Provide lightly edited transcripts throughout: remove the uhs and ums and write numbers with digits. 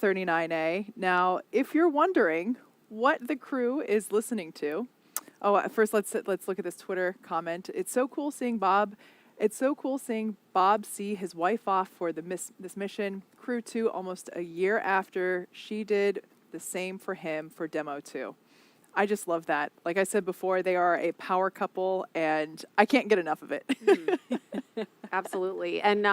39A. Now, if you're wondering what the crew is listening to, first let's look at this Twitter comment. It's so cool seeing Bob see his wife off for this mission. Crew-2 almost a year after she did the same for him for Demo 2. I just love that. Like I said before, they are a power couple, and I can't get enough of it. Absolutely. And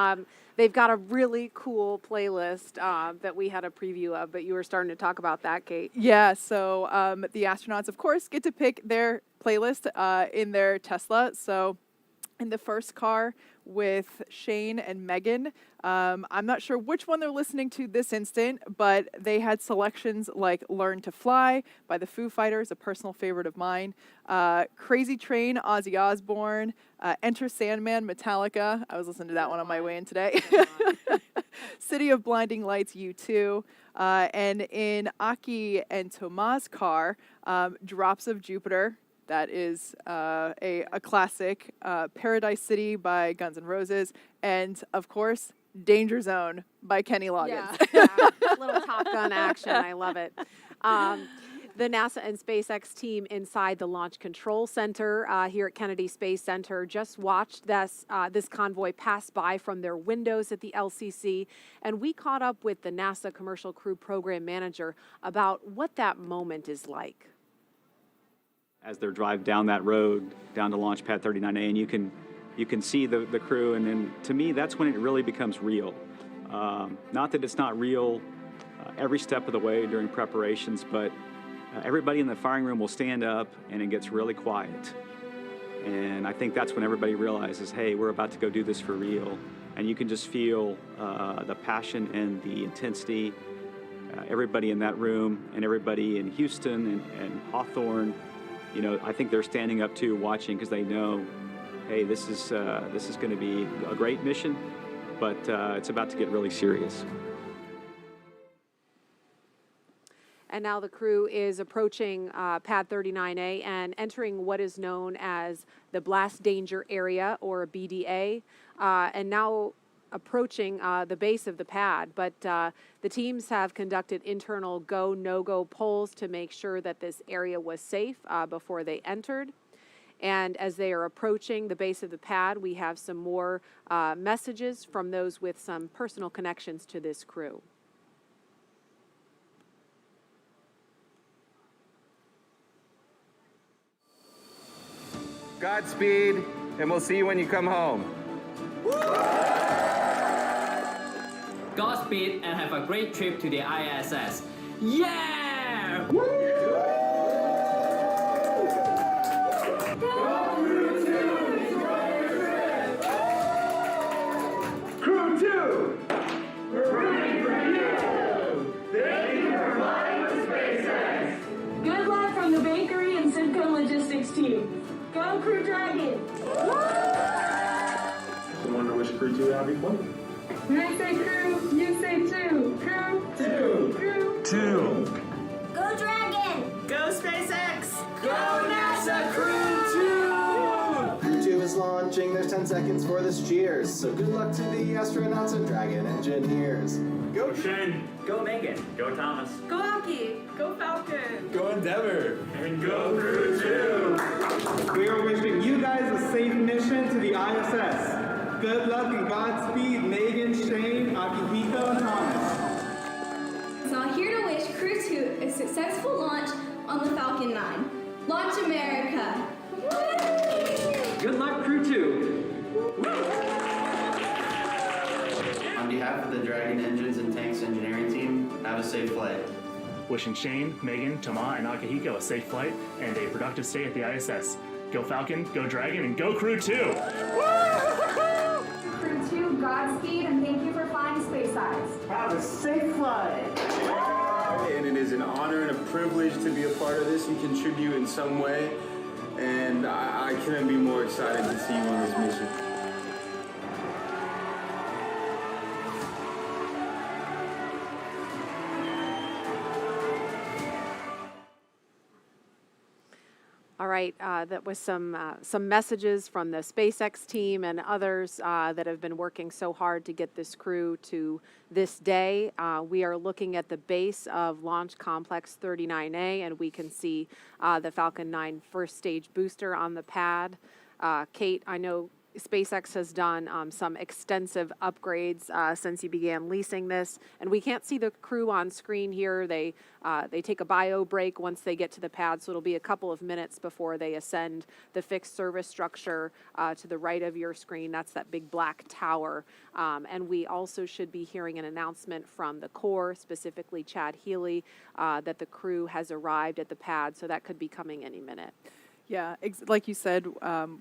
they've got a really cool playlist that we had a preview of, but you were starting to talk about that, Kate. Yeah, so the astronauts, of course, get to pick their playlist in their Tesla. So in the first car with Shane and Megan, I'm not sure which one they're listening to this instant, but they had selections like Learn to Fly by the Foo Fighters, a personal favorite of mine, Crazy Train, Ozzy Osbourne, Enter Sandman, Metallica. I was listening to that one on my way in today. City of Blinding Lights, U2. And in Aki and Thomas' car, Drops of Jupiter. That is a classic. Paradise City by Guns N' Roses. And, of course, Danger Zone by Kenny Loggins. Yeah. Little Top Gun action. I love it. The NASA and SpaceX team inside the Launch Control Center here at Kennedy Space Center just watched this convoy pass by from their windows at the LCC, and we caught up with the NASA Commercial Crew Program Manager about what that moment is like. As they're driving down that road, down to Launch Pad 39A, and you can see the crew, and then to me, that's when it really becomes real. Not that it's not real every step of the way during preparations, but everybody in the firing room will stand up and it gets really quiet. And I think that's when everybody realizes, hey, we're about to go do this for real. And you can just feel the passion and the intensity. Everybody in that room and everybody in Houston and Hawthorne, you know, I think they're standing up too, watching, because they know, hey, this is going to be a great mission, but it's about to get really serious. And now the crew is approaching Pad 39A and entering what is known as the Blast Danger Area, or BDA, and now approaching the base of the pad. But the teams have conducted internal go, no-go polls to make sure that this area was safe before they entered. And as they are approaching the base of the pad, we have some more messages from those with some personal connections to this crew. Godspeed, and we'll see you when you come home. Godspeed and have a great trip to the ISS. Yeah! Crew-2! We're ready for you! Thank you for flying with SpaceX! Good luck from the bakery and Simco Logistics team. Go Crew Dragon! Someone to wish Crew-2 happy flight. When I say crew, you say two. Crew. Crew. 2. Go Dragon! Go SpaceX! Go NASA Crew-2! Crew-2 is launching. There's 10 seconds for this cheers. So good luck to the astronauts and Dragon engineers. Go Shane! Go Megan! Go Thomas! Go Aki! Go Falcon! Go Endeavor! And go Crew-2! We are wishing you guys a safe mission to the ISS. Good luck and Godspeed, Megan, Shane, Akihiko, and Thomas. So I'm here to wish Crew-2 a successful launch on the Falcon 9. Launch America! Good luck, Crew-2! On behalf of the Dragon Engines and Tanks engineering team, have a safe flight. Wishing Shane, Megan, Tama, and Akihiko a safe flight and a productive stay at the ISS. Go Falcon, go Dragon, and go Crew-2! Crew-2, Godspeed, and thank you for flying SpaceX. Have a safe flight! And it is an honor and a privilege to be a part of this and contribute in some way. And I couldn't be more excited to see you on this mission. All right, that was some messages from the SpaceX team and others that have been working so hard to get this crew to this day. We are looking at the base of Launch Complex 39A, and we can see the Falcon 9 first stage booster on the pad. Kate, I know SpaceX has done some extensive upgrades since you began leasing this, and we can't see the crew on screen here. They take a bio break once they get to the pad, so it'll be a couple of minutes before they ascend the fixed service structure to the right of your screen. That's that big black tower, and we also should be hearing an announcement from the Corps, specifically Chad Healy, that the crew has arrived at the pad, so that could be coming any minute. Yeah, like you said,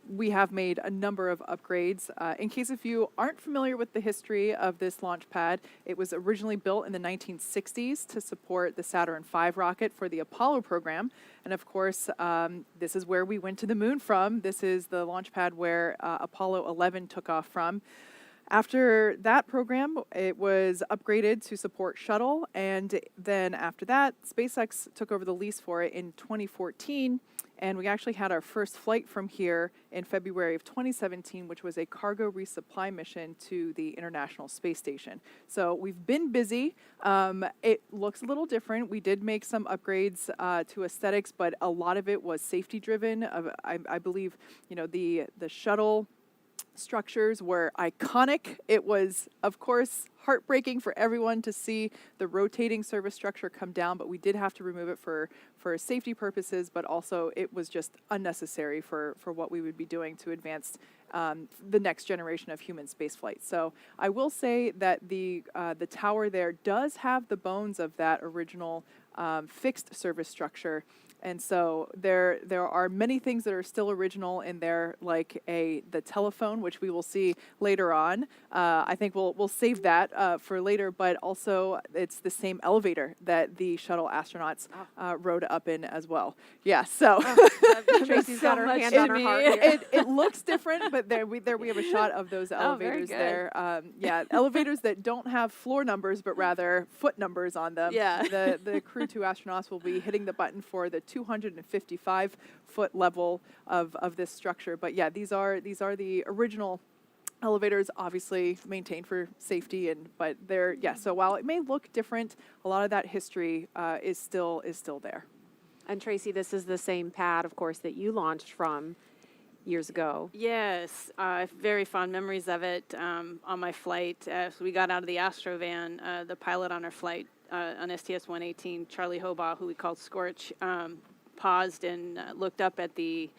we have made a number of upgrades. In case if you aren't familiar with the history of this launch pad, it was originally built in the 1960s to support the Saturn V rocket for the Apollo program. And of course, this is where we went to the moon from. This is the launch pad where Apollo 11 took off from. After that program, it was upgraded to support shuttle. And then after that, SpaceX took over the lease for it in 2014. And we actually had our first flight from here in February of 2017, which was a cargo resupply mission to the International Space Station. So we've been busy. It looks a little different. We did make some upgrades to aesthetics, but a lot of it was safety driven. I believe, the shuttle structures were iconic. It was, of course, heartbreaking for everyone to see the rotating service structure come down, but we did have to remove it for safety purposes, but also it was just unnecessary for what we would be doing to advance the next generation of human spaceflight. So I will say that the tower there does have the bones of that original fixed service structure. And so there are many things that are still original in there, like the telephone, which we will see later on. I think we'll save that for later, but also it's the same elevator that the shuttle astronauts rode up in as well. Yeah, so Tracy's got her hand on her heart here. It looks different, but there we have a shot of those elevators there. Elevators that don't have floor numbers, but rather foot numbers on them. Yeah. The Crew-2 astronauts will be hitting the button for the 255-foot level of this structure. But yeah, these are the original elevators, obviously maintained for safety, but they're so while it may look different, a lot of that history is still there. And Tracy, this is the same pad, of course, that you launched from years ago. Yes, very fond memories of it on my flight. So we got out of the Astrovan, the pilot on our flight on STS-118, Charlie Hobaugh, who we called Scorch, paused and looked up at the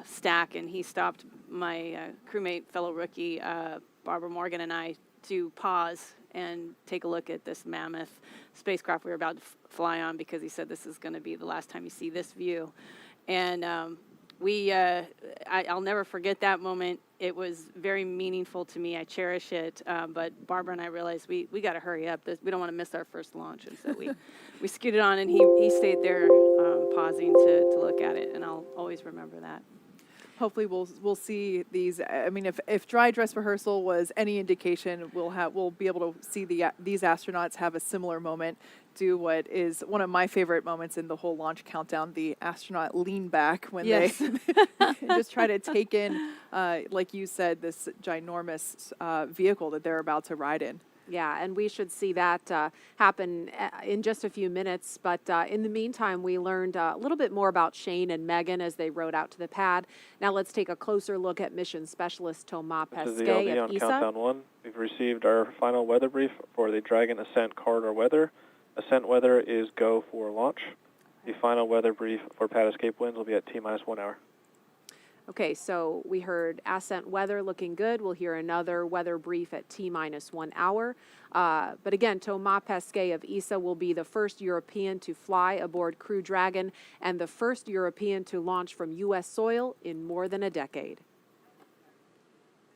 stack, and he stopped my crewmate, fellow rookie, Barbara Morgan, and I to pause and take a look at this mammoth spacecraft we were about to fly on, because he said this is going to be the last time you see this view. And I'll never forget that moment. It was very meaningful to me. I cherish it. But Barbara and I realized we got to hurry up. We don't want to miss our first launch. And so we scooted on, and he stayed there pausing to look at it. And I'll always remember that. Hopefully we'll see these. I mean, if dry dress rehearsal was any indication, we'll be able to see these astronauts have a similar moment, do what is one of my favorite moments in the whole launch countdown, the astronaut lean back when they just try to take in, like you said, this ginormous vehicle that they're about to ride in. Yeah, and we should see that happen in just a few minutes. But in the meantime, we learned a little bit more about Shane and Megan as they rode out to the pad. Now let's take a closer look at mission specialist Thomas Pesquet of ESA. Countdown 1. We've received our final weather brief for the Dragon Ascent corridor weather. Ascent weather is go for launch. The final weather brief for pad escape winds will be at T-minus 1 hour. Okay, so we heard ascent weather looking good. We'll hear another weather brief at T-minus 1 hour. But again, Thomas Pesquet of ESA will be the first European to fly aboard Crew Dragon and the first European to launch from U.S. soil in more than a decade.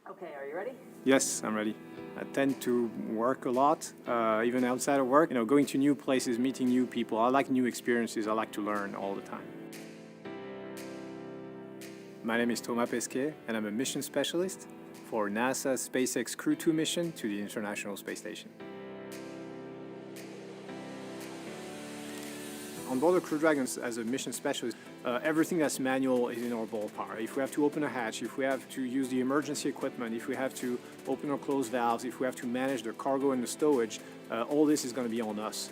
Okay, are you ready? Yes, I'm ready. I tend to work a lot, even outside of work. Going to new places, meeting new people. I like new experiences. I like to learn all the time. My name is Thomas Pesquet, and I'm a mission specialist for NASA's SpaceX Crew-2 mission to the International Space Station. On board the Crew Dragon as a mission specialist, everything that's manual is in our ballpark. If we have to open a hatch, if we have to use the emergency equipment, if we have to open or close valves, if we have to manage the cargo and the stowage, all this is going to be on us.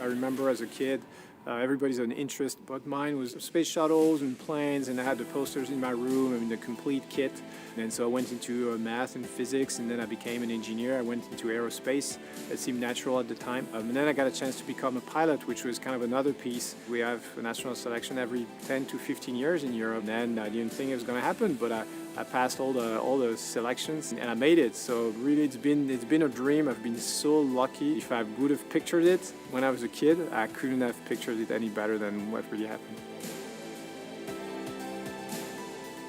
I remember as a kid, everybody's an interest, but mine was space shuttles and planes, and I had the posters in my room, I mean the complete kit. And so I went into math and physics, and then I became an engineer. I went into aerospace. It seemed natural at the time. And then I got a chance to become a pilot, which was kind of another piece. We have an astronaut selection every 10 to 15 years in Europe, and I didn't think it was going to happen, but I passed all the selections and I made it. So really it's been a dream. I've been so lucky. If I would have pictured it when I was a kid, I couldn't have pictured it any better than what really happened.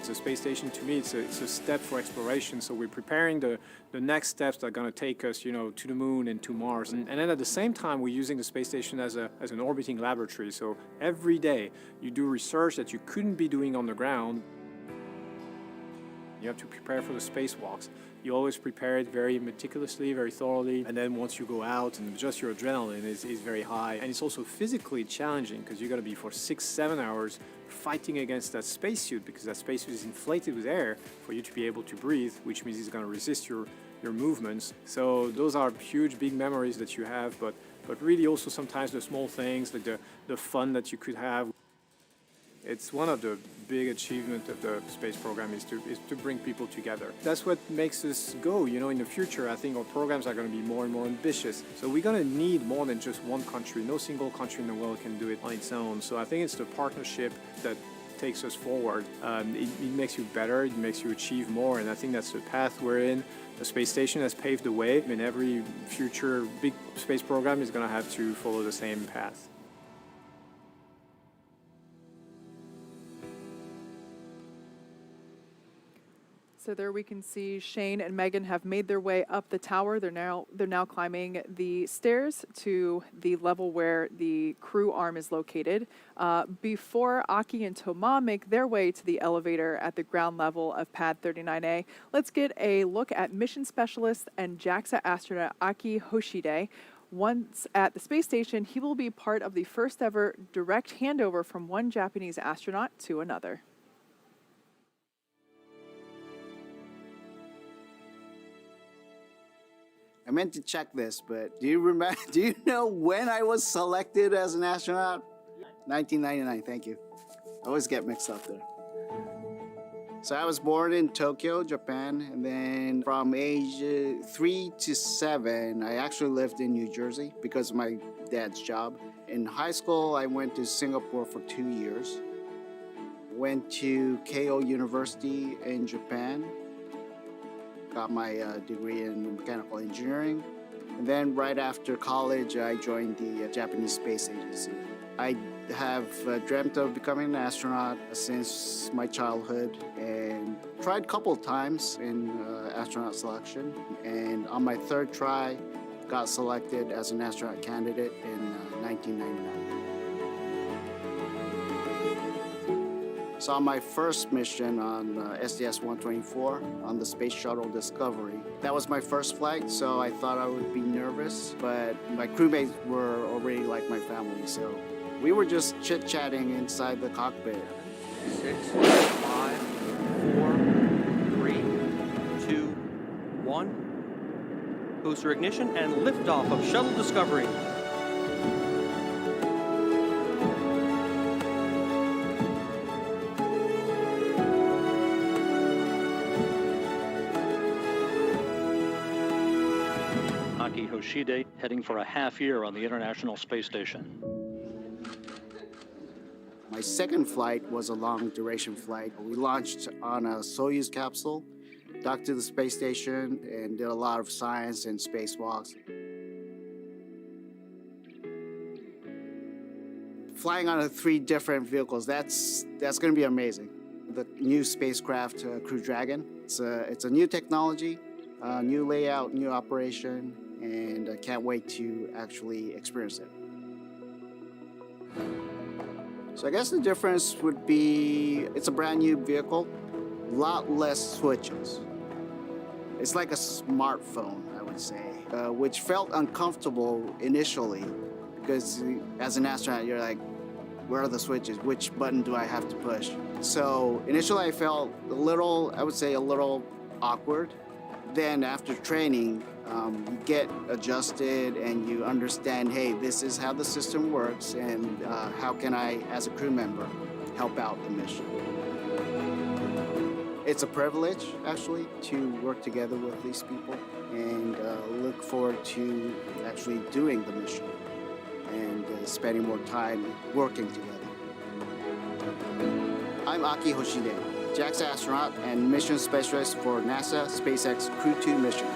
The space station, to me, it's a step for exploration. So we're preparing the next steps that are going to take us, to the moon and to Mars. And then at the same time, we're using the space station as an orbiting laboratory. So every day you do research that you couldn't be doing on the ground. You have to prepare for the spacewalks. You always prepare it very meticulously, very thoroughly, and then once you go out, and just your adrenaline is very high. And it's also physically challenging because you're going to be for 6-7 hours fighting against that spacesuit, because that spacesuit is inflated with air for you to be able to breathe, which means it's going to resist your movements. So those are huge, big memories that you have, but really also sometimes the small things, like the fun that you could have. It's one of the big achievements of the space program is to bring people together. That's what makes us go. In the future, I think our programs are going to be more and more ambitious. So we're going to need more than just one country. No single country in the world can do it on its own. So I think it's the partnership that takes us forward. It makes you better. It makes you achieve more. And I think that's the path we're in. The space station has paved the way. And every future big space program is going to have to follow the same path. So there we can see Shane and Megan have made their way up the tower. They're now climbing the stairs to the level where the crew arm is located. Before Aki and Thomas make their way to the elevator at the ground level of Pad 39A, let's get a look at mission specialist and JAXA astronaut Akihiko Hoshide. Once at the space station, he will be part of the first ever direct handover from one Japanese astronaut to another. I meant to check this, but do you know when I was selected as an astronaut? 1999, thank you. I always get mixed up there. So I was born in Tokyo, Japan, and then from age 3 to 7, I actually lived in New Jersey because of my dad's job. In high school, I went to Singapore for 2 years. Went to Keio University in Japan. Got my degree in mechanical engineering. And then right after college, I joined the Japanese Space Agency. I have dreamt of becoming an astronaut since my childhood and tried a couple of times in astronaut selection. And on my third try, got selected as an astronaut candidate in 1999. So on my first mission on STS-124 on the Space Shuttle Discovery, that was my first flight, so I thought I would be nervous, but my crewmates were already like my family, so we were just chit-chatting inside the cockpit. 6, 5, 4, 3, 2, 1. Booster ignition and liftoff of Shuttle Discovery. Akihiko Hoshide heading for a half year on the International Space Station. My second flight was a long duration flight. We launched on a Soyuz capsule, docked to the space station, and did a lot of science and spacewalks. Flying on 3 different vehicles, that's going to be amazing. The new spacecraft, Crew-2, it's a new technology, new layout, new operation, and I can't wait to actually experience it. So I guess the difference would be it's a brand new vehicle, a lot less switches. It's like a smartphone, I would say, which felt uncomfortable initially because as an astronaut, you're like, where are the switches? Which button do I have to push? So initially I felt I would say a little awkward. Then after training, you get adjusted and you understand, hey, this is how the system works, and how can I, as a crew member, help out the mission. It's a privilege, actually, to work together with these people, and look forward to actually doing the mission and spending more time working together. I'm Akihiko Hoshide, JAXA astronaut and mission specialist for NASA SpaceX Crew-2 mission.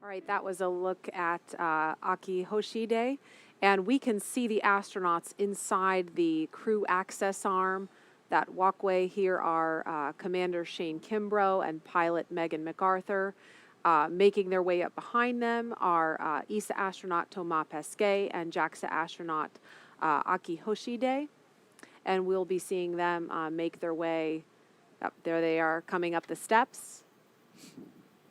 All right, that was a look at Akihiko Hoshide, and we can see the astronauts inside the crew access arm. That walkway. Here are Commander Shane Kimbrough and pilot Megan McArthur. Making their way up behind them are ESA astronaut Thomas Pesquet and JAXA astronaut Akihiko Hoshide. And we'll be seeing them make their way up. There they are coming up the steps.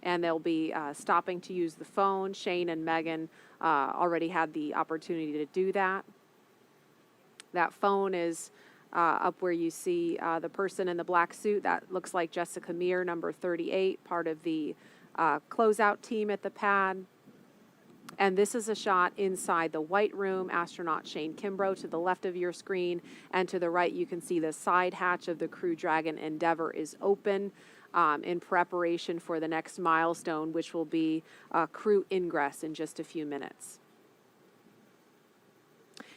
And they'll be stopping to use the phone. Shane and Megan already had the opportunity to do that. That phone is up where you see the person in the black suit. That looks like Jessica Meir, number 38, part of the closeout team at the pad. And this is a shot inside the white room. Astronaut Shane Kimbrough to the left of your screen, and to the right you can see the side hatch of the Crew Dragon Endeavour is open in preparation for the next milestone, which will be crew ingress in just a few minutes.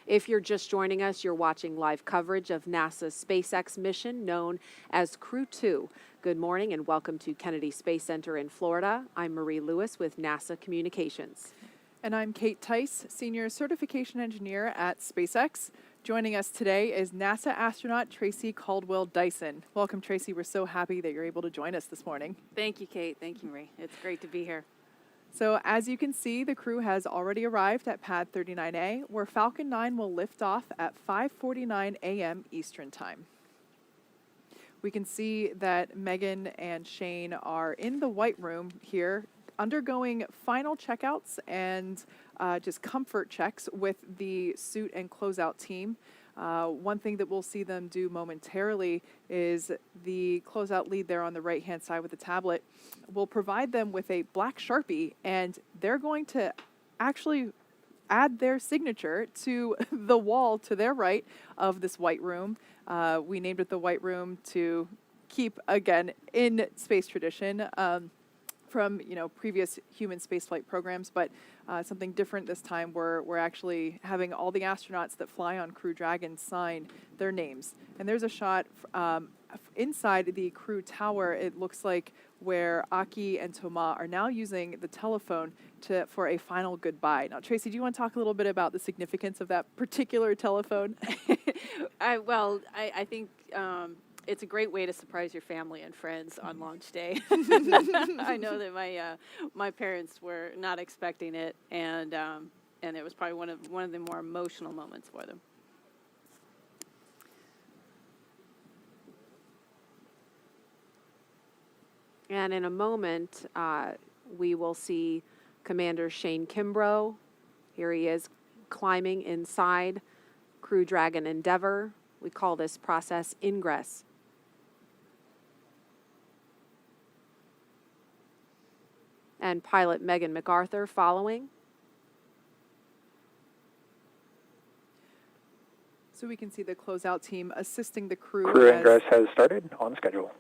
If you're just joining us, you're watching live coverage of NASA's SpaceX mission known as Crew-2. Good morning and welcome to Kennedy Space Center in Florida. I'm Marie Lewis with NASA Communications. And I'm Kate Tice, Senior Certification Engineer at SpaceX. Joining us today is NASA astronaut Tracy Caldwell Dyson. Welcome, Tracy. We're so happy that you're able to join us this morning. Thank you, Kate. Thank you, Marie. It's great to be here. So as you can see, the crew has already arrived at Pad 39A, where Falcon 9 will lift off at 5:49 a.m. Eastern Time. We can see that Megan and Shane are in the white room here, undergoing final checkouts and just comfort checks with the suit and closeout team. One thing that we'll see them do momentarily is the closeout lead there on the right-hand side with the tablet will provide them with a black Sharpie, and they're going to actually add their signature to the wall to their right of this white room. We named it the white room to keep, again, in space tradition from previous human spaceflight programs, but something different this time. We're actually having all the astronauts that fly on Crew Dragon sign their names. And there's a shot inside the crew tower, it looks like, where Aki and Thomas are now using the telephone for a final goodbye. Now, Tracy, do you want to talk a little bit about the significance of that particular telephone? I think it's a great way to surprise your family and friends on launch day. I know that my parents were not expecting it, and it was probably one of the more emotional moments for them. And in a moment, we will see Commander Shane Kimbrough. Here he is climbing inside Crew Dragon Endeavour. We call this process ingress. And pilot Megan McArthur following. So we can see the closeout team assisting the crew. Crew ingress has started on schedule.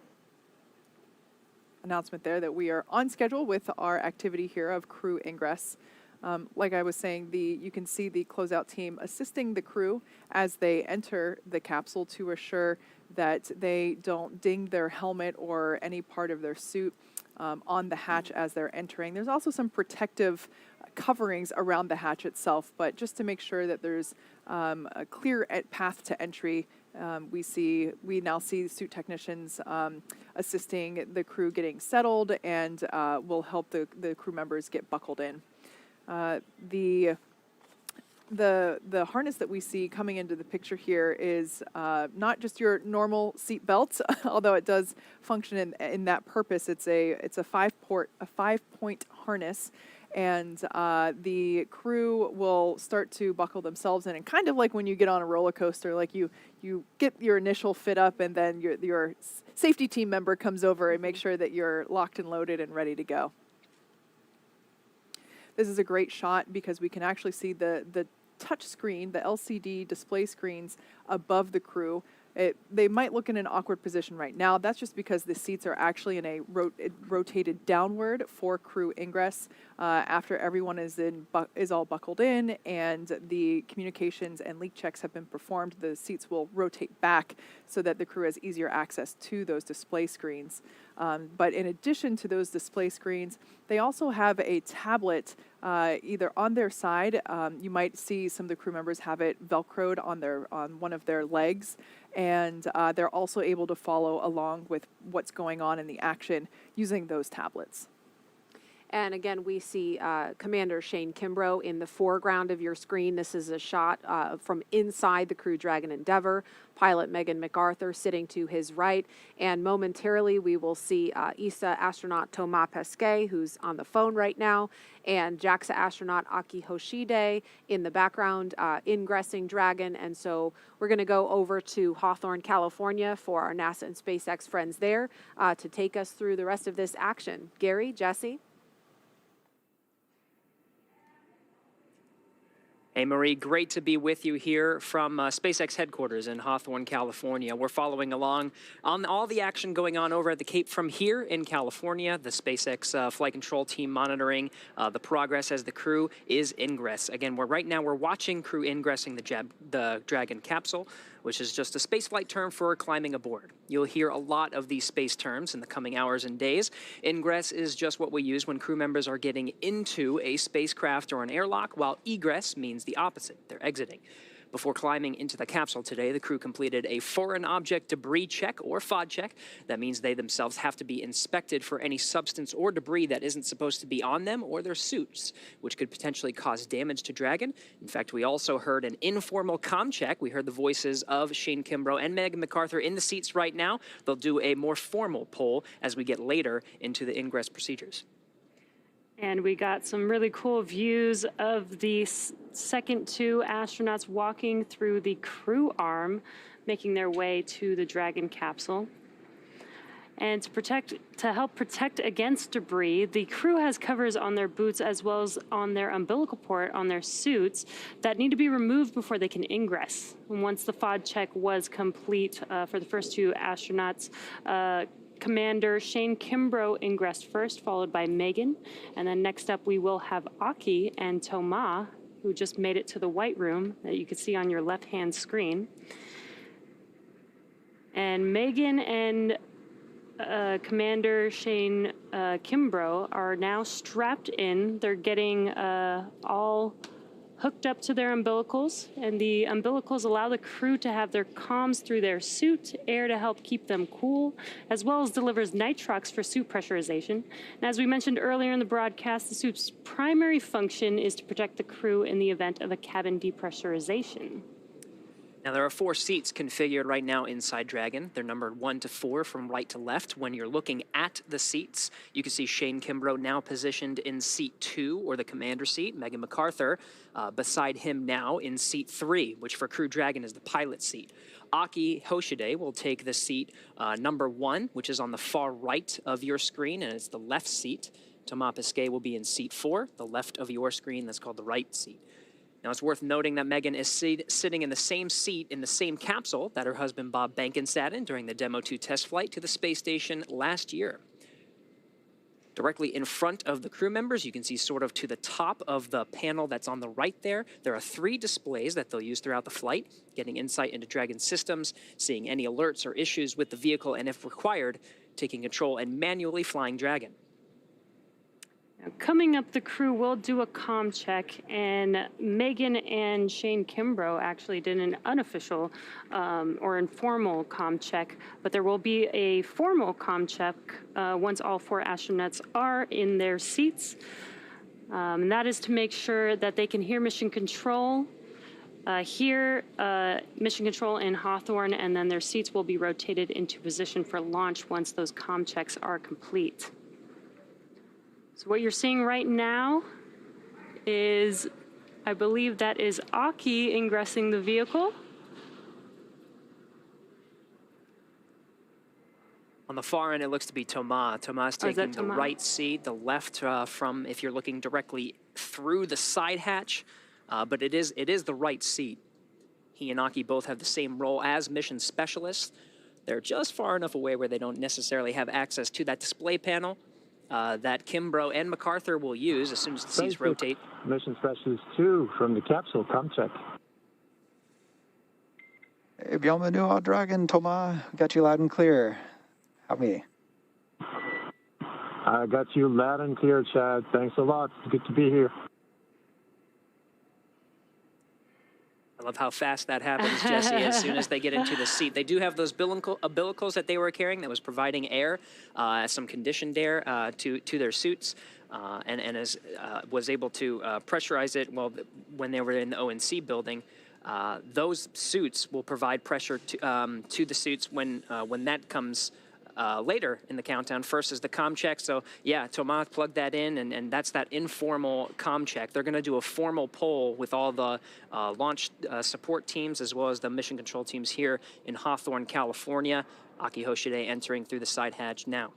Announcement there that we are on schedule with our activity here of crew ingress. Like I was saying, you can see the closeout team assisting the crew as they enter the capsule to assure that they don't ding their helmet or any part of their suit on the hatch as they're entering. There's also some protective coverings around the hatch itself, but just to make sure that there's a clear path to entry, we now see suit technicians assisting the crew getting settled and will help the crew members get buckled in. The the harness that we see coming into the picture here is not just your normal seat belt, although it does function in that purpose. It's a five-point harness, and the crew will start to buckle themselves in, and kind of like when you get on a roller coaster, like you get your initial fit up, and then your safety team member comes over and makes sure that you're locked and loaded and ready to go. This is a great shot because we can actually see the touch screen, the LCD display screens above the crew. They might look in an awkward position right now. That's just because the seats are actually in a rotated downward for crew ingress. After everyone is all buckled in and the communications and leak checks have been performed, the seats will rotate back so that the crew has easier access to those display screens. But in addition to those display screens, they also have a tablet either on their side. You might see some of the crew members have it Velcroed on one of their legs, and they're also able to follow along with what's going on in the action using those tablets. And again, we see Commander Shane Kimbrough in the foreground of your screen. This is a shot from inside the Crew Dragon Endeavour. Pilot Megan McArthur sitting to his right. And momentarily, we will see ESA astronaut Thomas Pesquet, who's on the phone right now, and JAXA astronaut Akihiko Hoshide in the background, ingressing Dragon. And so we're going to go over to Hawthorne, California for our NASA and SpaceX friends there to take us through the rest of this action. Gary, Jesse? Hey, Marie, great to be with you here from SpaceX headquarters in Hawthorne, California. We're following along on all the action going on over at the Cape from here in California. The SpaceX flight control team monitoring the progress as the crew is ingress. Again, right now we're watching crew ingressing the Dragon capsule, which is just a spaceflight term for climbing aboard. You'll hear a lot of these space terms in the coming hours and days. Ingress is just what we use when crew members are getting into a spacecraft or an airlock, while egress means the opposite. They're exiting. Before climbing into the capsule today, the crew completed a foreign object debris check, or FOD check. That means they themselves have to be inspected for any substance or debris that isn't supposed to be on them or their suits, which could potentially cause damage to Dragon. In fact, we also heard an informal comm check. We heard the voices of Shane Kimbrough and Megan McArthur in the seats right now. They'll do a more formal poll as we get later into the ingress procedures. And we got some really cool views of the second two astronauts walking through the crew arm, making their way to the Dragon capsule. And to help protect against debris, the crew has covers on their boots as well as on their umbilical port on their suits that need to be removed before they can ingress. And once the FOD check was complete for the first two astronauts, Commander Shane Kimbrough ingressed first, followed by Megan. And then next up, we will have Aki and Thomas, who just made it to the white room that you can see on your left-hand screen. And Megan and Commander Shane Kimbrough are now strapped in. They're getting all hooked up to their umbilicals, and the umbilicals allow the crew to have their comms through their suit, air to help keep them cool, as well as delivers nitrox for suit pressurization. And as we mentioned earlier in the broadcast, the suit's primary function is to protect the crew in the event of a cabin depressurization. Now, there are 4 seats configured right now inside Dragon. They're numbered 1 to 4 from right to left. When you're looking at the seats, you can see Shane Kimbrough now positioned in seat 2, or the commander seat. Megan McArthur beside him now in seat 3, which for Crew Dragon is the pilot seat. Akihiko Hoshide will take the seat number 1, which is on the far right of your screen, and it's the left seat. Thomas Pesquet will be in seat 4, the left of your screen. That's called the right seat. Now, it's worth noting that Megan is sitting in the same seat in the same capsule that her husband Bob Behnken sat in during the Demo 2 test flight to the space station last year. Directly in front of the crew members, you can see sort of to the top of the panel that's on the right there, there are 3 displays that they'll use throughout the flight, getting insight into Dragon systems, seeing any alerts or issues with the vehicle, and if required, taking control and manually flying Dragon. Coming up, the crew will do a comm check, and Megan and Shane Kimbrough actually did an unofficial or informal comm check, but there will be a formal comm check once all 4 astronauts are in their seats. And that is to make sure that they can hear mission control, mission control in Hawthorne, and then their seats will be rotated into position for launch once those comm checks are complete. So what you're seeing right now is, I believe that is Aki ingressing the vehicle. On the far end, it looks to be Thomas. Thomas taking the Thomas? right seat, the left from if you're looking directly through the side hatch, but it is the right seat. He and Aki both have the same role as mission specialists. They're just far enough away where they don't necessarily have access to that display panel that Kimbrough and McArthur will use as soon as the seats rotate. Mission Specialist 2 from the capsule, come check. Hey, bienvenue au Dragon, Thomas. Got you loud and clear. How me? I got you loud and clear, Chad. Thanks a lot. Good to be here. I love how fast that happens, Jesse, as soon as they get into the seat. They do have those umbilicals that they were carrying that was providing air, some conditioned air to their suits, and was able to pressurize it when they were in the ONC building. Those suits will provide pressure to the suits when that comes later in the countdown. First is the comm check. So yeah, Thomas plugged that in, and that's that informal comm check. They're going to do a formal poll with all the launch support teams as well as the mission control teams here in Hawthorne, California. Akihiko Hoshide entering through the side hatch now.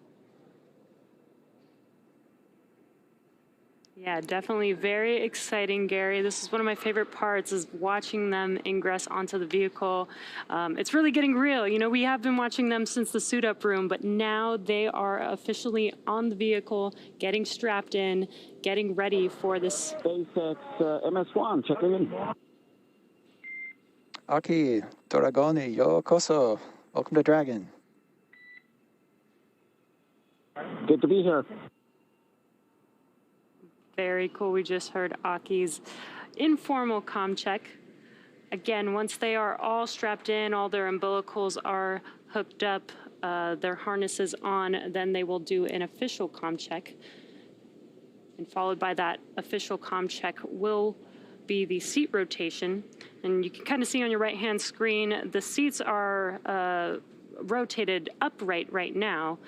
Yeah, definitely very exciting, Gary. This is one of my favorite parts, is watching them ingress onto the vehicle. It's really getting real. You know, we have been watching them since the suit-up room, but now they are officially on the vehicle, getting strapped in, getting ready for this. SpaceX MS-1, checking in. Aki, Dragoni, yokoso. Welcome to Dragon. Good to be here. Very cool. We just heard Aki's informal comm check. Again, once they are all strapped in, all their umbilicals are hooked up, their harnesses on, then they will do an official comm check. And followed by that official comm check will be the seat rotation. And you can kind of see on your right-hand screen, the seats are rotated upright right now,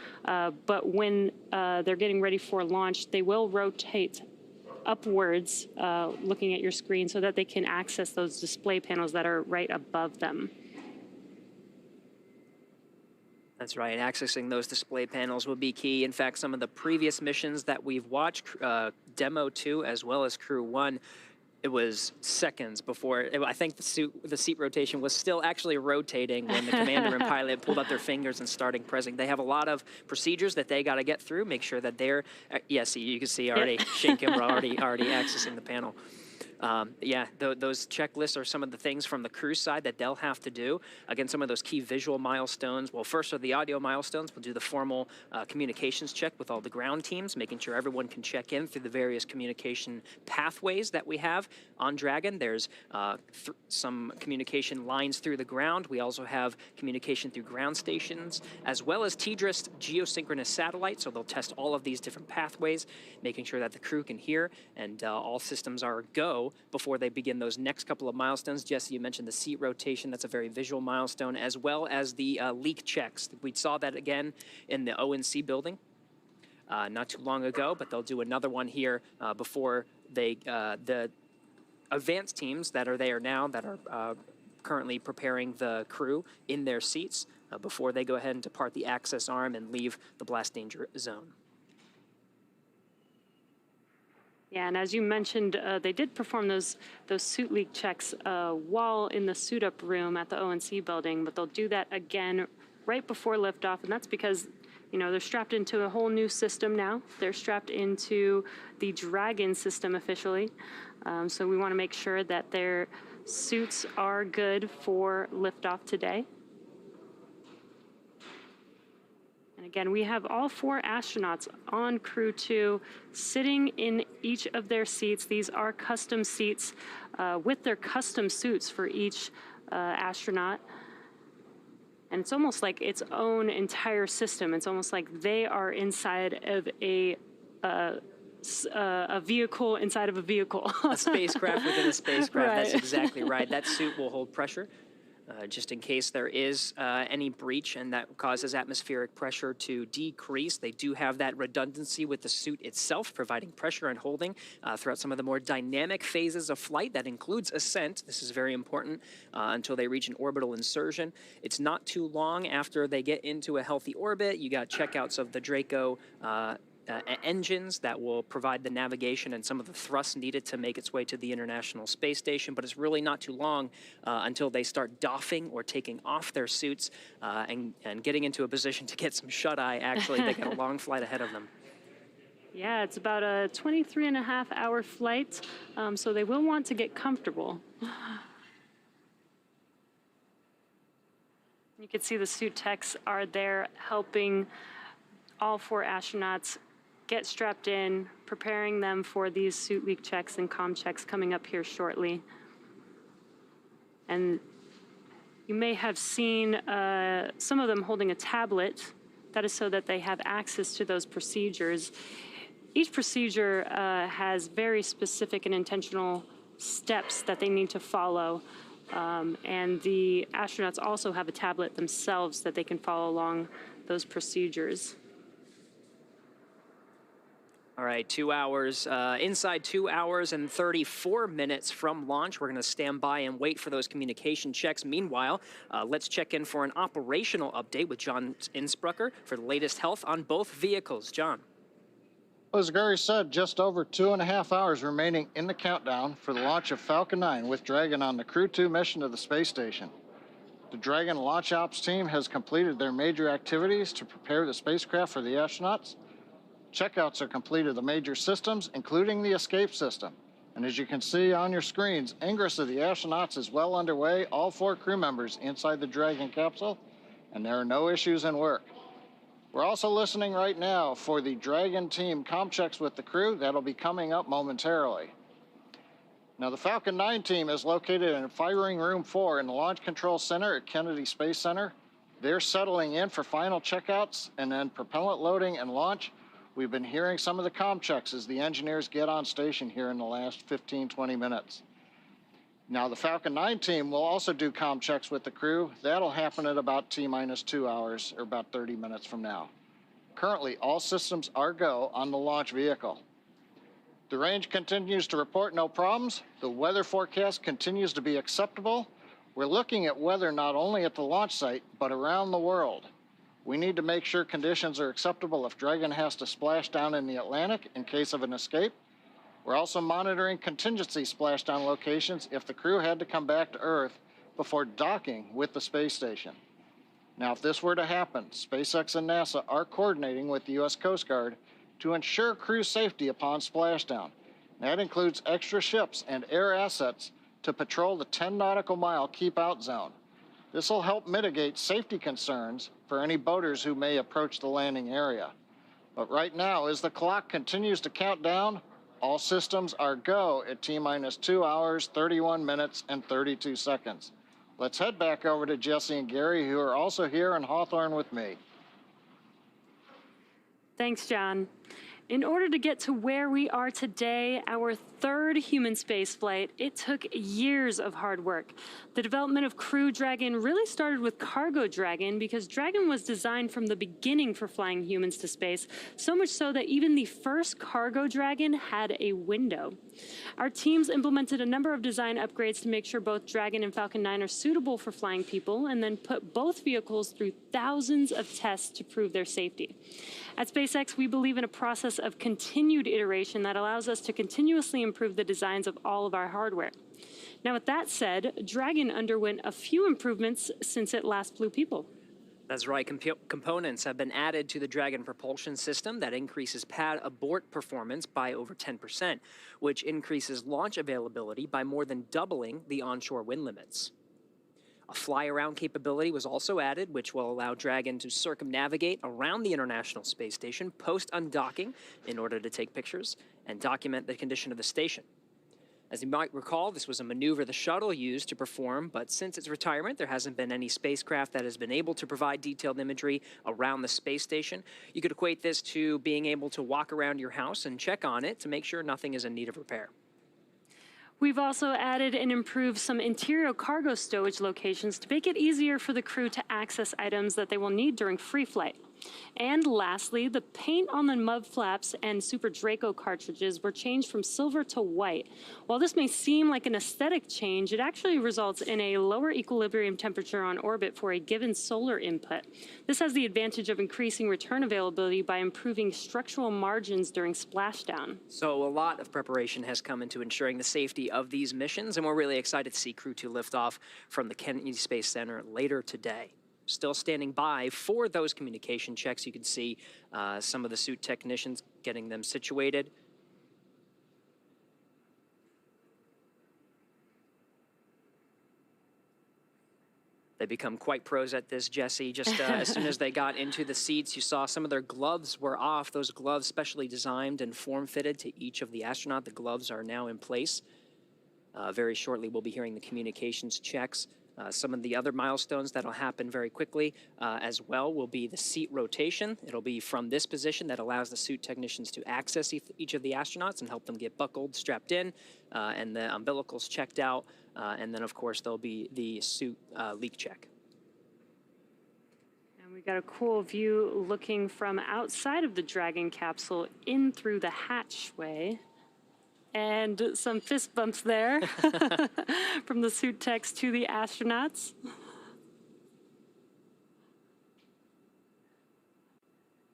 but when they're getting ready for launch, they will rotate upwards, looking at your screen, so that they can access those display panels that are right above them. That's right. Accessing those display panels will be key. In fact, some of the previous missions that we've watched, Demo 2 as well as Crew 1, it was seconds before, I think the seat rotation was still actually rotating when the commander and pilot pulled out their fingers and started pressing. They have a lot of procedures that they got to get through, make sure that they're, yes, you can see already, Shane Kimbrough already accessing the panel. Yeah, those checklists are some of the things from the crew side that they'll have to do. Again, some of those key visual milestones. Well, first are the audio milestones. We'll do the formal communications check with all the ground teams, making sure everyone can check in through the various communication pathways that we have on Dragon. There's some communication lines through the ground. We also have communication through ground stations, as well as TDRS geosynchronous satellites. So they'll test all of these different pathways, making sure that the crew can hear and all systems are go before they begin those next couple of milestones. Jesse, you mentioned the seat rotation. That's a very visual milestone, as well as the leak checks. We saw that again in the ONC building not too long ago, but they'll do another one here before they, the advanced teams that are there now that are currently preparing the crew in their seats before they go ahead and depart the access arm and leave the blast danger zone. Yeah, and as you mentioned, they did perform those suit leak checks while in the suit-up room at the ONC building, but they'll do that again right before liftoff, and that's because, you know, they're strapped into a whole new system now. They're strapped into the Dragon system officially, so we want to make sure that their suits are good for liftoff today. And again, we have all 4 astronauts on Crew 2 sitting in each of their seats. These are custom seats with their custom suits for each astronaut. And it's almost like its own entire system. It's almost like they are inside of a a vehicle inside of a vehicle. A spacecraft within a spacecraft. Right. That's exactly right. That suit will hold pressure just in case there is any breach, and that causes atmospheric pressure to decrease. They do have that redundancy with the suit itself, providing pressure and holding throughout some of the more dynamic phases of flight. That includes ascent. This is very important until they reach an orbital insertion. It's not too long after they get into a healthy orbit. You got checkouts of the Draco engines that will provide the navigation and some of the thrust needed to make its way to the International Space Station, but it's really not too long until they start doffing or taking off their suits and getting into a position to get some shut-eye. Actually, they got a long flight ahead of them. Yeah, it's about a 23.5-hour flight, so they will want to get comfortable. You can see the suit techs are there helping all 4 astronauts get strapped in, preparing them for these suit leak checks and comm checks coming up here shortly. And you may have seen some of them holding a tablet. That is so that they have access to those procedures. Each procedure has very specific and intentional steps that they need to follow. And the astronauts also have a tablet themselves that they can follow along those procedures. All right, 2 hours, inside 2 hours and 34 minutes from launch. We're going to stand by and wait for those communication checks. Meanwhile, let's check in for an operational update with John Innsbrucker for the latest health on both vehicles. John. As Gary said, just over 2.5 hours remaining in the countdown for the launch of Falcon 9 with Dragon on the Crew-2 mission to the space station. The Dragon launch ops team has completed their major activities to prepare the spacecraft for the astronauts. Checkouts are complete of the major systems, including the escape system. And as you can see on your screens, ingress of the astronauts is well underway, all 4 crew members inside the Dragon capsule, and there are no issues in work. We're also listening right now for the Dragon team comm checks with the crew. That'll be coming up momentarily. Now, the Falcon 9 team is located in Firing Room 4 in the Launch Control Center at Kennedy Space Center. They're settling in for final checkouts and then propellant loading and launch. We've been hearing some of the comm checks as the engineers get on station here in the last 15, 20 minutes. Now, the Falcon 9 team will also do comm checks with the crew. That'll happen at about T-minus 2 hours, or about 30 minutes from now. Currently, all systems are go on the launch vehicle. The range continues to report no problems. The weather forecast continues to be acceptable. We're looking at weather not only at the launch site, but around the world. We need to make sure conditions are acceptable if Dragon has to splash down in the Atlantic in case of an escape. We're also monitoring contingency splashdown locations if the crew had to come back to Earth before docking with the space station. Now, if this were to happen, SpaceX and NASA are coordinating with the U.S. Coast Guard to ensure crew safety upon splashdown. That includes extra ships and air assets to patrol the 10 nautical mile keep-out zone. This will help mitigate safety concerns for any boaters who may approach the landing area. But right now, as the clock continues to count down, all systems are go at T-minus 2 hours, 31 minutes, and 32 seconds. Let's head back over to Jesse and Gary, who are also here in Hawthorne with me. Thanks, John. In order to get to where we are today, our 3rd human space flight, it took years of hard work. The development of Crew Dragon really started with Cargo Dragon because Dragon was designed from the beginning for flying humans to space, so much so that even the first Cargo Dragon had a window. Our teams implemented a number of design upgrades to make sure both Dragon and Falcon 9 are suitable for flying people, and then put both vehicles through thousands of tests to prove their safety. At SpaceX, we believe in a process of continued iteration that allows us to continuously improve the designs of all of our hardware. Now, with that said, Dragon underwent a few improvements since it last flew people. That's right. Components have been added to the Dragon propulsion system that increases pad abort performance by over 10%, which increases launch availability by more than doubling the onshore wind limits. A fly-around capability was also added, which will allow Dragon to circumnavigate around the International Space Station post-undocking in order to take pictures and document the condition of the station. As you might recall, this was a maneuver the shuttle used to perform, but since its retirement, there hasn't been any spacecraft that has been able to provide detailed imagery around the space station. You could equate this to being able to walk around your house and check on it to make sure nothing is in need of repair. We've also added and improved some interior cargo stowage locations to make it easier for the crew to access items that they will need during free flight. And lastly, the paint on the mud flaps and Super Draco cartridges were changed from silver to white. While this may seem like an aesthetic change, it actually results in a lower equilibrium temperature on orbit for a given solar input. This has the advantage of increasing return availability by improving structural margins during splashdown. So a lot of preparation has come into ensuring the safety of these missions, and we're really excited to see Crew-2 lift off from the Kennedy Space Center later today. Still standing by for those communication checks. You can see some of the suit technicians getting them situated. They become quite pros at this, Jesse. Just as soon as they got into the seats, you saw some of their gloves were off. Those gloves specially designed and form-fitted to each of the astronauts. The gloves are now in place. Very shortly, we'll be hearing the communications checks. Some of the other milestones that'll happen very quickly as well will be the seat rotation. It'll be from this position that allows the suit technicians to access each of the astronauts and help them get buckled, strapped in, and the umbilicals checked out. And then, of course, there'll be the suit leak check. And we got a cool view looking from outside of the Dragon capsule in through the hatchway. And some fist bumps there from the suit techs to the astronauts.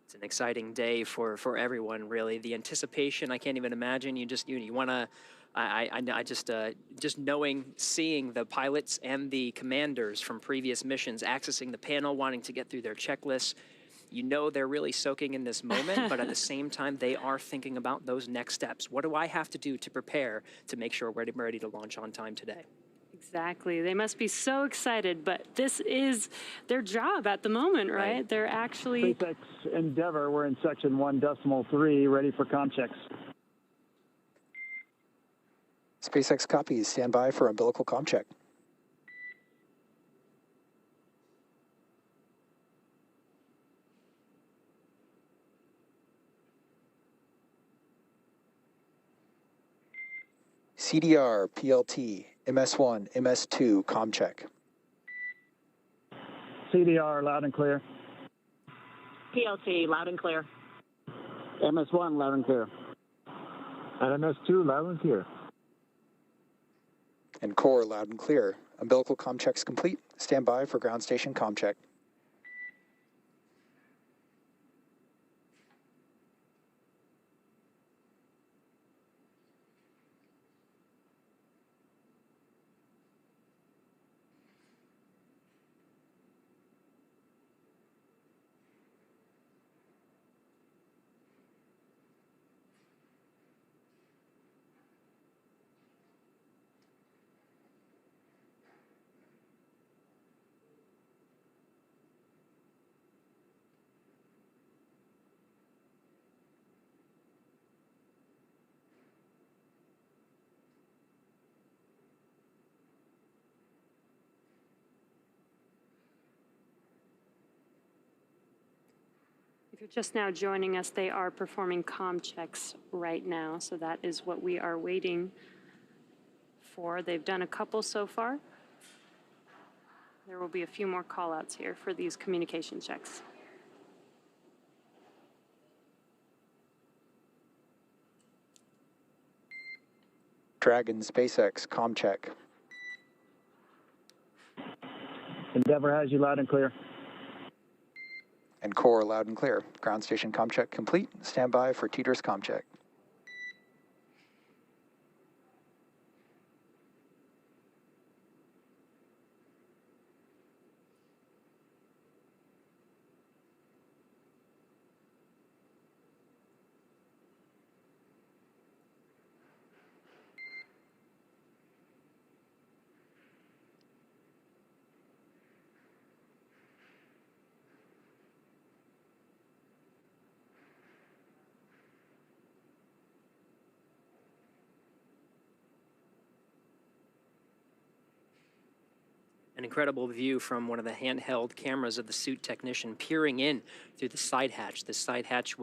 It's an exciting day for everyone, really. The anticipation, I can't even imagine. You want to, I just knowing, seeing the pilots and the commanders from previous missions accessing the panel, wanting to get through their checklists. You know they're really soaking in this moment, but at the same time, they are thinking about those next steps. What do I have to do to prepare to make sure we're ready to launch on time today? Exactly. They must be so excited, but this is their job at the moment, right? They're actually... SpaceX Endeavour, we're in section 1.3, ready for comm checks. SpaceX copies. Stand by for umbilical comm check. CDR, PLT, MS1, MS2, comm check. CDR, loud and clear. PLT, loud and clear. MS1, loud and clear. And MS2, loud and clear. And core, loud and clear. Umbilical comm checks complete. Stand by for ground station comm check. If you're just now joining us, they are performing comm checks right now, so that is what we are waiting for. They've done a couple so far. There will be a few more call-outs here for these communication checks. Dragon, SpaceX, comm check. Endeavour has you loud and clear. And core, loud and clear. Ground station comm check complete. Stand by for TDRS comm check. incredible view from one of the handheld cameras of the suit technician peering in through the side hatch. The side hatch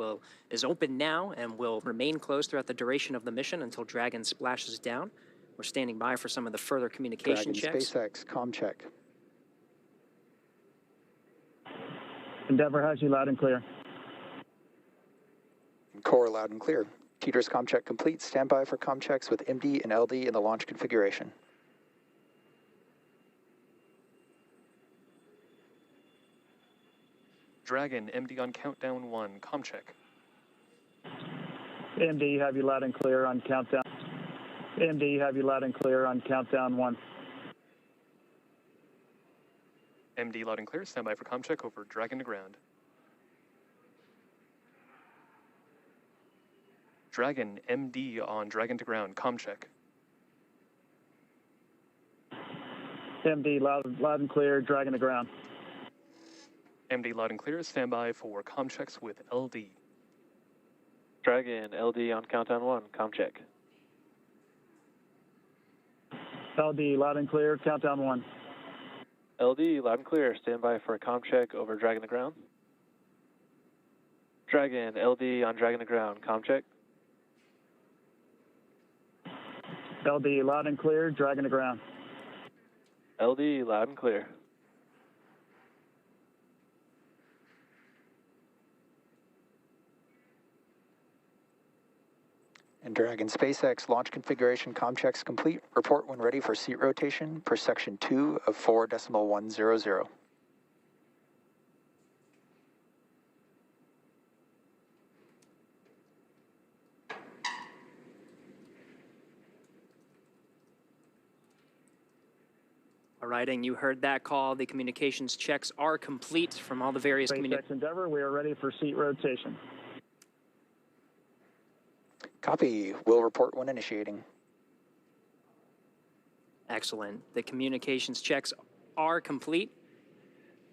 is open now and will remain closed throughout the duration of the mission until Dragon splashes down. We're standing by for some of the further communication Dragon checks. SpaceX, comm check. Endeavour has you loud and clear. Core loud and clear. Teeters comm check complete. Stand by for comm checks with MD and LD in the launch configuration. Dragon, MD on countdown 1, comm check. MD, have you loud and clear on countdown. MD, have you loud and clear on countdown 1. MD loud and clear, stand by for comm check over Dragon to ground. Dragon, MD on Dragon to ground, comm check. MD, loud and clear, Dragon to ground. MD loud and clear, stand by for comm checks with LD. Dragon, LD on countdown 1, comm check. LD, loud and clear, countdown 1. LD, loud and clear, stand by for a comm check over Dragon to ground. Dragon, LD on Dragon to ground, comm check. LD, loud and clear, Dragon to ground. LD, loud and clear. And Dragon SpaceX launch configuration comm checks complete. Report when ready for seat rotation per section 2 of 4.100. All right, and you heard that call. The communications checks are complete from all the various SpaceX Endeavour, we are ready for seat rotation. Copy. Will report when initiating. Excellent. The communications checks are complete.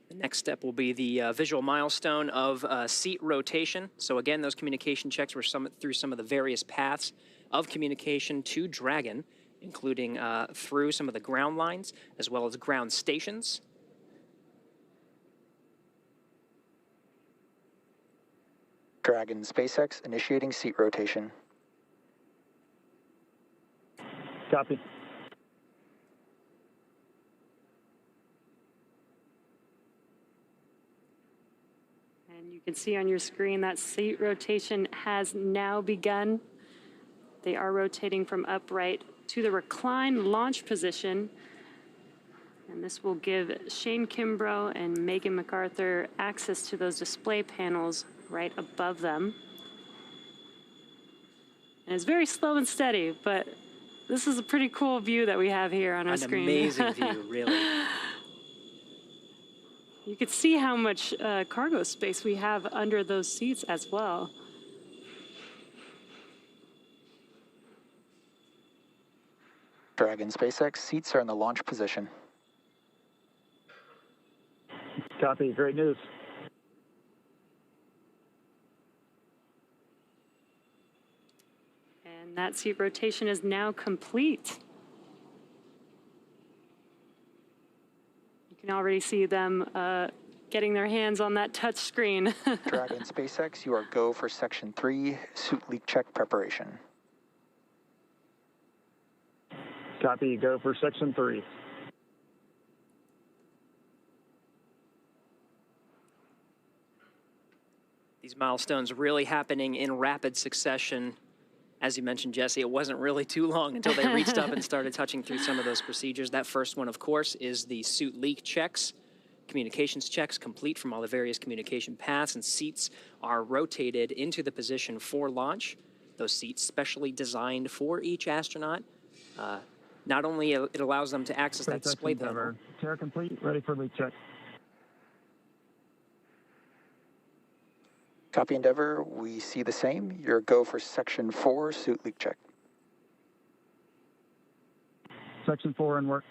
The next step will be the visual milestone of seat rotation. So again, those communication checks were through some of the various paths of communication to Dragon, including through some of the ground lines as well as ground stations. Dragon SpaceX initiating seat rotation. Copy. And you can see on your screen that seat rotation has now begun. They are rotating from upright to the recline launch position. And this will give Shane Kimbrough and Megan McArthur access to those display panels right above them. And it's very slow and steady, but this is a pretty cool view that we have here on our screen. An amazing view, really. You could see how much cargo space we have under those seats as well. Dragon SpaceX seats are in the launch position. Copy. Great news. And that seat rotation is now complete. You can already see them getting their hands on that touch screen. Dragon SpaceX, you are go for section 3, suit leak check preparation. Copy. Go for section 3. These milestones really happening in rapid succession. As you mentioned, Jesse, it wasn't really too long until they reached up and started touching through some of those procedures. That first one, of course, is the suit leak checks. Communications checks complete from all the various communication paths, and seats are rotated into the position for launch. Those seats specially designed for each astronaut. Not only it allows them to access that display panel. Chair complete. Ready for leak check. Copy Endeavour, we see the same. Your go for section 4, suit leak check. Section 4 in work.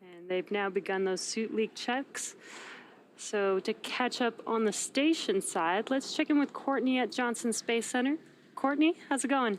And they've now begun those suit leak checks. So to catch up on the station side, let's check in with Courtney at Johnson Space Center. Courtney, how's it going?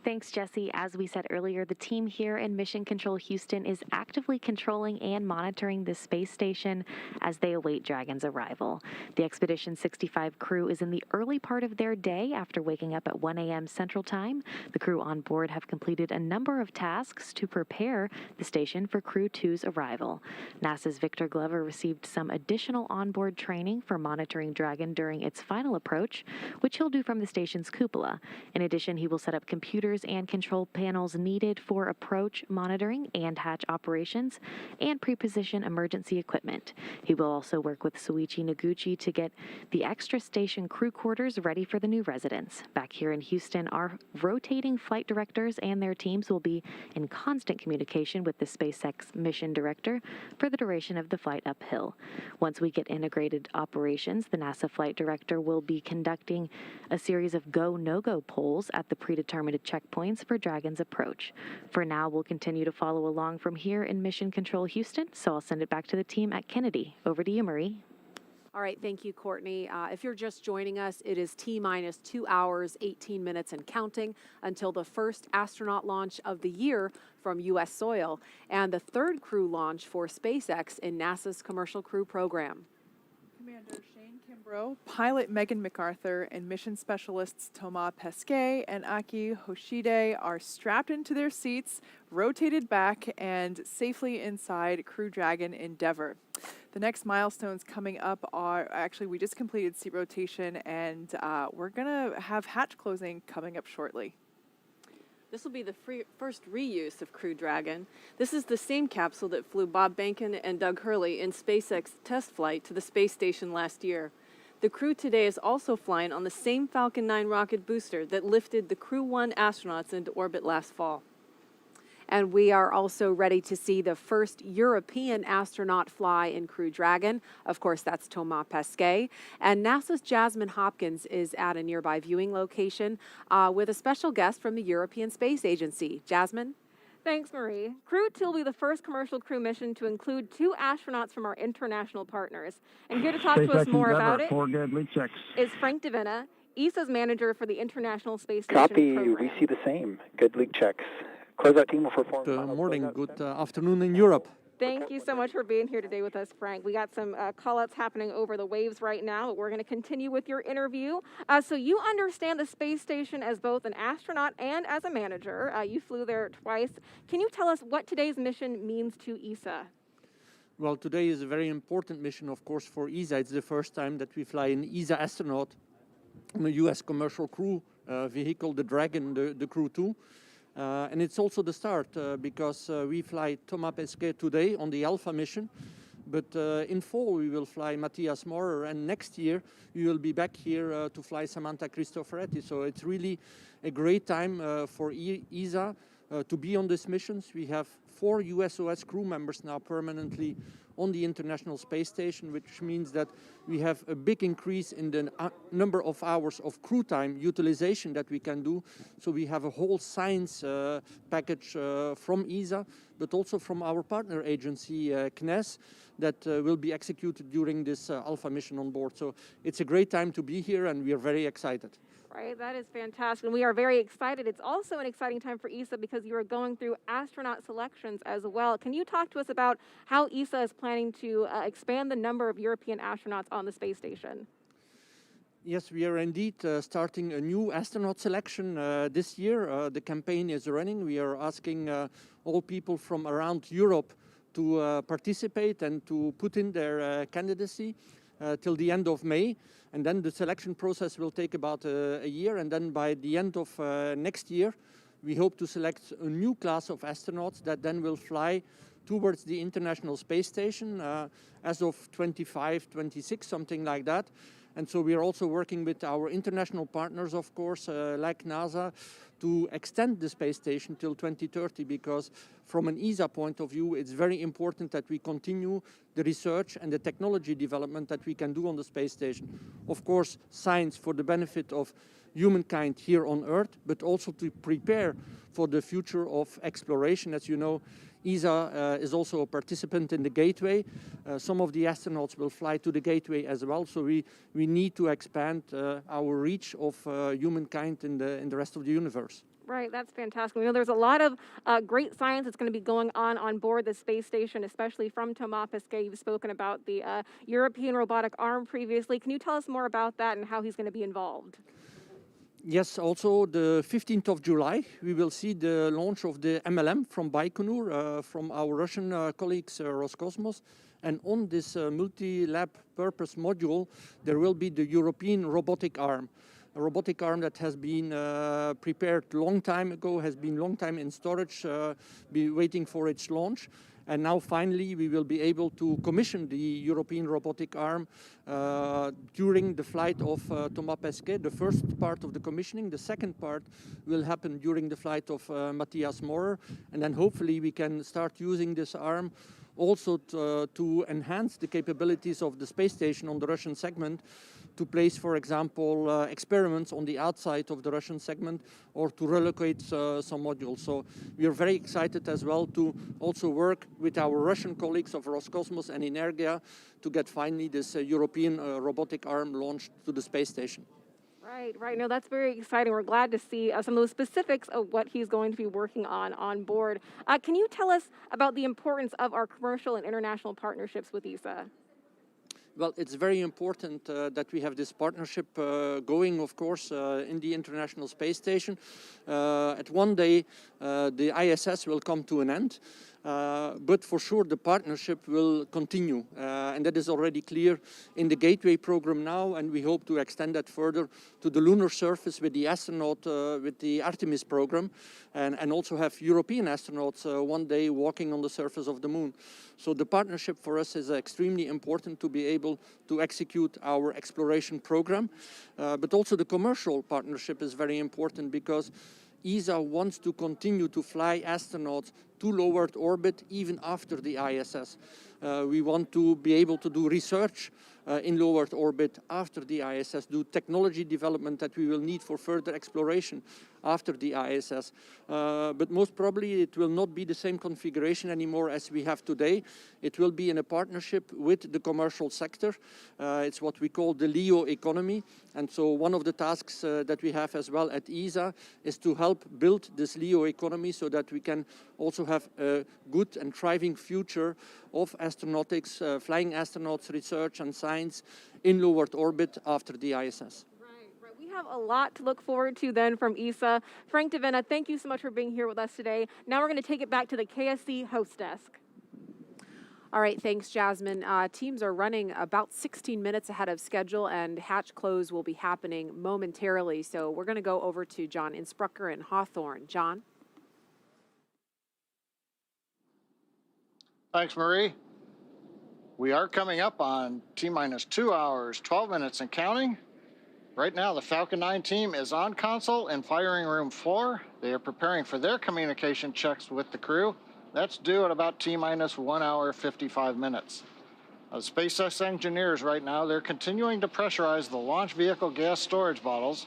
Thanks, Jesse. As we said earlier, the team here in Mission Control Houston is actively controlling and monitoring the space station as they await Dragon's arrival. The Expedition 65 crew is in the early part of their day after waking up at 1 a.m. Central Time. The crew on board have completed a number of tasks to prepare the station for Crew-2's arrival. NASA's Victor Glover received some additional onboard training for monitoring Dragon during its final approach, which he'll do from the station's cupola. In addition, he will set up computers and control panels needed for approach monitoring and hatch operations and pre-position emergency equipment. He will also work with Soichi Noguchi to get the extra station crew quarters ready for the new residents. Back here in Houston, our rotating flight directors and their teams will be in constant communication with the SpaceX mission director for the duration of the flight uphill. Once we get integrated operations, the NASA flight director will be conducting a series of go-no-go polls at the predetermined checkpoints for Dragon's approach. For now, we'll continue to follow along from here in Mission Control Houston, so I'll send it back to the team at Kennedy. Over to you, Marie. All right, thank you, Courtney. If you're just joining us, it is T-minus 2 hours, 18 minutes and counting until the first astronaut launch of the year from U.S. soil and the third crew launch for SpaceX in NASA's Commercial Crew program. Commander Kimbrough, pilot Megan McArthur, and mission specialists Thomas Pesquet and Akihiko Hoshide are strapped into their seats, rotated back, and safely inside Crew Dragon Endeavour. The next milestones coming up are, actually, we just completed seat rotation, and we're going to have hatch closing coming up shortly. This will be the first reuse of Crew Dragon. This is the same capsule that flew Bob Behnken and Doug Hurley in SpaceX test flight to the space station last year. The crew today is also flying on the same Falcon 9 rocket booster that lifted the Crew-1 astronauts into orbit last fall. And we are also ready to see the first European astronaut fly in Crew Dragon. Of course, that's Thomas Pesquet. And NASA's Jasmine Hopkins is at a nearby viewing location with a special guest from the European Space Agency. Jasmine? Thanks, Marie. Crew-2 will be the first commercial crew mission to include 2 astronauts from our international partners. And here to talk to us more about it is Frank Davina, ESA's manager for the International Space Station program. We see the same. Good leak checks. Closeout team will perform. Good morning, good afternoon in Europe. Thank you so much for being here today with us, Frank. We got some call-outs happening over the waves right now, but we're going to continue with your interview. So you understand the space station as both an astronaut and as a manager. You flew there twice. Can you tell us what today's mission means to ESA? Well, today is a very important mission, of course, for ESA. It's the first time that we fly an ESA astronaut on a U.S. commercial crew vehicle, the Dragon, the Crew-2. And it's also the start because we fly Thomas Pesquet today on the Alpha mission, but in fall we will fly Matthias Maurer, and next year we will be back here to fly Samantha Cristoforetti. So it's really a great time for ESA to be on these missions. We have 4 USOS crew members now permanently on the International Space Station, which means that we have a big increase in the number of hours of crew time utilization that we can do. So we have a whole science package from ESA, but also from our partner agency, CNES, that will be executed during this Alpha mission on board. So it's a great time to be here, and we are very excited. Right, that is fantastic. And we are very excited. It's also an exciting time for ESA because you are going through astronaut selections as well. Can you talk to us about how ESA is planning to expand the number of European astronauts on the space station? Yes, we are indeed starting a new astronaut selection this year. The campaign is running. We are asking all people from around Europe to participate and to put in their candidacy till the end of May. And then the selection process will take about a year. And then by the end of next year, we hope to select a new class of astronauts that then will fly towards the International Space Station as of 25, 26, something like that. And so we are also working with our international partners, of course, like NASA, to extend the space station till 2030, because from an ESA point of view, it's very important that we continue the research and the technology development that we can do on the space station. Of course, science for the benefit of humankind here on Earth, but also to prepare for the future of exploration. As you know, ESA is also a participant in the Gateway. Some of the astronauts will fly to the Gateway as well, so we need to expand our reach of humankind in the rest of the universe. Right, that's fantastic. We know there's a lot of great science that's going to be going on board the space station, especially from Thomas Pesquet. You've spoken about the European robotic arm previously. Can you tell us more about that and how he's going to be involved? Yes, also the 15th of July, we will see the launch of the MLM from Baikonur, from our Russian colleagues, Roscosmos. And on this multi-lab purpose module, there will be the European robotic arm. A robotic arm that has been prepared long time ago, has been long time in storage, be waiting for its launch. And now finally we will be able to commission the European robotic arm during the flight of Thomas Pesquet, the first part of the commissioning. The second part will happen during the flight of Matthias Maurer. And then hopefully we can start using this arm also to enhance the capabilities of the space station on the Russian segment, to place, for example, experiments on the outside of the Russian segment, or to relocate some modules. So we are very excited as well to also work with our Russian colleagues of Roscosmos and Energia to get finally this European robotic arm launched to the space station. Right. No, that's very exciting. We're glad to see some of those specifics of what he's going to be working on board. Can you tell us about the importance of our commercial and international partnerships with ESA? Well, it's very important that we have this partnership going, of course, in the International Space Station. At one day, the ISS will come to an end, but for sure the partnership will continue. And that is already clear in the Gateway program now, and we hope to extend that further to the lunar surface with the astronaut, with the Artemis program, and also have European astronauts one day walking on the surface of the moon. So the partnership for us is extremely important to be able to execute our exploration program. But also the commercial partnership is very important because ESA wants to continue to fly astronauts to low Earth orbit even after the ISS. We want to be able to do research in low Earth orbit after the ISS, do technology development that we will need for further exploration after the ISS. But most probably it will not be the same configuration anymore as we have today. It will be in a partnership with the commercial sector. It's what we call the LEO economy. And so one of the tasks that we have as well at ESA is to help build this LEO economy so that we can also have a good and thriving future of astronautics, flying astronauts, research and science in low Earth orbit after the ISS. Right. We have a lot to look forward to then from ESA. Frank DeVena, thank you so much for being here with us today. Now we're going to take it back to the KSC host desk. All right, thanks, Jasmine. Teams are running about 16 minutes ahead of schedule, and hatch close will be happening momentarily. So we're going to go over to John Insprucker in Hawthorne. John? Thanks, Marie. We are coming up on T-minus 2 hours, 12 minutes and counting. Right now, the Falcon 9 team is on console in firing room 4. They are preparing for their communication checks with the crew. That's due at about T-minus 1 hour, 55 minutes. The SpaceX engineers right now, they're continuing to pressurize the launch vehicle gas storage bottles.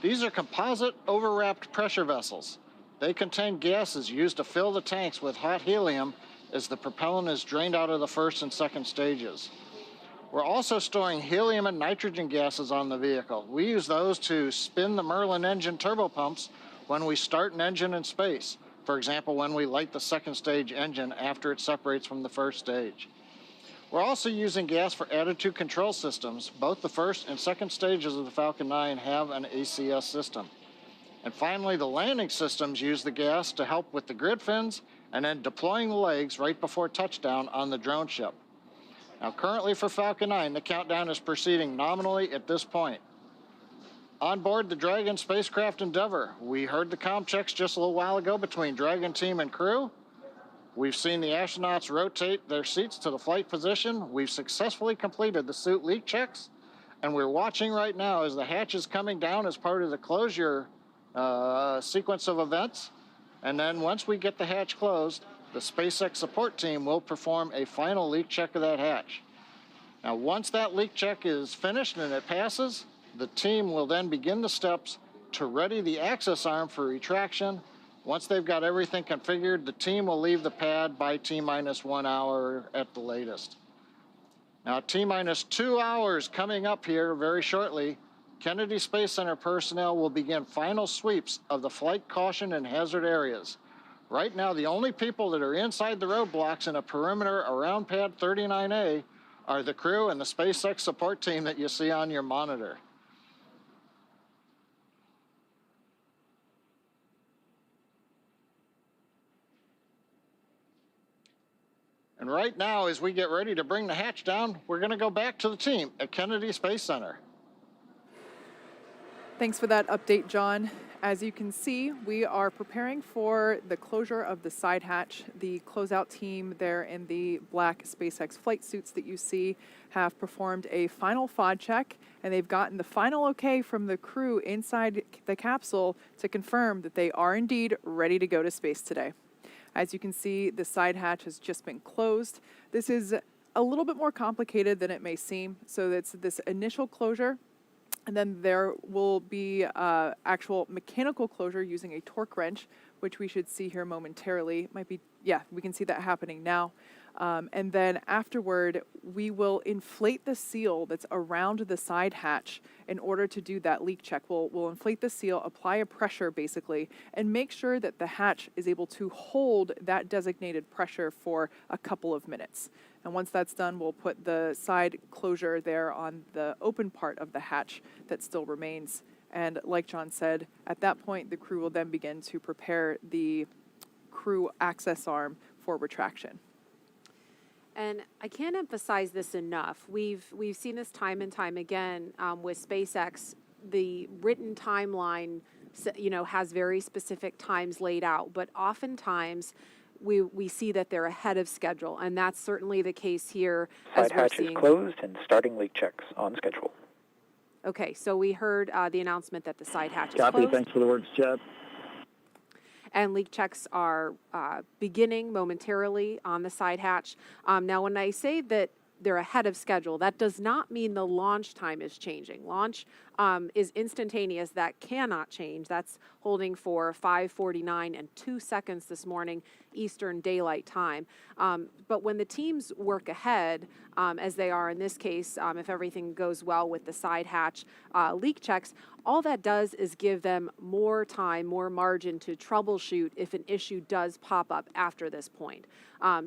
These are composite overwrapped pressure vessels. They contain gases used to fill the tanks with hot helium as the propellant is drained out of the first and second stages. We're also storing helium and nitrogen gases on the vehicle. We use those to spin the Merlin engine turbopumps when we start an engine in space. For example, when we light the second stage engine after it separates from the first stage. We're also using gas for attitude control systems. Both the first and second stages of the Falcon 9 have an ACS system. And finally, the landing systems use the gas to help with the grid fins and then deploying the legs right before touchdown on the drone ship. Now, currently for Falcon 9, the countdown is proceeding nominally at this point. On board the Dragon spacecraft Endeavour, we heard the comm checks just a little while ago between Dragon team and crew. We've seen the astronauts rotate their seats to the flight position. We've successfully completed the suit leak checks, and we're watching right now as the hatch is coming down as part of the closure sequence of events. And then once we get the hatch closed, the SpaceX support team will perform a final leak check of that hatch. Now, once that leak check is finished and it passes, The team will then begin the steps to ready the access arm for retraction. Once they've got everything configured, the team will leave the pad by T-minus 1 hour at the latest. Now, T-minus 2 hours coming up here very shortly, Kennedy Space Center personnel will begin final sweeps of the flight caution and hazard areas. Right now, the only people that are inside the roadblocks in a perimeter around pad 39A are the crew and the SpaceX support team that you see on your monitor. And right now, as we get ready to bring the hatch down, we're going to go back to the team at Kennedy Space Center. Thanks for that update, John. As you can see, we are preparing for the closure of the side hatch. The closeout team there in the black SpaceX flight suits that you see have performed a final FOD check, and they've gotten the final okay from the crew inside the capsule to confirm that they are indeed ready to go to space today. As you can see, the side hatch has just been closed. This is a little bit more complicated than it may seem. So it's this initial closure, and then there will be actual mechanical closure using a torque wrench, which we should see here momentarily. Might be, yeah, we can see that happening now. And then afterward, we will inflate the seal that's around the side hatch in order to do that leak check. We'll inflate the seal, apply a pressure basically, and make sure that the hatch is able to hold that designated pressure for a couple of minutes. And once that's done, we'll put the side closure there on the open part of the hatch that still remains. And like John said, at that point, the crew will then begin to prepare the crew access arm for retraction. And I can't emphasize this enough. We've seen this time and time again with SpaceX. The written timeline, has very specific times laid out, but oftentimes we see that they're ahead of schedule, and that's certainly the case here. Side hatch is closed and starting leak checks on schedule. Okay, so we heard the announcement that the side hatch is Copy. closed. Thanks for the words, Chad. And leak checks are beginning momentarily on the side hatch. Now, when I say that they're ahead of schedule, that does not mean the launch time is changing. Launch is instantaneous. That cannot change. That's holding for 5:49 and 2 seconds this morning, Eastern Daylight Time. But when the teams work ahead, as they are in this case, if everything goes well with the side hatch leak checks, all that does is give them more time, more margin to troubleshoot if an issue does pop up after this point.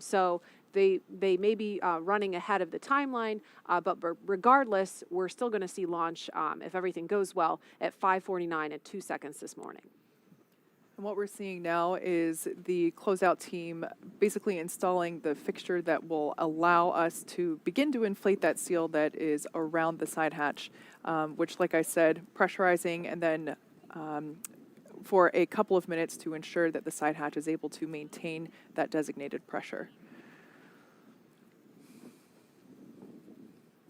So they may be running ahead of the timeline, but regardless, we're still going to see launch, if everything goes well, at 5:49 and 2 seconds this morning. And what we're seeing now is the closeout team basically installing the fixture that will allow us to begin to inflate that seal that is around the side hatch, which, like I said, pressurizing and then for a couple of minutes to ensure that the side hatch is able to maintain that designated pressure.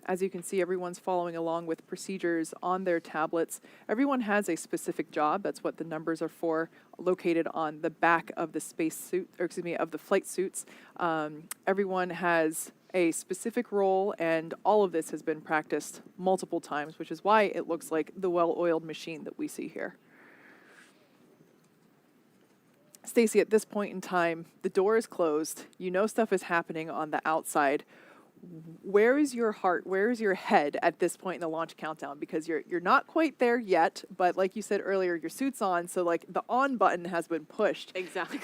As you can see, everyone's following along with procedures on their tablets. Everyone has a specific job. That's what the numbers are for, located on the back of the of the flight suits. Everyone has a specific role, and all of this has been practiced multiple times, which is why it looks like the well-oiled machine that we see here. Stacy, at this point in time, the door is closed. You know stuff is happening on the outside. Where is your heart? Where is your head at this point in the launch countdown? Because you're not quite there yet, but like you said earlier, your suit's on, so like the on button has been pushed. Exactly.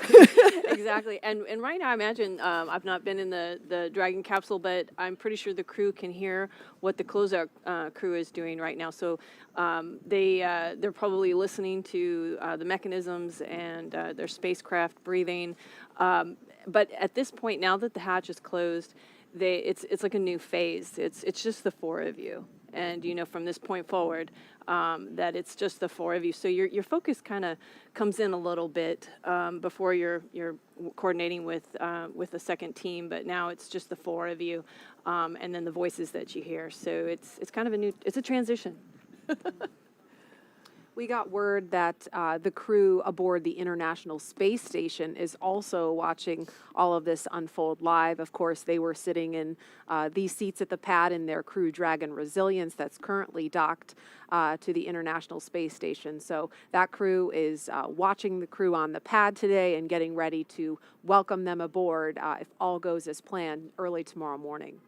Exactly. And right now, I imagine I've not been in the Dragon capsule, but I'm pretty sure the crew can hear what the closeout crew is doing right now. So they're probably listening to the mechanisms and their spacecraft breathing. But at this point, now that the hatch is closed, it's like a new phase. It's just the four of you, and from this point forward, that it's just the four of you. So your focus kind of comes in a little bit before you're coordinating with the second team, but now it's just the four of you, and then the voices that you hear. So it's kind of it's a transition. We got word that the crew aboard the International Space Station is also watching all of this unfold live. Of course, they were sitting in these seats at the pad in their Crew Dragon Resilience that's currently docked to the International Space Station. So that crew is watching the crew on the pad today and getting ready to welcome them aboard if all goes as planned early tomorrow morning.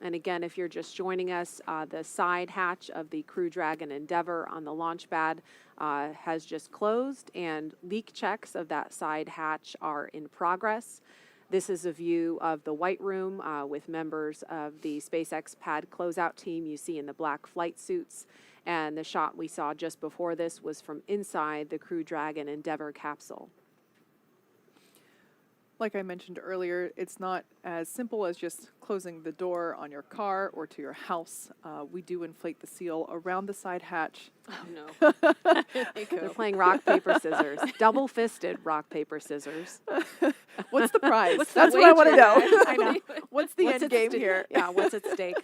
And again, if you're just joining us, the side hatch of the Crew Dragon Endeavour on the launch pad has just closed, and leak checks of that side hatch are in progress. This is a view of the White Room with members of the SpaceX pad closeout team you see in the black flight suits. And the shot we saw just before this was from inside the Crew Dragon Endeavour capsule. Like I mentioned earlier, it's not as simple as just closing the door on your car or to your house. We do inflate the seal around the side hatch. Oh, no. They're playing rock, paper, scissors. Double-fisted rock, paper, scissors. What's the prize? What's the That's what I want to wager? know. I know. What's the end game here? Yeah, what's at stake?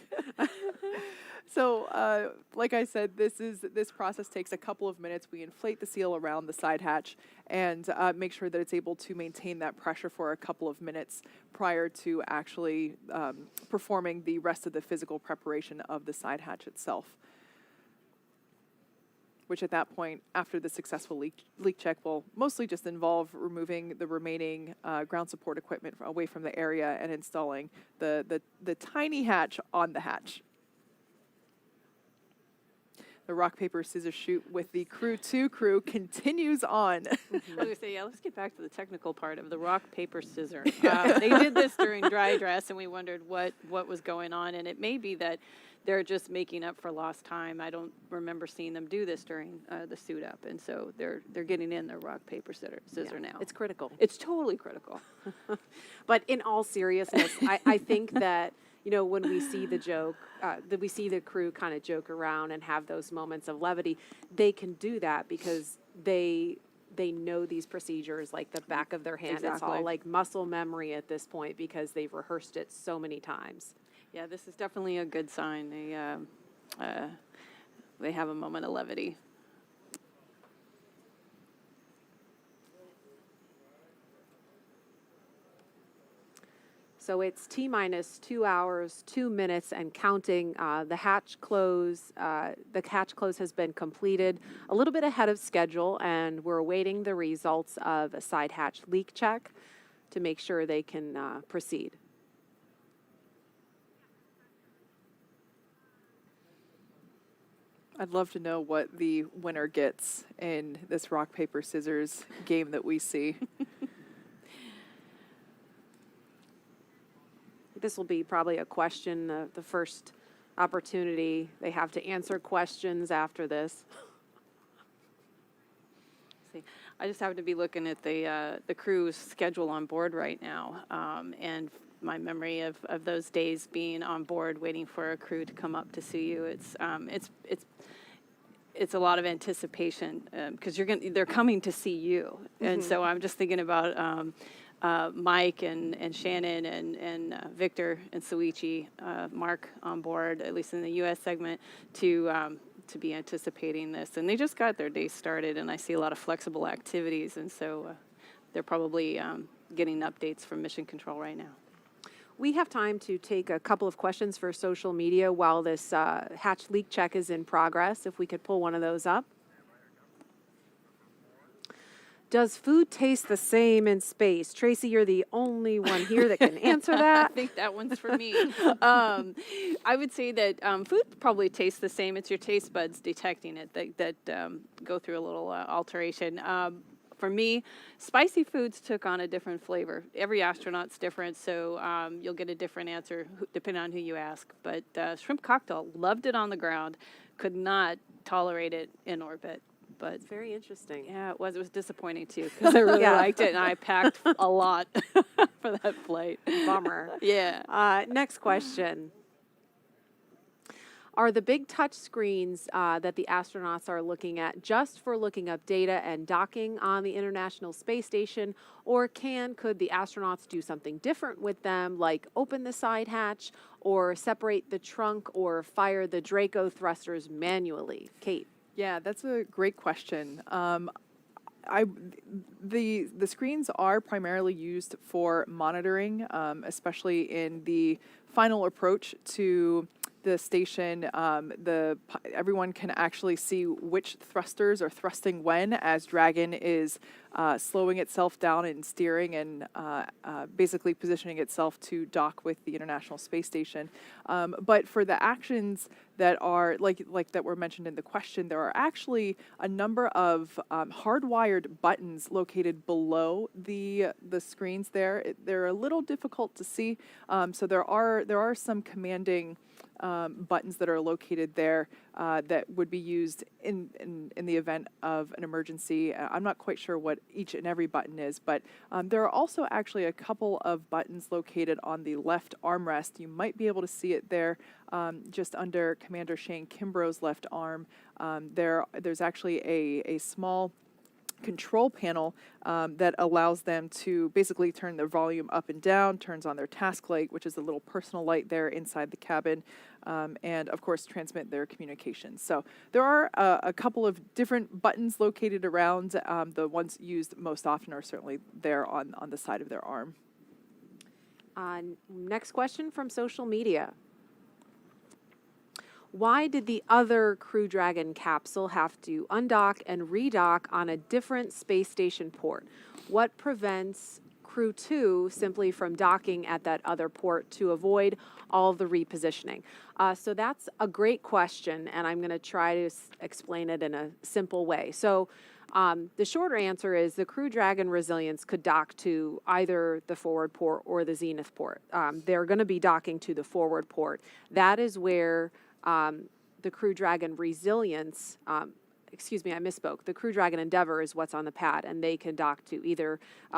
So, like I said, this process takes a couple of minutes. We inflate the seal around the side hatch and make sure that it's able to maintain that pressure for a couple of minutes prior to actually performing the rest of the physical preparation of the side hatch itself. Which at that point, after the successful leak check, will mostly just involve removing the remaining ground support equipment away from the area and installing the tiny hatch on the hatch. The rock, paper, scissors shoot with the Crew-2 crew continues on. I was going to say, yeah, let's get back to the technical part of the rock, paper, scissors. They did this during dry dress, and we wondered what was going on. And it may be that they're just making up for lost time. I don't remember seeing them do this during the suit up. And so they're getting in their rock, paper, scissor now. It's critical. It's totally critical. But in all seriousness, I think that, you know, when we see the joke, that we see the crew kind of joke around and have those moments of levity, they can do that because they know these procedures like the back of their hand. Exactly. It's all like muscle memory at this point because they've rehearsed it so many times. Yeah, this is definitely a good sign. They have a moment of levity. So it's T-minus 2 hours, 2 minutes, and counting. The hatch close has been completed a little bit ahead of schedule, and we're awaiting the results of a side hatch leak check to make sure they can proceed. I'd love to know what the winner gets in this rock, paper, scissors game that we see. This will be probably a question, the first opportunity they have to answer questions after this. See, I just happen to be looking at the crew's schedule on board right now, and my memory of those days being on board waiting for a crew to come up to see you. It's a lot of anticipation because they're coming to see you, and so I'm just thinking about Mike and Shannon and Victor and Suichi, Mark on board, at least in the U.S. segment, to be anticipating this. And they just got their day started, and I see a lot of flexible activities, and so they're probably getting updates from Mission Control right now. We have time to take a couple of questions for social media while this hatch leak check is in progress, if we could pull one of those up. Does food taste the same in space? Tracy, you're the only one here that can answer that. I think that one's for me. I would say that food probably tastes the same. It's your taste buds detecting it that go through a little alteration. For me, spicy foods took on a different flavor. Every astronaut's different, so you'll get a different answer depending on who you ask. But shrimp cocktail, loved it on the ground, could not tolerate it in orbit. But it's very interesting. Yeah, it was. It was disappointing too because I really liked it, and I packed a lot for that flight. Bummer. Yeah. Next question. Are the big touch screens that the astronauts are looking at just for looking up data and docking on the International Space Station, or could the astronauts do something different with them, like open the side hatch, or separate the trunk, or fire the Draco thrusters manually? Kate. Yeah, that's a great question. The screens are primarily used for monitoring, especially in the final approach to the station. Everyone can actually see which thrusters are thrusting when, as Dragon is slowing itself down and steering and basically positioning itself to dock with the International Space Station. But for the actions that are like that were mentioned in the question, there are actually a number of hardwired buttons located below the screens there. They're a little difficult to see, so there are some commanding buttons that are located there that would be used in the event of an emergency. I'm not quite sure what each and every button is, but there are also actually a couple of buttons located on the left armrest. You might be able to see it there just under Commander Shane Kimbrough's left arm. There's actually a small control panel that allows them to basically turn their volume up and down, turns on their task light, which is a little personal light there inside the cabin, and of course transmit their communications. So there are a couple of different buttons located around. The ones used most often are certainly there on the side of their arm. Next question from social media. Why did the other Crew Dragon capsule have to undock and redock on a different space station port? What prevents Crew-2 simply from docking at that other port to avoid all the repositioning? So that's a great question, and I'm going to try to explain it in a simple way. So the shorter answer is the Crew Dragon Resilience could dock to either the forward port or the zenith port. They're going to be docking to the forward port. That is where the Crew Dragon Resilience, excuse me, I misspoke. The Crew Dragon Endeavor is what's on the pad, and they can dock to either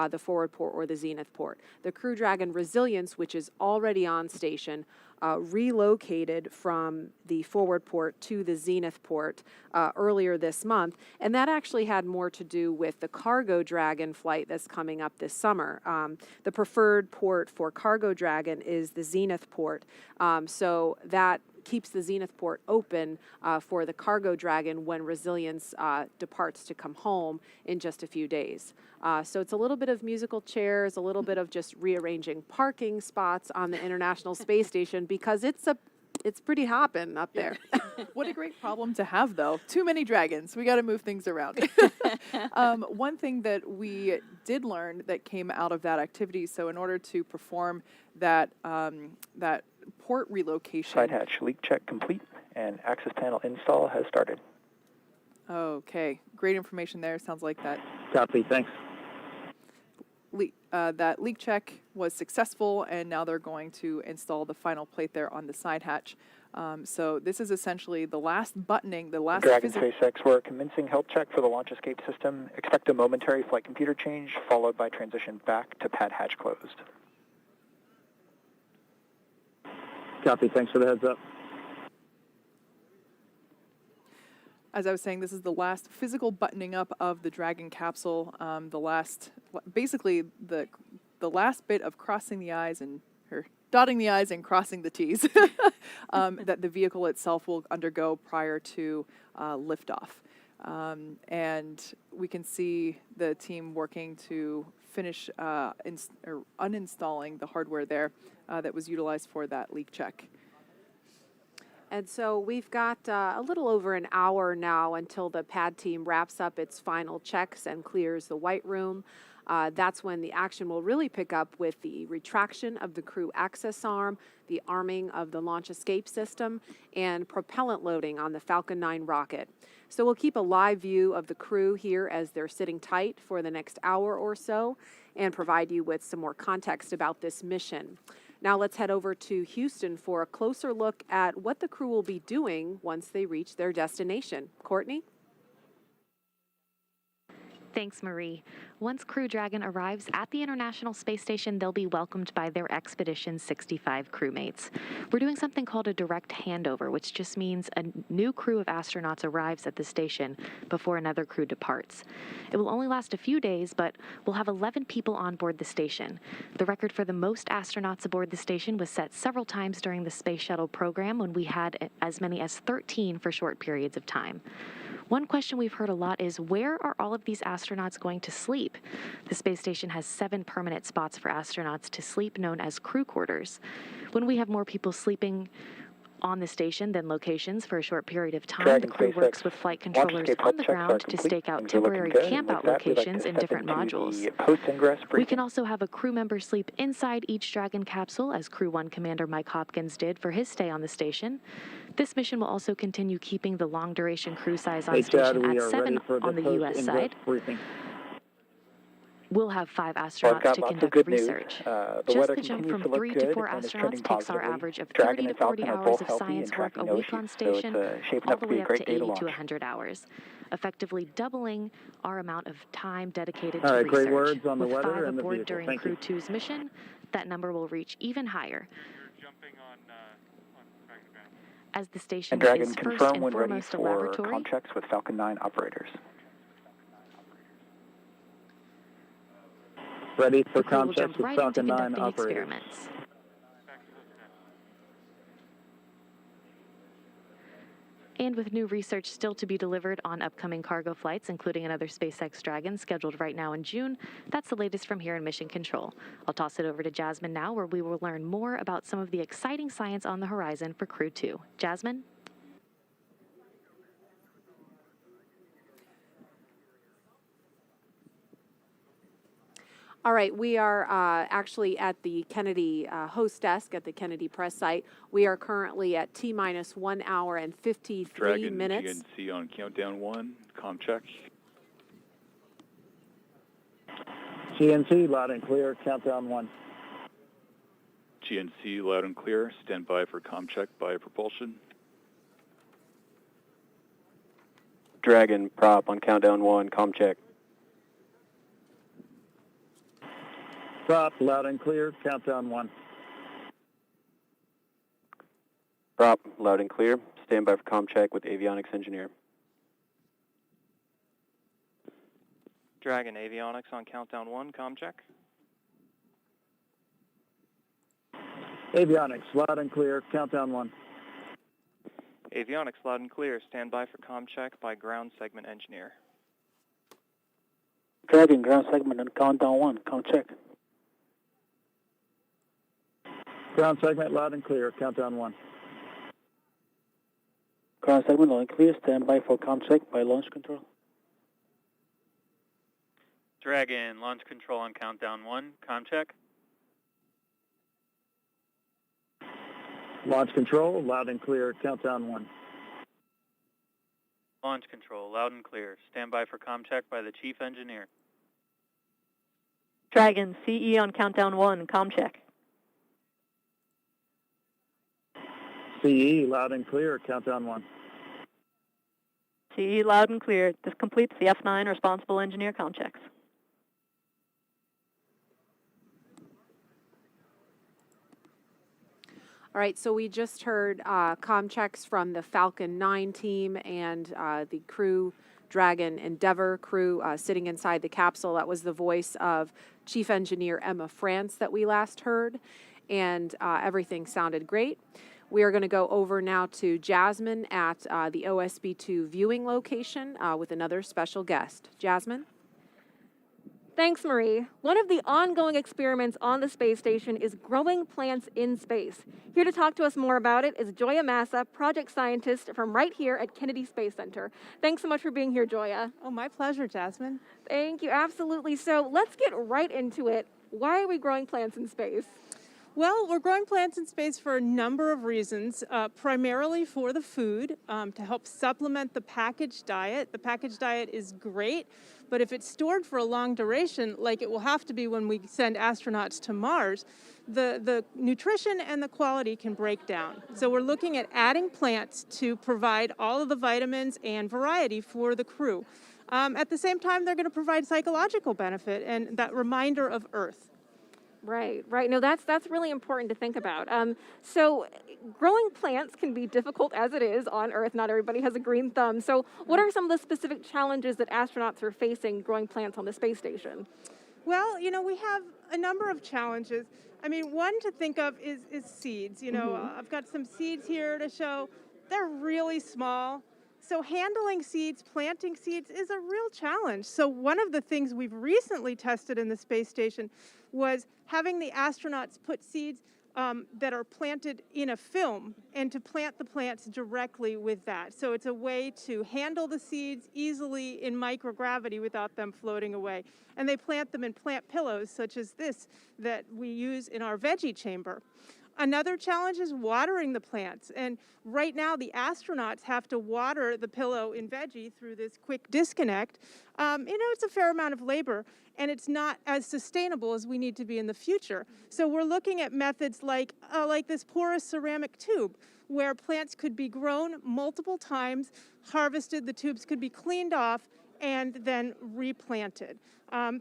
the forward port or the zenith port. The Crew Dragon Resilience, which is already on station, relocated from the forward port to the zenith port earlier this month, and that actually had more to do with the Cargo Dragon flight that's coming up this summer. The preferred port for Cargo Dragon is the zenith port, so that keeps the zenith port open for the Cargo Dragon when Resilience departs to come home in just a few days. So it's a little bit of musical chairs, a little bit of just rearranging parking spots on the International Space Station, because it's pretty hopping up there. What a great problem to have, though. Too many dragons. We got to move things around. One thing that we did learn that came out of that activity, so in order to perform that port relocation. Side hatch leak check complete, and access panel install has started. Okay, great information there. Sounds like that. Copy, thanks. That leak check was successful, and now they're going to install the final plate there on the side hatch. So this is essentially the last buttoning, the last... Dragon SpaceX, we're commencing health check for the launch escape system. Expect a momentary flight computer change, followed by transition back to pad hatch closed. Copy, thanks for the heads up. As I was saying, this is the last physical buttoning up of the Dragon capsule. Basically the last bit of crossing the I's or dotting the I's and crossing the T's that the vehicle itself will undergo prior to liftoff. And we can see the team working to finish uninstalling the hardware there that was utilized for that leak check. And so we've got a little over an hour now until the pad team wraps up its final checks and clears the white room. That's when the action will really pick up with the retraction of the crew access arm, the arming of the launch escape system, and propellant loading on the Falcon 9 rocket. So we'll keep a live view of the crew here as they're sitting tight for the next hour or so and provide you with some more context about this mission. Now let's head over to Houston for a closer look at what the crew will be doing once they reach their destination. Courtney? Thanks, Marie. Once Crew Dragon arrives at the International Space Station, they'll be welcomed by their Expedition 65 crewmates. We're doing something called a direct handover, which just means a new crew of astronauts arrives at the station before another crew departs. It will only last a few days, but we'll have 11 people on board the station. The record for the most astronauts aboard the station was set several times during the Space Shuttle program when we had as many as 13 for short periods of time. One question we've heard a lot is, where are all of these astronauts going to sleep? The space station has 7 permanent spots for astronauts to sleep, known as crew quarters. When we have more people sleeping on the station than locations for a short period of time, the crew works with flight controllers on the ground to stake out temporary camp-out locations in different modules. We can also have a crew member sleep inside each Dragon capsule, as Crew 1 Commander Mike Hopkins did for his stay on the station. This mission will also continue keeping the long-duration crew size on station at 7 on the U.S. side. We'll have 5 astronauts to conduct research. Just the jump from 3 to 4 astronauts takes our average of 30 to 40 hours of science work a week on station, all the way up to 80 to 100 hours, effectively doubling our amount of time dedicated to research. Great words on the With weather 5 and the aboard vehicle. during Thank Crew you. 2's mission, that number will reach even higher, as the station And Dragon, is first confirm and when ready foremost a for laboratory. comm checks with Falcon 9 operators. Ready for The crew will comm jump checks with right into Falcon 9 conducting operators. experiments. And with new research still to be delivered on upcoming cargo flights, including another SpaceX Dragon scheduled right now in June, that's the latest from here in Mission Control. I'll toss it over to Jasmine now, where we will learn more about some of the exciting science on the horizon for Crew 2. Jasmine? All right, we are actually at the Kennedy host desk at the Kennedy press site. We are currently at T-minus 1 hour and 53 Dragon minutes. GNC on countdown 1, comm check. GNC, loud and clear, countdown 1. GNC loud and clear, stand by for comm check by propulsion. Dragon prop on countdown 1, comm check. Prop, loud and clear, countdown 1. Prop, loud and clear, stand by for comm check with avionics engineer. Dragon avionics on countdown 1, comm check. Avionics, loud and clear, countdown 1. Avionics loud and clear, stand by for comm check by ground segment engineer. Dragon ground segment on countdown 1, comm check. Ground segment, loud and clear, countdown 1. Ground segment loud and clear, stand by for comm check by launch control. Dragon launch control on countdown 1, comm check. Launch control, loud and clear, countdown 1. Launch control loud and clear, stand by for comm check by the chief engineer. Dragon CE on countdown 1, comm check. CE, loud and clear, countdown 1. CE loud and clear. This completes the F9 responsible engineer comm checks. All right, so we just heard comm checks from the Falcon 9 team and the Crew Dragon Endeavour crew sitting inside the capsule. That was the voice of Chief Engineer Emma France that we last heard, and everything sounded great. We are going to go over now to Jasmine at the OSB-2 viewing location with another special guest. Jasmine? Thanks, Marie. One of the ongoing experiments on the space station is growing plants in space. Here to talk to us more about it is Joya Massa, project scientist from right here at Kennedy Space Center. Thanks so much for being here, Joya. Oh, my pleasure, Jasmine. Thank you, absolutely. So let's get right into it. Why are we growing plants in space? Well, we're growing plants in space for a number of reasons, primarily for the food, to help supplement the packaged diet. The packaged diet is great, but if it's stored for a long duration, like it will have to be when we send astronauts to Mars, the nutrition and the quality can break down. So we're looking at adding plants to provide all of the vitamins and variety for the crew. At the same time, they're going to provide psychological benefit and that reminder of Earth. Right, right. No, that's really important to think about. So growing plants can be difficult as it is on Earth. Not everybody has a green thumb. So what are some of the specific challenges that astronauts are facing growing plants on the space station? Well, we have a number of challenges. I mean, one to think of is seeds. I've got some seeds here to show. They're really small. So handling seeds, planting seeds is a real challenge. So one of the things we've recently tested in the space station was having the astronauts put seeds that are planted in a film and to plant the plants directly with that. So it's a way to handle the seeds easily in microgravity without them floating away. And they plant them in plant pillows such as this that we use in our veggie chamber. Another challenge is watering the plants. And right now, the astronauts have to water the pillow in veggie through this quick disconnect. It's a fair amount of labor, and it's not as sustainable as we need to be in the future. So we're looking at methods like this porous ceramic tube, where plants could be grown multiple times, harvested, the tubes could be cleaned off, and then replanted.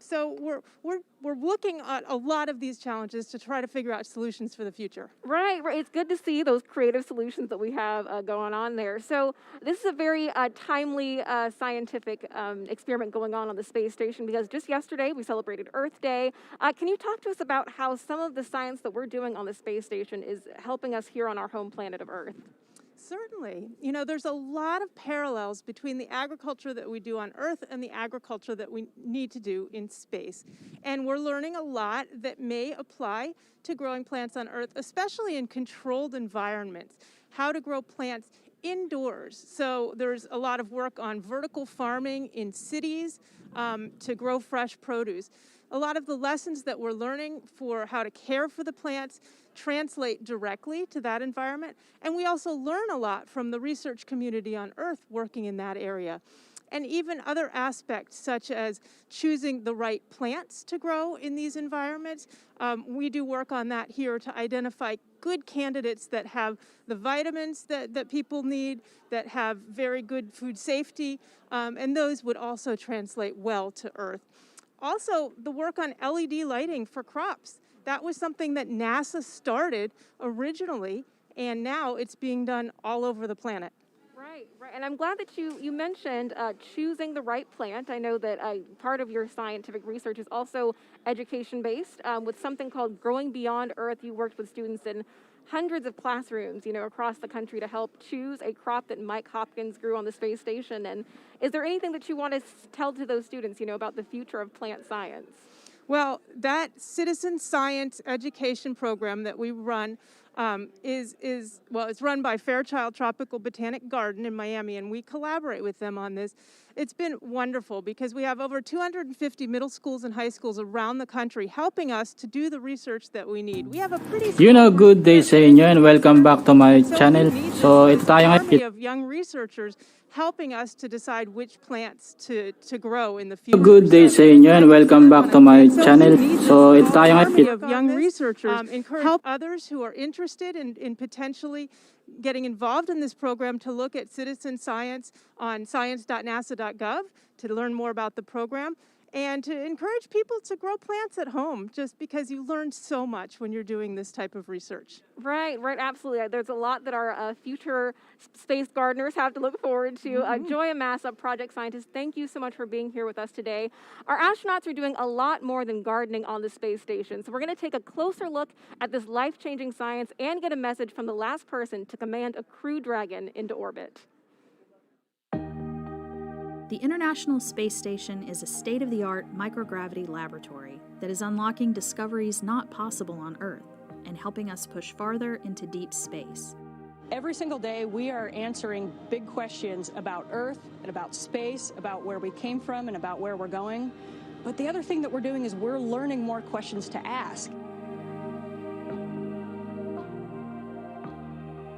So we're looking at a lot of these challenges to try to figure out solutions for the future. Right. It's good to see those creative solutions that we have going on there. So this is a very timely scientific experiment going on the space station, because just yesterday we celebrated Earth Day. Can you talk to us about how some of the science that we're doing on the space station is helping us here on our home planet of Earth? Certainly. There's a lot of parallels between the agriculture that we do on Earth and the agriculture that we need to do in space. And we're learning a lot that may apply to growing plants on Earth, especially in controlled environments, how to grow plants indoors. So there's a lot of work on vertical farming in cities to grow fresh produce. A lot of the lessons that we're learning for how to care for the plants translate directly to that environment. And we also learn a lot from the research community on Earth working in that area. And even other aspects such as choosing the right plants to grow in these environments. We do work on that here to identify good candidates that have the vitamins that people need, that have very good food safety, and those would also translate well to Earth. Also, the work on LED lighting for crops. That was something that NASA started originally, and now it's being done all over the planet. Right, right. And I'm glad that you mentioned choosing the right plant. I know that part of your scientific research is also education-based. With something called Growing Beyond Earth, you worked with students in hundreds of classrooms, across the country to help choose a crop that Mike Hopkins grew on the space station. And is there anything that you want to tell to those students, about the future of plant science? Well, that citizen science education program that we run it's run by Fairchild Tropical Botanic Garden in Miami, and we collaborate with them on this. It's been wonderful because we have over 250 middle schools and high schools around the country helping us to do the research that we need. We have a pretty good day sa inyo and welcome back to my channel. So ito tayo ngayon of young researchers helping us to decide which plants to grow in the future. Good day sa inyo and welcome back to my channel. So ito tayo ngayon of young researchers help others who are interested in potentially getting involved in this program to look at citizen science on science.nasa.gov to learn more about the program, and to encourage people to grow plants at home, just because you learn so much when you're doing this type of research. Right, absolutely. There's a lot that our future space gardeners have to look forward to. Joy Amasa, project scientist, thank you so much for being here with us today. Our astronauts are doing a lot more than gardening on the space station, so we're going to take a closer look at this life-changing science and get a message from the last person to command a Crew Dragon into orbit. The International Space Station is a state-of-the-art microgravity laboratory that is unlocking discoveries not possible on Earth and helping us push farther into deep space. Every single day, we are answering big questions about Earth and about space, about where we came from and about where we're going. But the other thing that we're doing is we're learning more questions to ask.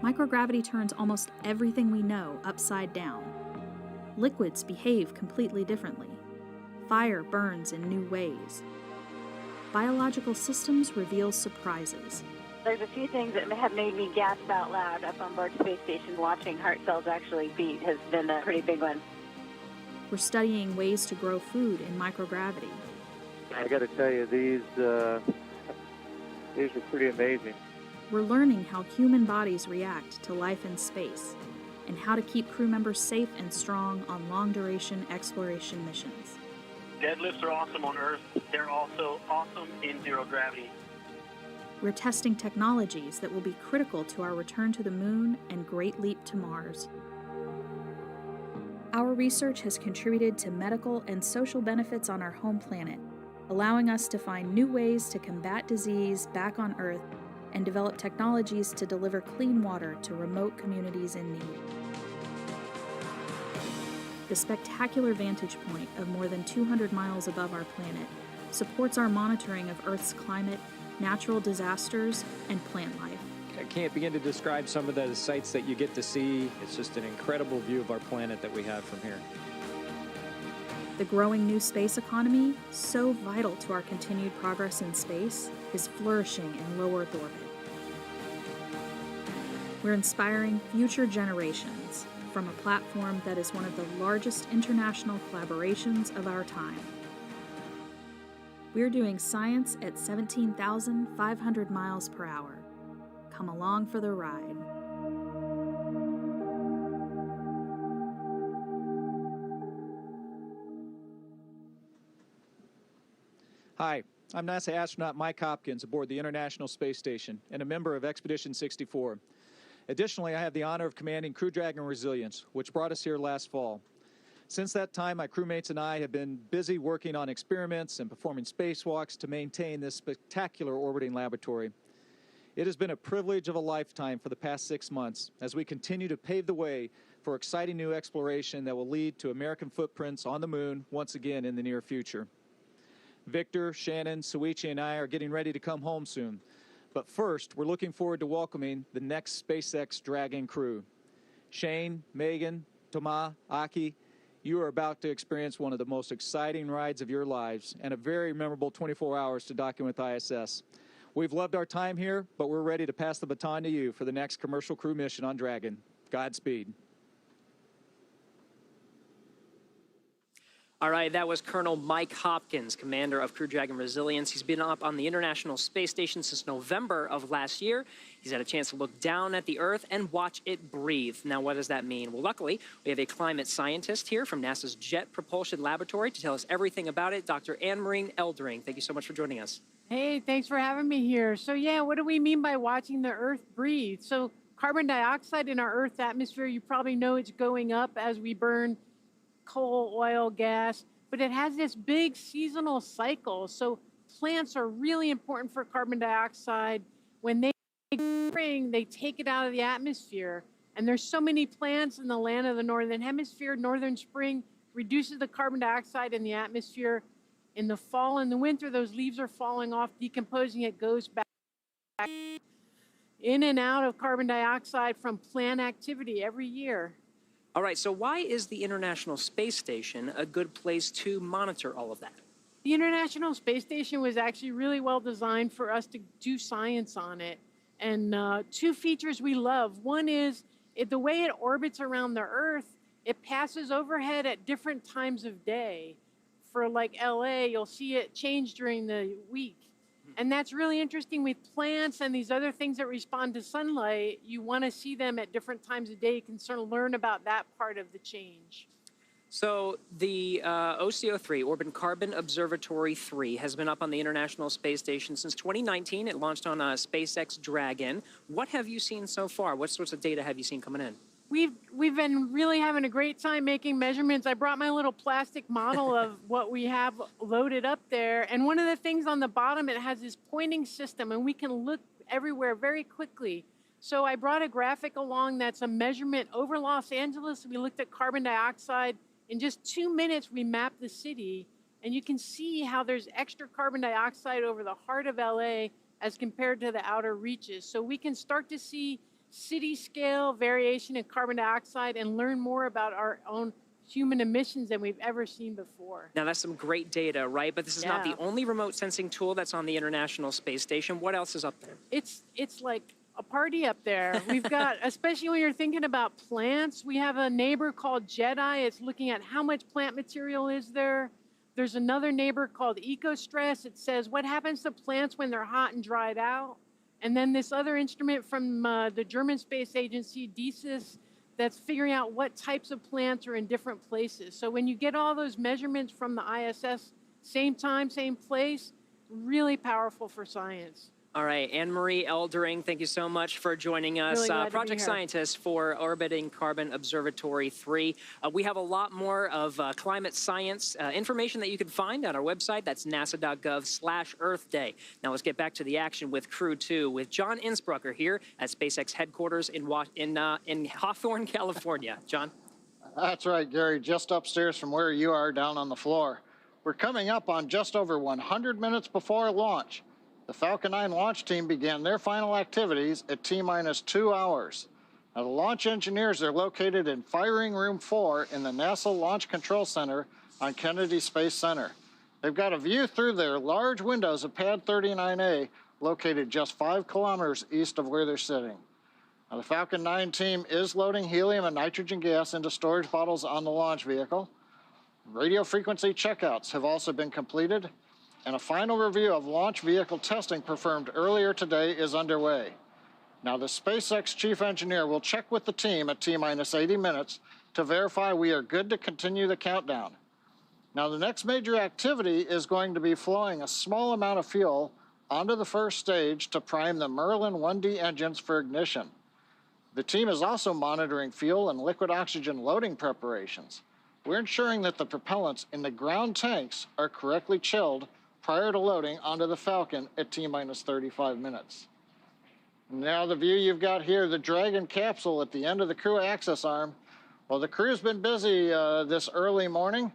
Microgravity turns almost everything we know upside down. Liquids behave completely differently. Fire burns in new ways. Biological systems reveal surprises. There's a few things that have made me gasp out loud up on board Space Station. Watching heart cells actually beat has been a pretty big one. We're studying ways to grow food in microgravity. I got to tell you, these are pretty amazing. We're learning how human bodies react to life in space and how to keep crew members safe and strong on long-duration exploration missions. Deadlifts are awesome on Earth. They're also awesome in zero gravity. We're testing technologies that will be critical to our return to the Moon and Great Leap to Mars. Our research has contributed to medical and social benefits on our home planet, allowing us to find new ways to combat disease back on Earth and develop technologies to deliver clean water to remote communities in need. The spectacular vantage point of more than 200 miles above our planet supports our monitoring of Earth's climate, natural disasters, and plant life. I can't begin to describe some of the sights that you get to see. It's just an incredible view of our planet that we have from here. The growing new space economy, so vital to our continued progress in space, is flourishing in low Earth orbit. We're inspiring future generations from a platform that is one of the largest international collaborations of our time. We're doing science at 17,500 miles per hour. Come along for the ride. Hi, I'm NASA astronaut Mike Hopkins aboard the International Space Station and a member of Expedition 64. Additionally, I have the honor of commanding Crew Dragon Resilience, which brought us here last fall. Since that time, my crewmates and I have been busy working on experiments and performing spacewalks to maintain this spectacular orbiting laboratory. It has been a privilege of a lifetime for the past 6 months as we continue to pave the way for exciting new exploration that will lead to American footprints on the Moon once again in the near future. Victor, Shannon, Suichi, and I are getting ready to come home soon. But first, we're looking forward to welcoming the next SpaceX Dragon crew. Shane, Megan, Thomas, Aki, you are about to experience one of the most exciting rides of your lives and a very memorable 24 hours to document with ISS. We've loved our time here, but we're ready to pass the baton to you for the next commercial crew mission on Dragon. Godspeed. All right, that was Colonel Mike Hopkins, commander of Crew Dragon Resilience. He's been up on the International Space Station since November of last year. He's had a chance to look down at the Earth and watch it breathe. Now, what does that mean? Well, luckily, we have a climate scientist here from NASA's Jet Propulsion Laboratory to tell us everything about it, Dr. Anne-Marie Eldering. Thank you so much for joining us. Hey, thanks for having me here. So yeah, what do we mean by watching the Earth breathe? So carbon dioxide in our Earth's atmosphere, you probably know it's going up as we burn coal, oil, gas, but it has this big seasonal cycle. So plants are really important for carbon dioxide. When they spring, they take it out of the atmosphere. And there's so many plants in the land of the Northern Hemisphere. Northern spring reduces the carbon dioxide in the atmosphere. In the fall and the winter, those leaves are falling off, decomposing. It goes back in and out of carbon dioxide from plant activity every year. All right, so why is the International Space Station a good place to monitor all of that? The International Space Station was actually really well designed for us to do science on it. And two features we love. One is the way it orbits around the Earth, it passes overhead at different times of day. For like LA, you'll see it change during the week. And that's really interesting with plants and these other things that respond to sunlight. You want to see them at different times of day. You can sort of learn about that part of the change. So the OCO3, Orbit Carbon Observatory 3, has been up on the International Space Station since 2019. It launched on SpaceX Dragon. What have you seen so far? What sorts of data have you seen coming in? We've been really having a great time making measurements. I brought my little plastic model of what we have loaded up there. And one of the things on the bottom, it has this pointing system, and we can look everywhere very quickly. So I brought a graphic along that's a measurement over Los Angeles. We looked at carbon dioxide. In just 2 minutes, we mapped the city. And you can see how there's extra carbon dioxide over the heart of LA as compared to the outer reaches. So we can start to see city scale variation in carbon dioxide and learn more about our own human emissions than we've ever seen before. Now that's some great data, right? But this is not the only remote sensing tool that's on the International Space Station. What else is up there? It's like a party up there. We've got, especially when you're thinking about plants, we have a neighbor called Jedi. It's looking at how much plant material is there. There's another neighbor called EcoStress. It says what happens to plants when they're hot and dried out. And then this other instrument from the German Space Agency, DSIS, that's figuring out what types of plants are in different places. So when you get all those measurements from the ISS, same time, same place, really powerful for science. All right, Anne-Marie Eldering, thank you so much for joining us. Really glad to be Project here. Scientist for Orbiting Carbon Observatory 3. We have a lot more of climate science information that you can find on our website. That's nasa.gov/Earth Day. Now let's get back to the action with Crew-2 with John Innsbrucker here at SpaceX headquarters in Hawthorne, California. John? That's right, Gary, just upstairs from where you are down on the floor. We're coming up on just over 100 minutes before launch. The Falcon 9 launch team began their final activities at T-minus 2 hours. Now, the launch engineers are located in Firing Room 4 in the NASA Launch Control Center on Kennedy Space Center. They've got a view through their large windows of Pad 39A, located just 5 kilometers east of where they're sitting. Now, the Falcon 9 team is loading helium and nitrogen gas into storage bottles on the launch vehicle. Radio frequency checkouts have also been completed, and a final review of launch vehicle testing performed earlier today is underway. Now, the SpaceX chief engineer will check with the team at T-minus 80 minutes to verify we are good to continue the countdown. Now, the next major activity is going to be flowing a small amount of fuel onto the first stage to prime the Merlin 1D engines for ignition. The team is also monitoring fuel and liquid oxygen loading preparations. We're ensuring that the propellants in the ground tanks are correctly chilled prior to loading onto the Falcon at T-minus 35 minutes. Now the view you've got here, the Dragon capsule at the end of the Crew access arm. Well, the crew's been busy this early morning.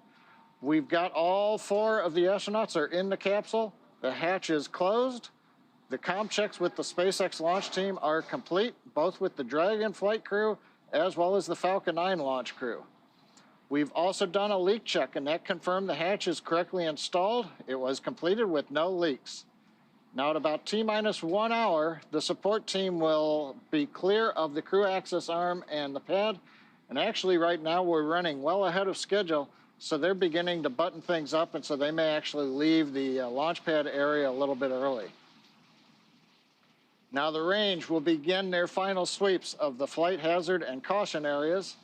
We've got all 4 of the astronauts are in the capsule. The hatch is closed. The comm checks with the SpaceX launch team are complete, both with the Dragon flight crew as well as the Falcon 9 launch crew. We've also done a leak check, and that confirmed the hatch is correctly installed. It was completed with no leaks. Now, at about T-minus 1 hour, the support team will be clear of the crew access arm and the pad. And actually, right now, we're running well ahead of schedule, so they're beginning to button things up, and so they may actually leave the launch pad area a little bit early. Now, the range will begin their final sweeps of the flight hazard and caution areas.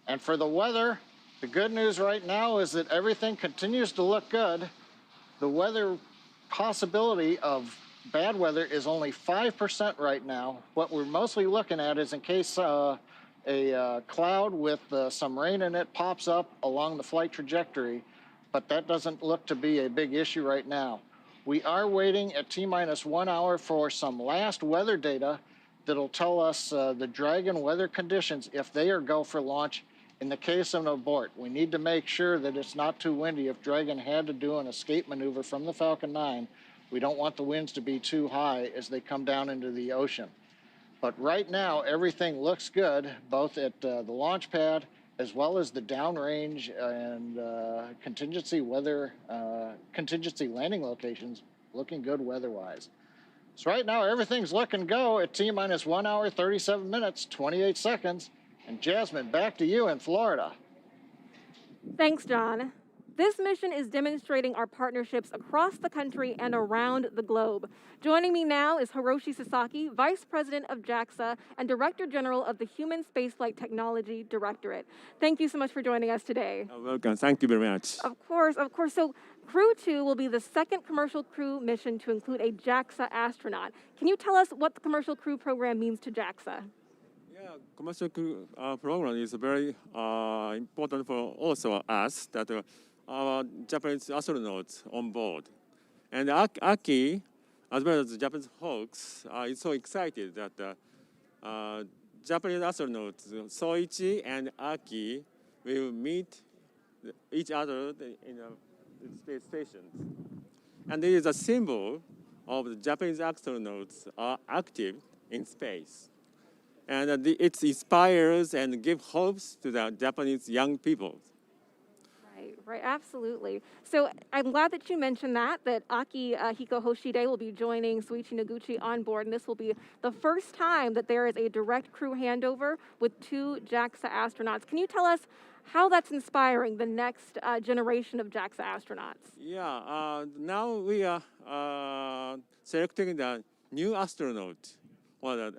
And for the weather, the good news right now is that everything continues to look good. The weather possibility of bad weather is only 5% right now. What we're mostly looking at is in case a cloud with some rain in it pops up along the flight trajectory, but that doesn't look to be a big issue right now. We are waiting at T-minus 1 hour for some last weather data that'll tell us the Dragon weather conditions if they are go for launch. In the case of an abort, we need to make sure that it's not too windy. If Dragon had to do an escape maneuver from the Falcon 9, we don't want the winds to be too high as they come down into the ocean. But right now, everything looks good, both at the launch pad as well as the downrange and contingency landing locations, looking good weather-wise. So right now, everything's looking go at T-minus 1 hour, 37 minutes, 28 seconds. And Jasmine, back to you in Florida. Thanks, John. This mission is demonstrating our partnerships across the country and around the globe. Joining me now is Hiroshi Sasaki, Vice President of JAXA and Director General of the Human Spaceflight Technology Directorate. Thank you so much for joining us today. Welcome. Thank you very much. Of course. So Crew-2 will be the second commercial crew mission to include a JAXA astronaut. Can you tell us what the commercial crew program means to JAXA? Commercial crew program is very important for also us that our Japanese astronauts on board. And Aki, as well as the Japanese Hawks, is so excited that Japanese astronauts Soichi and Aki will meet each other in the space station. And it is a symbol of the Japanese astronauts are active in space. And it inspires and gives hopes to the Japanese young people. Right, absolutely. So I'm glad that you mentioned that Akihiko Hoshide will be joining Soichi Noguchi on board, and this will be the first time that there is a direct crew handover with 2 JAXA astronauts. Can you tell us how that's inspiring the next generation of JAXA astronauts? Yeah, now we are selecting the new astronaut for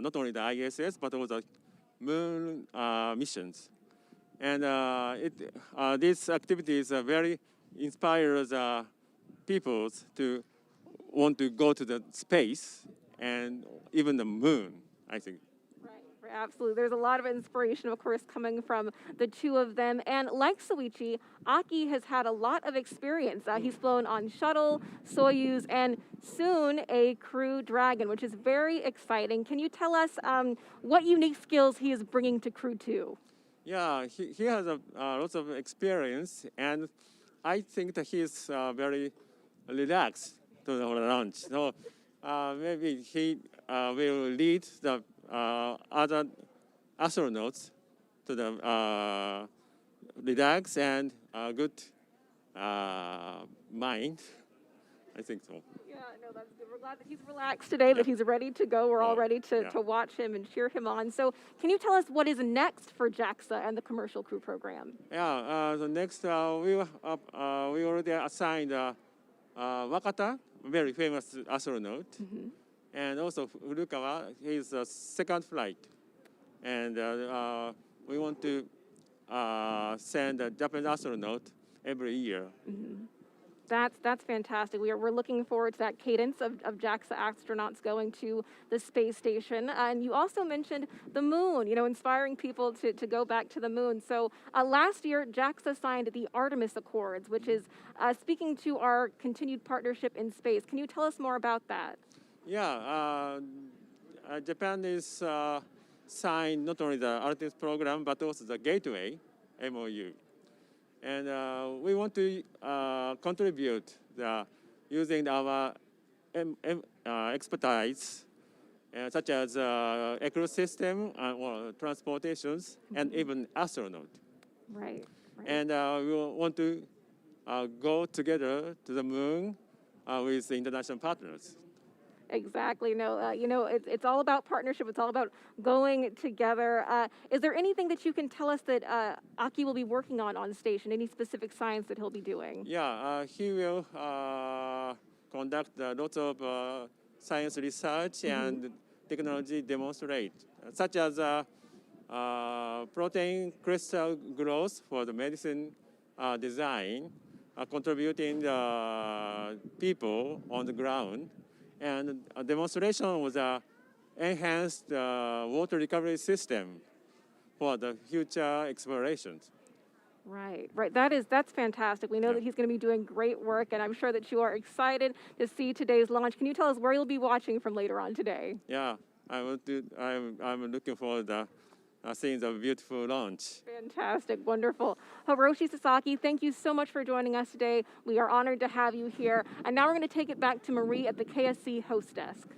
not only the ISS but also the moon missions. And these activities very inspires people to want to go to the space and even the moon, I think. Right, absolutely. There's a lot of inspiration, of course, coming from the 2 of them. And like Soichi, Aki has had a lot of experience. He's flown on Shuttle, Soyuz, and soon a Crew Dragon, which is very exciting. Can you tell us what unique skills he is bringing to Crew-2? Yeah, he has lots of experience, and I think that he is very relaxed to the launch. So maybe he will lead the other astronauts to the relax and good mind. I think so. Yeah, no, that's good. We're glad that he's relaxed today, that he's ready to go. We're all ready to watch him and cheer him on. So can you tell us what is next for JAXA and the Commercial Crew Program? Yeah, the next we already assigned McArthur, very famous astronaut, and also Furukawa, his second flight. And we want to send a Japanese astronaut every year. That's fantastic. We're looking forward to that cadence of JAXA astronauts going to the space station. And you also mentioned the moon, inspiring people to go back to the moon. So last year, JAXA signed the Artemis Accords, which is speaking to our continued partnership in space. Can you tell us more about that? Yeah, Japan is signed not only the Artemis program, but also the Gateway, MOU. And we want to contribute using our expertise, such as ecosystem or transportations, and even astronaut. Right. And we want to go together to the moon with international partners. Exactly. No, it's all about partnership. It's all about going together. Is there anything that you can tell us that Aki will be working on station? Any specific science that he'll be doing? Yeah, he will conduct lots of science research and technology demonstrate, such as protein crystal growth for the medicine design, contributing the people on the ground. And a demonstration was an enhanced water recovery system for the future explorations. Right. That's fantastic. We know that he's going to be doing great work, and I'm sure that you are excited to see today's launch. Can you tell us where you'll be watching from later on today? Yeah, I'm looking forward to seeing the beautiful launch. Fantastic, wonderful. Hiroshi Sasaki, thank you so much for joining us today. We are honored to have you here. And now we're going to take it back to Marie at the KSC host desk.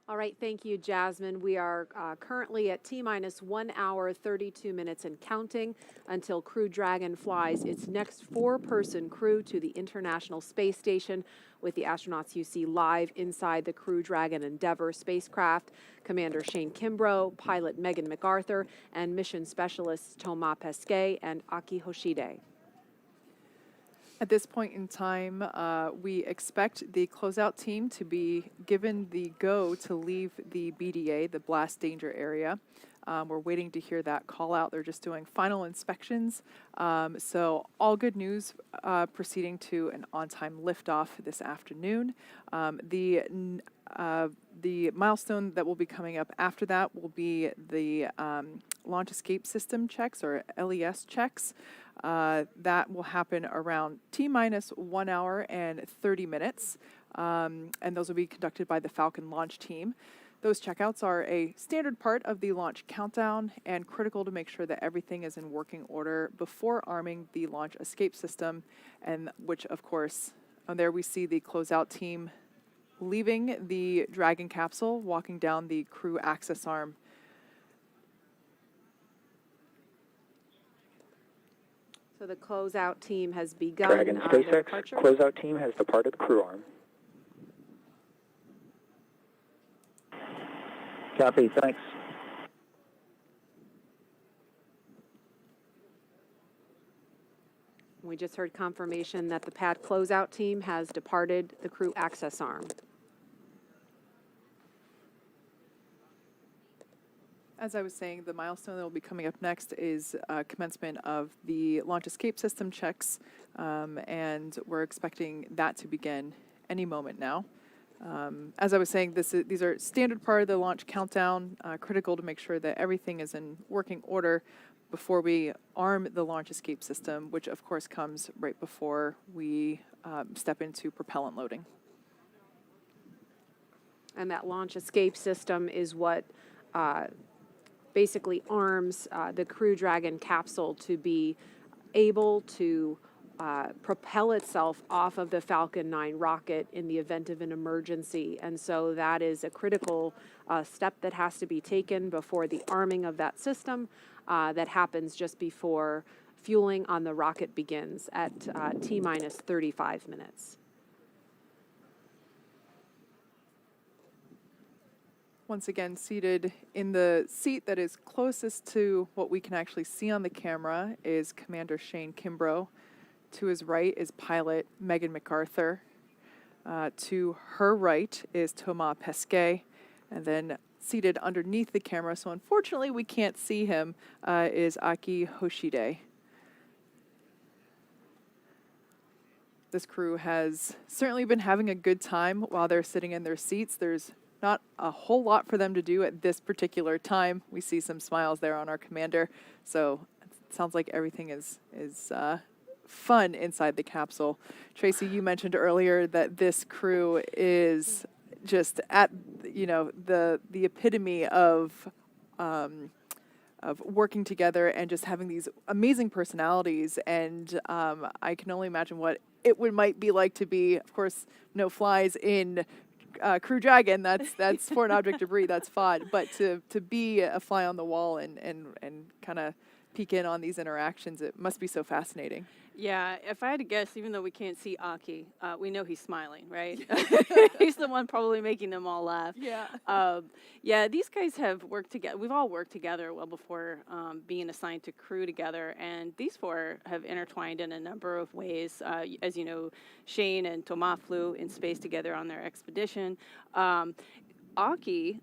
All right, thank you, Jasmine. We are currently at T-minus 1 hour, 32 minutes and counting until Crew Dragon flies its next 4-person crew to the International Space Station with the astronauts you see live inside the Crew Dragon Endeavour spacecraft. Commander Shane Kimbrough, pilot Megan McArthur, and mission specialists Thomas Pesquet and Akihiko Hoshide. At this point in time, we expect the closeout team to be given the go to leave the BDA, the blast danger area. We're waiting to hear that call out. They're just doing final inspections. So all good news proceeding to an on-time liftoff this afternoon. The milestone that will be coming up after that will be the launch escape system checks, or LES checks. That will happen around T-minus 1 hour and 30 minutes, and those will be conducted by the Falcon launch team. Those checkouts are a standard part of the launch countdown and critical to make sure that everything is in working order before arming the launch escape system, and which, of course, there we see the closeout team leaving the Dragon capsule, walking down the crew access arm. So So the closeout team has begun Dragon their SpaceX departure. closeout team has departed the crew arm. Copy, thanks. We just heard confirmation that the pad closeout team has departed the crew access arm. As I was saying, the milestone that will be coming up next is commencement of the launch escape system checks, and we're expecting that to begin any moment now. As I was saying, these are standard part of the launch countdown, critical to make sure that everything is in working order before we arm the launch escape system, which of course comes right before we step into propellant loading. And that launch escape system is what basically arms the Crew Dragon capsule to be able to propel itself off of the Falcon 9 rocket in the event of an emergency. And so that is a critical step that has to be taken before the arming of that system that happens just before fueling on the rocket begins at T-minus 35 minutes. Once again, seated in the seat that is closest to what we can actually see on the camera is Commander Shane Kimbrough. To his right is pilot Megan McArthur. To her right is Thomas Pesquet. And then seated underneath the camera, so unfortunately we can't see him, is Akihiko Hoshide. This crew has certainly been having a good time while they're sitting in their seats. There's not a whole lot for them to do at this particular time. We see some smiles there on our commander, so it sounds like everything is fun inside the capsule. Tracy, you mentioned earlier that this crew is just at, you know, the epitome of working together and just having these amazing personalities. And I can only imagine what it might be like to be, of course, no flies in Crew Dragon. That's foreign object debris. That's FOD. But to be a fly on the wall and kind of peek in on these interactions, it must be so fascinating. Yeah, if I had to guess, even though we can't see Aki, we know he's smiling, right? He's the one probably making them all laugh. Yeah. Yeah, these guys have worked together. We've all worked together well before being assigned to crew together, and these four have intertwined in a number of ways. As you know, Shane and Thomas flew in space together on their expedition. Aki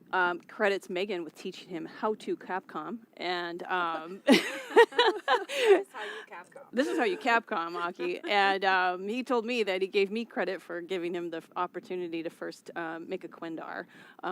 credits Megan with teaching him how to Capcom, and this is how you Capcom, Aki. And he told me that he gave me credit for giving him the opportunity to first make a Quindar,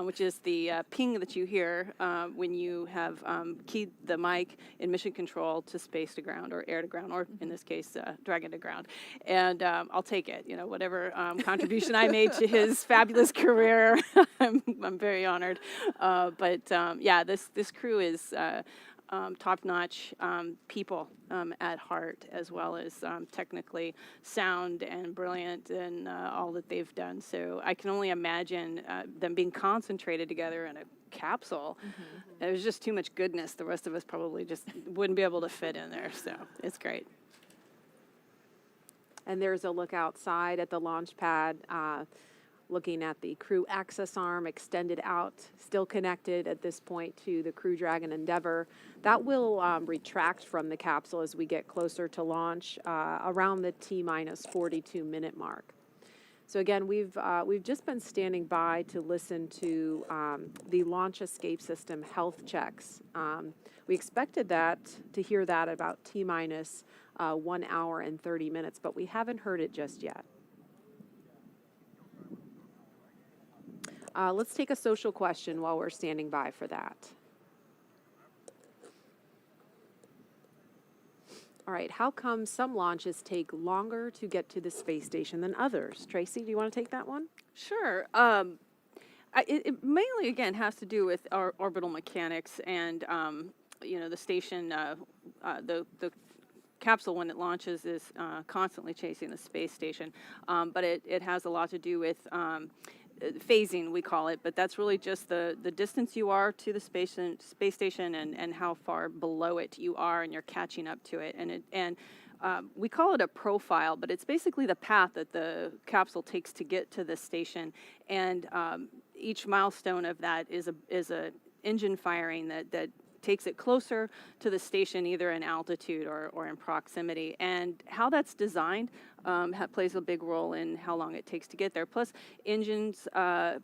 which is the ping that you hear when you have keyed the mic in mission control to space to ground or air to ground, or in this case, Dragon to ground. And I'll take it. You know, whatever contribution I made to his fabulous career, I'm very honored. But yeah, this crew is top-notch people at heart, as well as technically sound and brilliant in all that they've done. So I can only imagine them being concentrated together in a capsule. There's just too much goodness. The rest of us probably just wouldn't be able to fit in there. So it's great. And there's a look outside at the launch pad, looking at the crew access arm extended out, still connected at this point to the Crew Dragon Endeavour. That will retract from the capsule as we get closer to launch around the T-minus 42-minute mark. So again, we've just been standing by to listen to the launch escape system health checks. We expected to hear that about T-minus 1 hour and 30 minutes, but we haven't heard it just yet. Let's take a social question while we're standing by for that. All right, how come some launches take longer to get to the space station than others? Tracy, do you want to take that one? Sure. It mainly, again, has to do with our orbital mechanics and, you know, the station, the capsule, when it launches, is constantly chasing the space station. But it has a lot to do with phasing, we call it, but that's really just the distance you are to the space station and how far below it you are, and you're catching up to it. And we call it a profile, but it's basically the path that the capsule takes to get to the station. And each milestone of that is a engine firing that takes it closer to the station, either in altitude or in proximity. And how that's designed plays a big role in how long it takes to get there. Plus, engines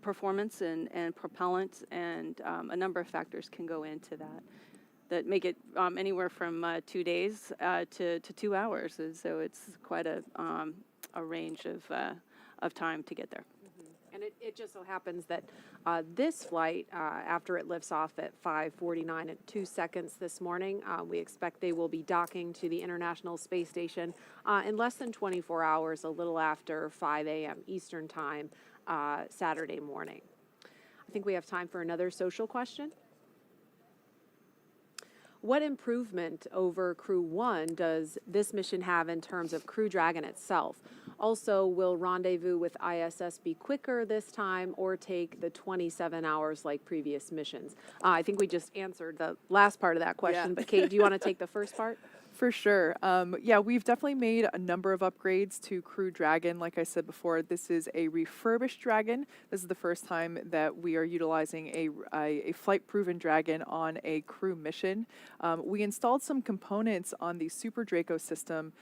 performance and propellant and a number of factors can go into that make it anywhere from 2 days to 2 hours. And so it's quite a range of time to get there. And it just so happens that this flight, after it lifts off at 5:49 and 2 seconds this morning, we expect they will be docking to the International Space Station in less than 24 hours, a little after 5 a.m. Eastern Time, Saturday morning. I think we have time for another social question. What improvement over Crew-1 does this mission have in terms of Crew Dragon itself? Also, will rendezvous with ISS be quicker this time or take the 27 hours like previous missions? I think we just answered the last part of that question, but Kate, do you want to take the first part? For sure. Yeah, we've definitely made a number of upgrades to Crew Dragon. Like I said before, this is a refurbished Dragon. This is the first time that we are utilizing a flight-proven Dragon on a crew mission. We installed some components on the Super Draco system,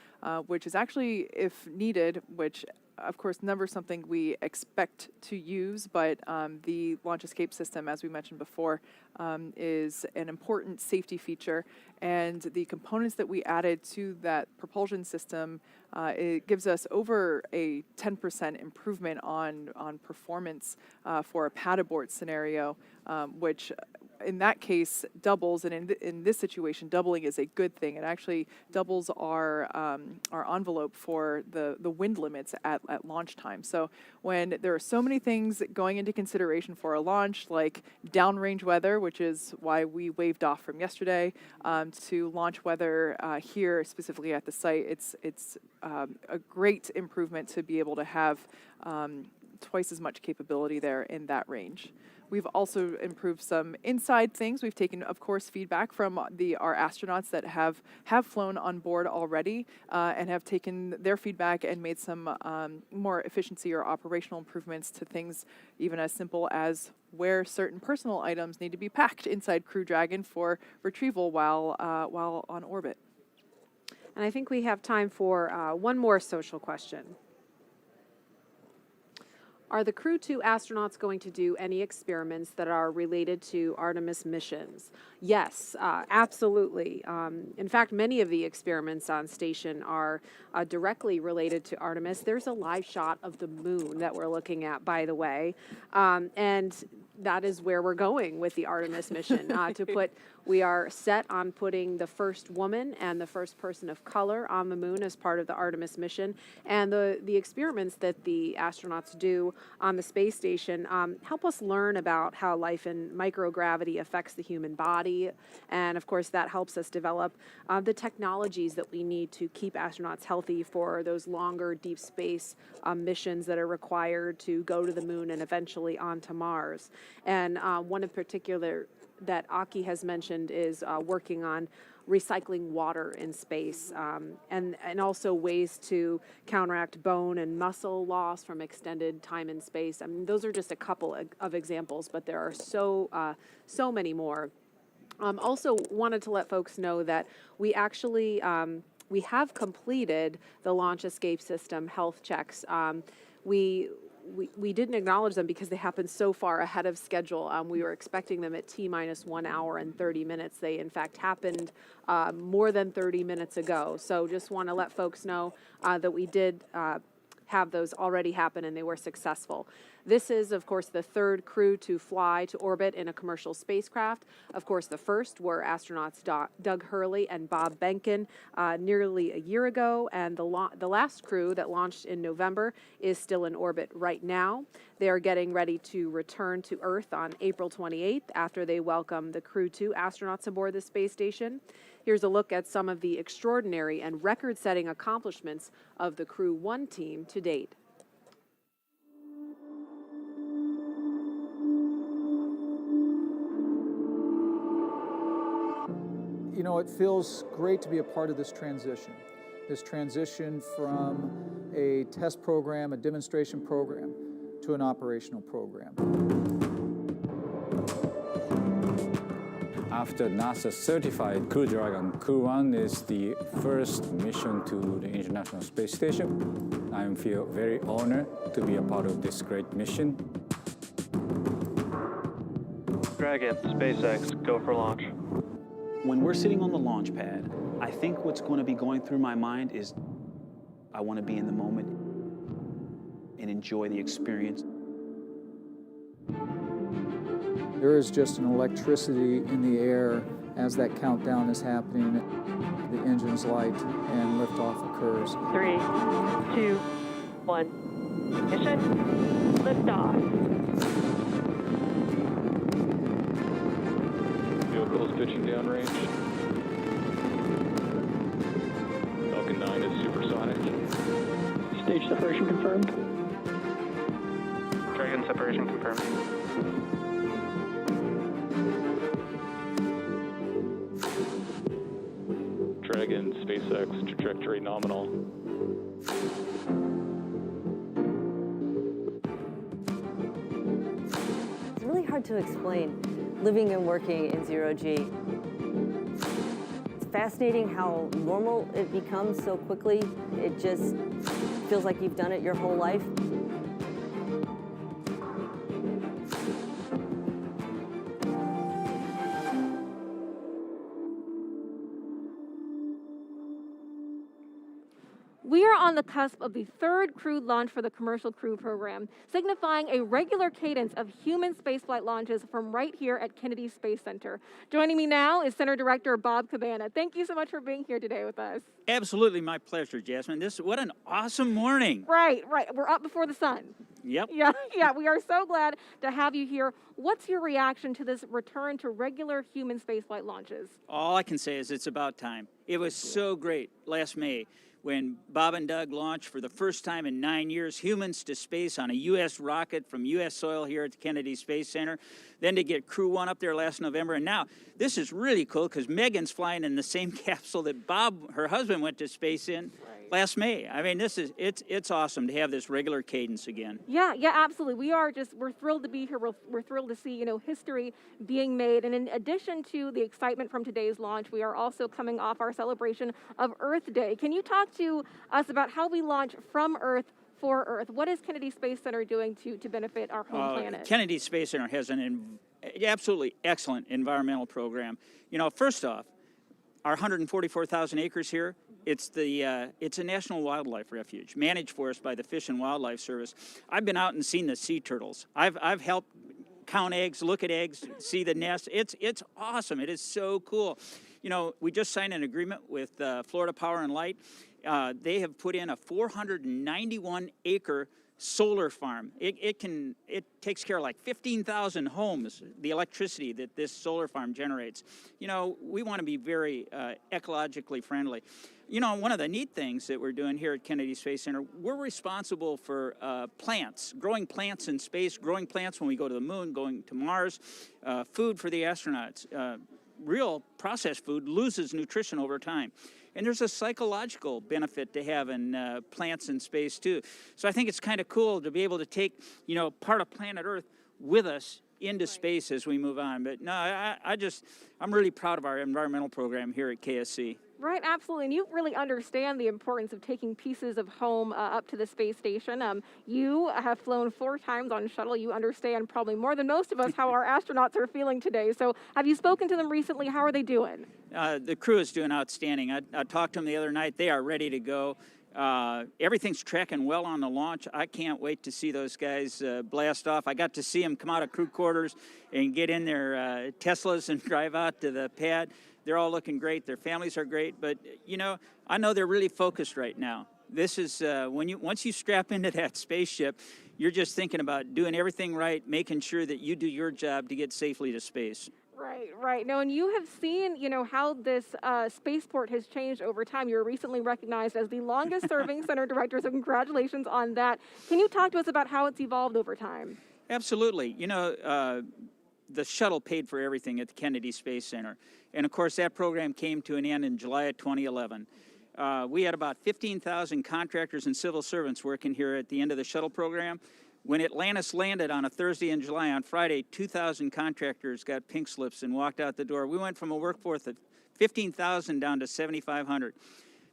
which is actually, if needed, which of course, never something we expect to use, but the launch escape system, as we mentioned before, is an important safety feature. And the components that we added to that propulsion system, it gives us over a 10% improvement on performance for a pad abort scenario, which in that case doubles, and in this situation, doubling is a good thing. It actually doubles our envelope for the wind limits at launch time. So when there are so many things going into consideration for a launch, like downrange weather, which is why we waved off from yesterday, to launch weather here specifically at the site, it's a great improvement to be able to have twice as much capability there in that range. We've also improved some inside things. We've taken, of course, feedback from our astronauts that have flown on board already and have taken their feedback and made some more efficiency or operational improvements to things even as simple as where certain personal items need to be packed inside Crew Dragon for retrieval while on orbit. And I think we have time for one more social question. Are the Crew-2 astronauts going to do any experiments that are related to Artemis missions? Yes, absolutely. In fact, many of the experiments on station are directly related to Artemis. There's a live shot of the moon that we're looking at, by the way, and that is where we're going with the Artemis mission. We are set on putting the first woman and the first person of color on the moon as part of the Artemis mission. And the experiments that the astronauts do on the space station help us learn about how life in microgravity affects the human body. And of course, that helps us develop the technologies that we need to keep astronauts healthy for those longer deep space missions that are required to go to the moon and eventually onto Mars. And one in particular that Aki has mentioned is working on recycling water in space and also ways to counteract bone and muscle loss from extended time in space. I mean, those are just a couple of examples, but there are so many more. Also wanted to let folks know that we actually we have completed the launch escape system health checks. We didn't acknowledge them because they happened so far ahead of schedule. We were expecting them at T-minus 1 hour and 30 minutes. They, in fact, happened more than 30 minutes ago. So just want to let folks know that we did have those already happen and they were successful. This is, of course, the third crew to fly to orbit in a commercial spacecraft. Of course, the first were astronauts Doug Hurley and Bob Behnken nearly a year ago, and the last crew that launched in November is still in orbit right now. They are getting ready to return to Earth on April 28th after they welcome the Crew-2 astronauts aboard the space station. Here's a look at some of the extraordinary and record-setting accomplishments of the Crew-1 team to date. You know, it feels great to be a part of this transition. this transition from a test program, a demonstration program, to an operational program. After NASA certified Crew Dragon, Crew-1 is the first mission to the International Space Station. I feel very honored to be a part of this great mission. Dragon, SpaceX, go for launch. When we're sitting on the launch pad, I think what's going to be going through my mind is I want to be in the moment and enjoy the experience. There is just an electricity in the air as that countdown is happening. The engines light and liftoff occurs. 3, 2, 1. Ignition. Liftoff. Vehicles pitching downrange. Falcon 9 is supersonic. Stage separation confirmed. Dragon separation confirmed. Dragon, SpaceX, trajectory nominal. It's really hard to explain living and working in zero-G. It's fascinating how normal it becomes so quickly. It just feels like you've done it your whole life. We are on the cusp of the third crewed launch for the Commercial Crew program, signifying a regular cadence of human spaceflight launches from right here at Kennedy Space Center. Joining me now is Center Director Bob Cabana. Thank you so much for being here today with us. Absolutely my pleasure, Jasmine. What an awesome morning. Right. We're up before the sun. Yep. Yeah, we are so glad to have you here. What's your reaction to this return to regular human spaceflight launches? All I can say is it's about time. It was so great last May when Bob and Doug launched for the first time in 9 years humans to space on a U.S. rocket from U.S. soil here at the Kennedy Space Center. Then to get Crew-1 up there last November. And now this is really cool because Megan's flying in the same capsule that Bob, her husband, went to space in last May. I mean, it's awesome to have this regular cadence again. Yeah, absolutely. We're thrilled to be here. We're thrilled to see, history being made. And in addition to the excitement from today's launch, we are also coming off our celebration of Earth Day. Can you talk to us about how we launch from Earth for Earth? What is Kennedy Space Center doing to benefit our home planet? Kennedy Space Center has an absolutely excellent environmental program. First off, our 144,000 acres here, it's a national wildlife refuge managed for us by the Fish and Wildlife Service. I've been out and seen the sea turtles. I've helped count eggs, look at eggs, see the nest. It's awesome. It is so cool. We just signed an agreement with Florida Power and Light. They have put in a 491-acre solar farm. It takes care of like 15,000 homes, the electricity that this solar farm generates. We want to be very ecologically friendly. One of the neat things that we're doing here at Kennedy Space Center, we're responsible for plants, growing plants in space, growing plants when we go to the moon, going to Mars, food for the astronauts. Real processed food loses nutrition over time. And there's a psychological benefit to having plants in space, too. So I think it's kind of cool to be able to take, part of planet Earth with us into space as we move on. But no, I'm really proud of our environmental program here at KSC. Right, absolutely. And you really understand the importance of taking pieces of home up to the space station. You have flown 4 times on shuttle. You understand probably more than most of us how our astronauts are feeling today. So have you spoken to them recently? How are they doing? The crew is doing outstanding. I talked to them the other night. They are ready to go. Everything's tracking well on the launch. I can't wait to see those guys blast off. I got to see them come out of crew quarters and get in their Teslas and drive out to the pad. They're all looking great. Their families are great. But, I know they're really focused right now. This is once you strap into that spaceship, you're just thinking about doing everything right, making sure that you do your job to get safely to space. Right. No, and you have seen, how this spaceport has changed over time. You were recently recognized as the longest serving center director, so congratulations on that. Can you talk to us about how it's evolved over time? Absolutely. The shuttle paid for everything at the Kennedy Space Center. And of course, that program came to an end in July of 2011. We had about 15,000 contractors and civil servants working here at the end of the shuttle program. When Atlantis landed on a Thursday in July, on Friday, 2,000 contractors got pink slips and walked out the door. We went from a workforce of 15,000 down to 7,500.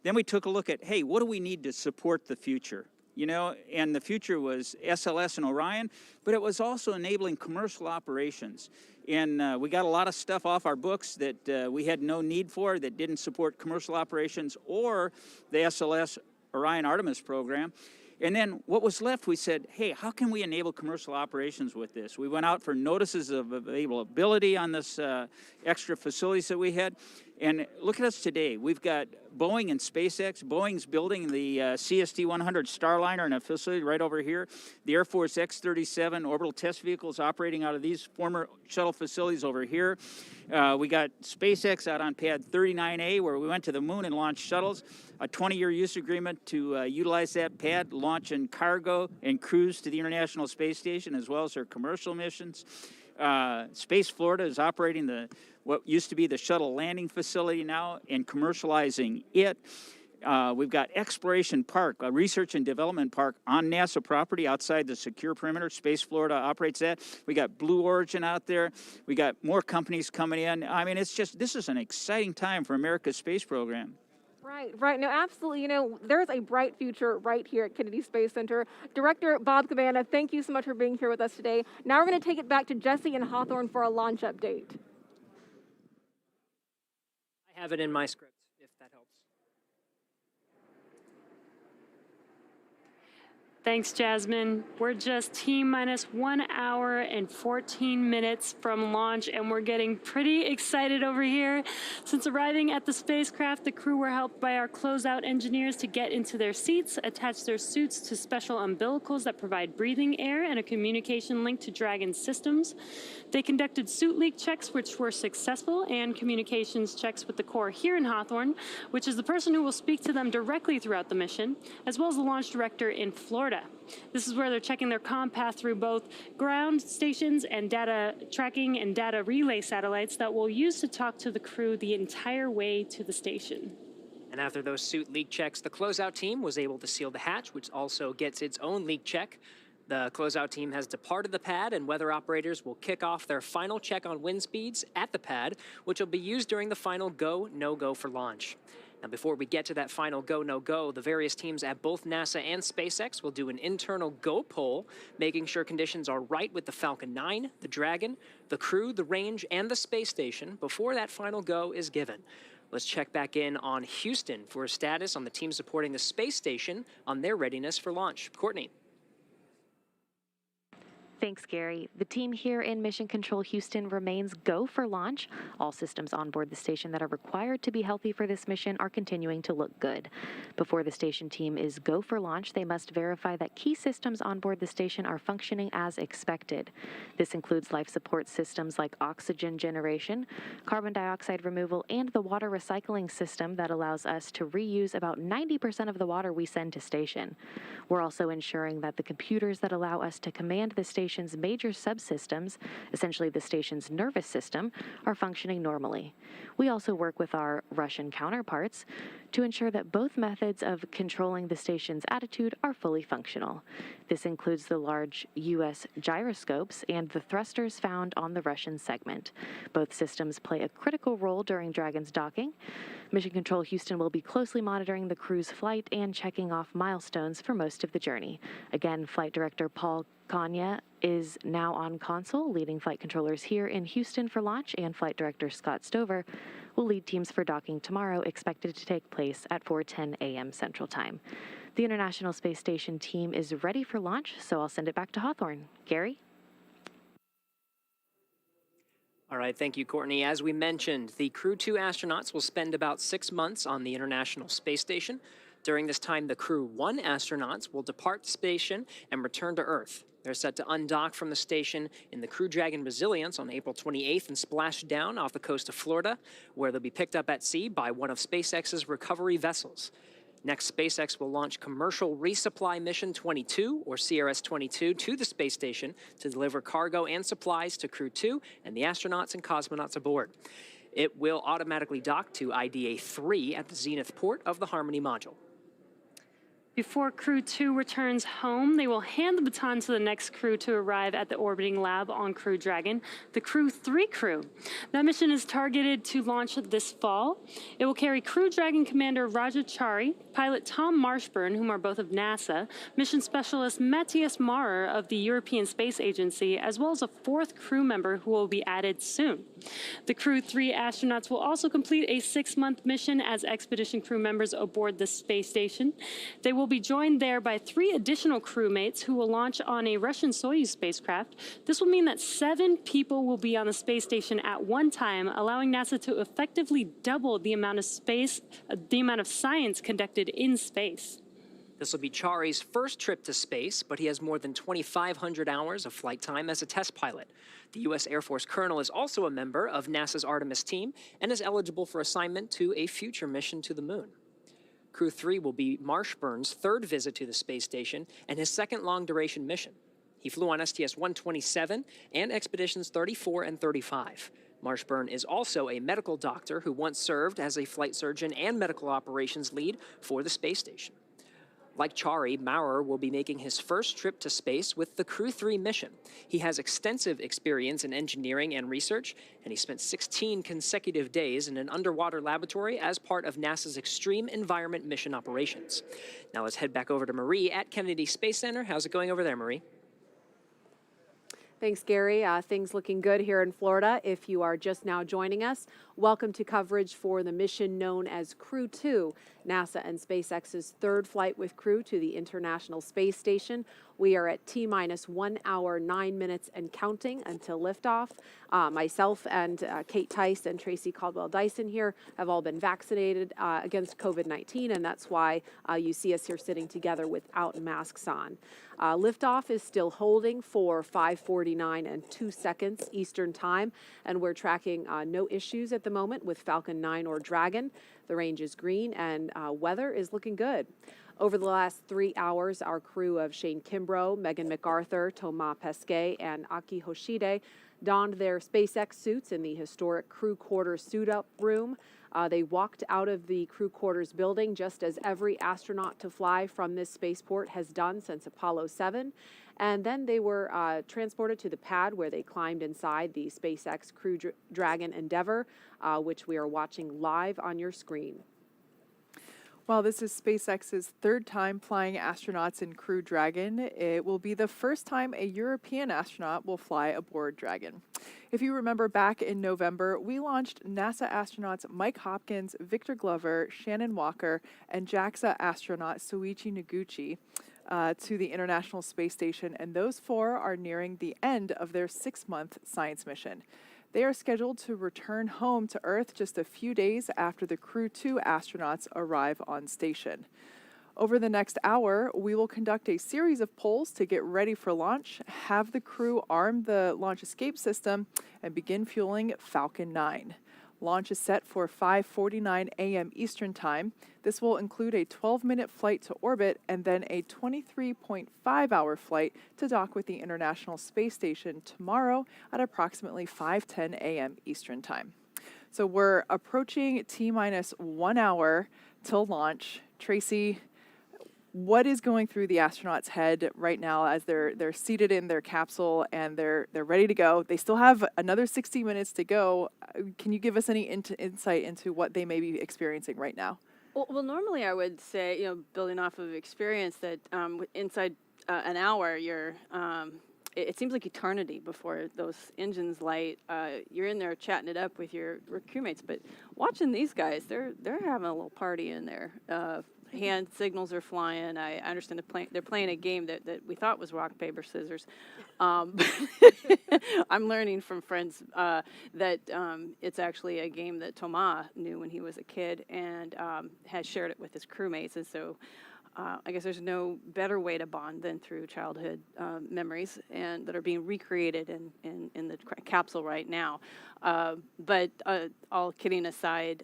Then we took a look at, hey, what do we need to support the future? You know, and the future was SLS and Orion, but it was also enabling commercial operations. And we got a lot of stuff off our books that we had no need for, that didn't support commercial operations or the SLS Orion Artemis program. And then what was left, we said, hey, how can we enable commercial operations with this? We went out for notices of availability on this extra facilities that we had. And look at us today. We've got Boeing and SpaceX. Boeing's building the CST-100 Starliner in a facility right over here. The Air Force X-37 orbital test vehicles operating out of these former shuttle facilities over here. We got SpaceX out on pad 39A, where we went to the moon and launched shuttles. A 20-year use agreement to utilize that pad, launching cargo and crews to the International Space Station, as well as their commercial missions. Space Florida is operating what used to be the shuttle landing facility now and commercializing it. We've got Exploration Park, a research and development park on NASA property outside the secure perimeter. Space Florida operates that. We got Blue Origin out there. We got more companies coming in. I mean, this is an exciting time for America's space program. Right. No, absolutely. You know, there's a bright future right here at Kennedy Space Center. Director Bob Cabana, thank you so much for being here with us today. Now we're going to take it back to Jesse and Hawthorne for a launch update. I have it in my script, if that helps. Thanks, Jasmine. We're just T-minus 1 hour and 14 minutes from launch, and we're getting pretty excited over here. Since arriving at the spacecraft, the crew were helped by our closeout engineers to get into their seats, attach their suits to special umbilicals that provide breathing air and a communication link to Dragon's systems. They conducted suit leak checks, which were successful, and communications checks with the Corps here in Hawthorne, which is the person who will speak to them directly throughout the mission, as well as the launch director in Florida. This is where they're checking their comm path through both ground stations and data tracking and data relay satellites that we'll use to talk to the crew the entire way to the station. And after those suit leak checks, the closeout team was able to seal the hatch, which also gets its own leak check. The closeout team has departed the pad, and weather operators will kick off their final check on wind speeds at the pad, which will be used during the final go, no-go for launch. Now, before we get to that final go, no-go, the various teams at both NASA and SpaceX will do an internal go poll, making sure conditions are right with the Falcon 9, the Dragon, the Crew, the range, and the space station before that final go is given. Let's check back in on Houston for a status on the team supporting the space station on their readiness for launch. Courtney. Thanks, Gary. The team here in Mission Control Houston remains go for launch. All systems on board the station that are required to be healthy for this mission are continuing to look good. Before the station team is go for launch, they must verify that key systems on board the station are functioning as expected. This includes life support systems like oxygen generation, carbon dioxide removal, and the water recycling system that allows us to reuse about 90% of the water we send to station. We're also ensuring that the computers that allow us to command the station's major subsystems, essentially the station's nervous system, are functioning normally. We also work with our Russian counterparts to ensure that both methods of controlling the station's attitude are fully functional. This includes the large U.S. gyroscopes and the thrusters found on the Russian segment. Both systems play a critical role during Dragon's docking. Mission Control Houston will be closely monitoring the crew's flight and checking off milestones for most of the journey. Again, Flight Director Paul Kanya is now on console, leading flight controllers here in Houston for launch, and Flight Director Scott Stover will lead teams for docking tomorrow, expected to take place at 4:10 a.m. Central Time. The International Space Station team is ready for launch, so I'll send it back to Hawthorne. Gary? All right, thank you, Courtney. As we mentioned, the Crew-2 astronauts will spend about 6 months on the International Space Station. During this time, the Crew-1 astronauts will depart the station and return to Earth. They're set to undock from the station in the Crew Dragon Resilience on April 28th and splash down off the coast of Florida, where they'll be picked up at sea by one of SpaceX's recovery vessels. Next, SpaceX will launch Commercial Resupply Mission 22, or CRS-22, to the space station to deliver cargo and supplies to Crew-2 and the astronauts and cosmonauts aboard. It will automatically dock to IDA-3 at the zenith port of the Harmony module. Before Crew-2 returns home, they will hand the baton to the next crew to arrive at the orbiting lab on Crew Dragon, the Crew-3 crew. That mission is targeted to launch this fall. It will carry Crew Dragon Commander Raja Chari, pilot Tom Marshburn, whom are both of NASA, mission specialist Matthias Maurer of the European Space Agency, as well as a fourth crew member who will be added soon. The Crew-3 astronauts will also complete a 6-month mission as expedition crew members aboard the space station. They will be joined there by 3 additional crewmates who will launch on a Russian Soyuz spacecraft. This will mean that 7 people will be on the space station at one time, allowing NASA to effectively double the amount of science conducted in space. This will be Chari's first trip to space, but he has more than 2,500 hours of flight time as a test pilot. The U.S. Air Force colonel is also a member of NASA's Artemis team and is eligible for assignment to a future mission to the moon. Crew-3 will be Marshburn's 3rd visit to the space station and his 2nd long-duration mission. He flew on STS-127 and Expeditions 34 and 35. Marshburn is also a medical doctor who once served as a flight surgeon and medical operations lead for the space station. Like Chari, Maurer will be making his first trip to space with the Crew-3 mission. He has extensive experience in engineering and research, and he spent 16 consecutive days in an underwater laboratory as part of NASA's Extreme Environment Mission operations. Now let's head back over to Marie at Kennedy Space Center. How's it going over there, Marie? Thanks, Gary. Things looking good here in Florida. If you are just now joining us, welcome to coverage for the mission known as Crew-2, NASA and SpaceX's 3rd flight with Crew to the International Space Station. We are at T-minus 1 hour, 9 minutes and counting until liftoff. Myself and Kate Tice and Tracy Caldwell-Dyson here have all been vaccinated against COVID-19, and that's why you see us here sitting together without masks on. Liftoff is still holding for 5:49 and 2 seconds Eastern Time, and we're tracking no issues at the moment with Falcon 9 or Dragon. The range is green, and weather is looking good. Over the last 3 hours, our crew of Shane Kimbrough, Megan McArthur, Thomas Pesquet, and Akihiko Hoshide donned their SpaceX suits in the historic crew quarters suit-up room. They walked out of the crew quarters building just as every astronaut to fly from this spaceport has done since Apollo 7. And then they were transported to the pad where they climbed inside the SpaceX Crew Dragon Endeavour, which we are watching live on your screen. Well, this is SpaceX's 3rd time flying astronauts in Crew Dragon. It will be the first time a European astronaut will fly aboard Dragon. If you remember back in November, we launched NASA astronauts Mike Hopkins, Victor Glover, Shannon Walker, and JAXA astronaut Soichi Noguchi to the International Space Station, and those 4 are nearing the end of their 6-month science mission. They are scheduled to return home to Earth just a few days after the Crew-2 astronauts arrive on station. Over the next hour, we will conduct a series of polls to get ready for launch, have the crew arm the launch escape system, and begin fueling Falcon 9. Launch is set for 5:49 a.m. Eastern Time. This will include a 12-minute flight to orbit and then a 23.5-hour flight to dock with the International Space Station tomorrow at approximately 5:10 a.m. Eastern Time. So we're approaching T-minus 1 hour till launch. Tracy, what is going through the astronauts' head right now as they're seated in their capsule and they're ready to go? They still have another 60 minutes to go. Can you give us any insight into what they may be experiencing right now? Well, normally I would say, building off of experience, that inside an hour, it seems like eternity before those engines light. You're in there chatting it up with your crewmates, but watching these guys, they're having a little party in there. Hand signals are flying. I understand they're playing a game that we thought was rock, paper, scissors. I'm learning from friends that it's actually a game that Thomas knew when he was a kid and has shared it with his crewmates. And so I guess there's no better way to bond than through childhood memories and that are being recreated in the capsule right now. But all kidding aside,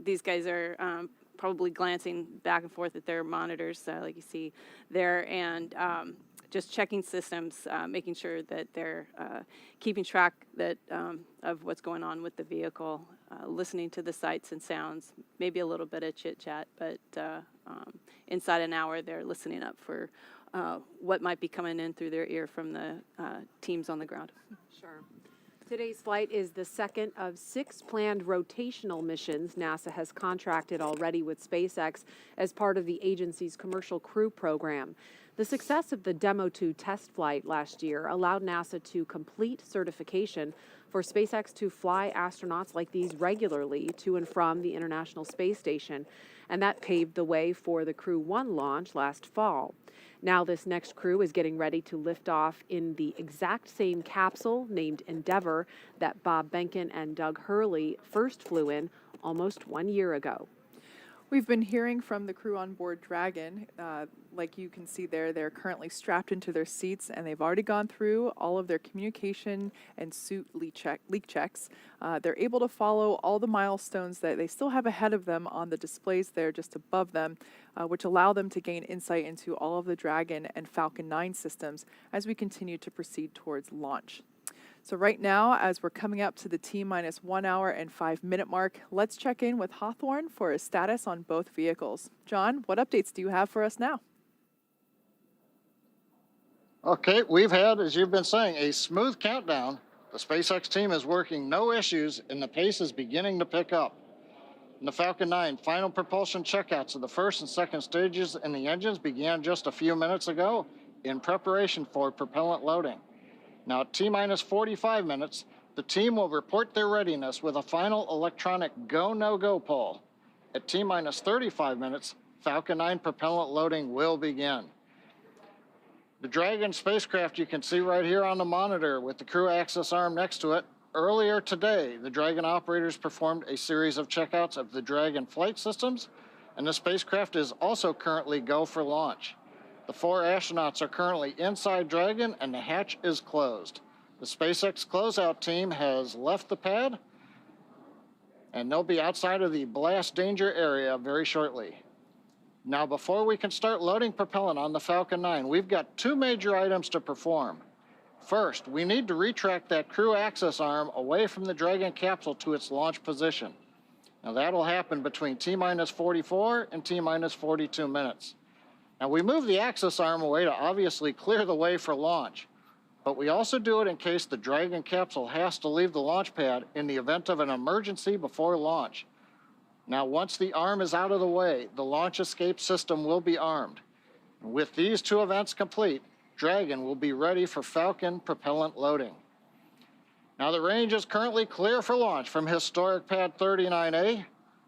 these guys are probably glancing back and forth at their monitors, like you see there, and just checking systems, making sure that they're keeping track of what's going on with the vehicle. listening to the sights and sounds, maybe a little bit of chit-chat, but inside an hour, they're listening up for what might be coming in through their ear from the teams on the ground. Sure. Today's flight is the second of 6 planned rotational missions NASA has contracted already with SpaceX as part of the agency's Commercial Crew program. The success of the Demo 2 test flight last year allowed NASA to complete certification for SpaceX to fly astronauts like these regularly to and from the International Space Station, and that paved the way for the Crew-1 launch last fall. Now this next crew is getting ready to lift off in the exact same capsule named Endeavour that Bob Behnken and Doug Hurley first flew in almost 1 year ago. We've been hearing from the crew on board Dragon. Like you can see there, they're currently strapped into their seats, and they've already gone through all of their communication and suit leak checks. They're able to follow all the milestones that they still have ahead of them on the displays there just above them, which allow them to gain insight into all of the Dragon and Falcon 9 systems as we continue to proceed towards launch. So right now, as we're coming up to the T-minus 1 hour and 5 minute mark, let's check in with Hawthorne for a status on both vehicles. John, what updates do you have for us now? Okay, we've had, as you've been saying, a smooth countdown. The SpaceX team is working no issues, and the pace is beginning to pick up. In the Falcon 9, final propulsion checkouts of the first and second stages in the engines began just a few minutes ago in preparation for propellant loading. Now, at T-minus 45 minutes, the team will report their readiness with a final electronic go-no-go poll. At T-minus 35 minutes, Falcon 9 propellant loading will begin. The Dragon spacecraft you can see right here on the monitor with the crew access arm next to it. Earlier today, the Dragon operators performed a series of checkouts of the Dragon flight systems, and the spacecraft is also currently go for launch. The 4 astronauts are currently inside Dragon, and the hatch is closed. The SpaceX closeout team has left the pad, and they'll be outside of the blast danger area very shortly. Now, before we can start loading propellant on the Falcon 9, we've got 2 major items to perform. First, we need to retract that crew access arm away from the Dragon capsule to its launch position. Now, that'll happen between T-minus 44 and T-minus 42 minutes. Now, we move the access arm away to obviously clear the way for launch, but we also do it in case the Dragon capsule has to leave the launch pad in the event of an emergency before launch. Now, once the arm is out of the way, the launch escape system will be armed. With these 2 events complete, Dragon will be ready for Falcon propellant loading. Now, the range is currently clear for launch from historic Pad 39A.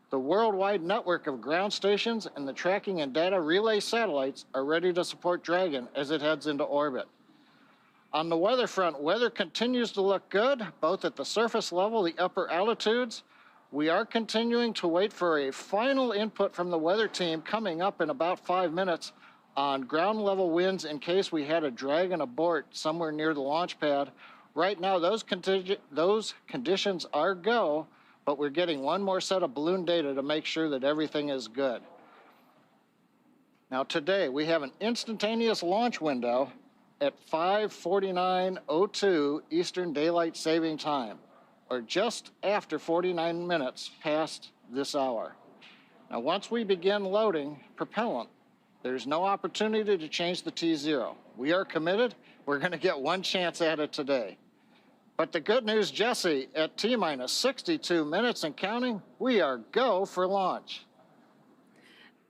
The worldwide network of ground stations and the tracking and data relay satellites are ready to support Dragon as it heads into orbit. On the weather front, weather continues to look good, both at the surface level, the upper altitudes. We are continuing to wait for a final input from the weather team coming up in about 5 minutes on ground level winds in case we had a Dragon abort somewhere near the launch pad. Right now, those conditions are go, but we're getting one more set of balloon data to make sure that everything is good. Now today, we have an instantaneous launch window at 5:49:02 Eastern Daylight Saving Time, or just after 49 minutes past this hour. Now once we begin loading propellant, there's no opportunity to change the T0. We are committed. We're going to get one chance at it today. But the good news, Jesse, at T-minus 62 minutes and counting, we are go for launch.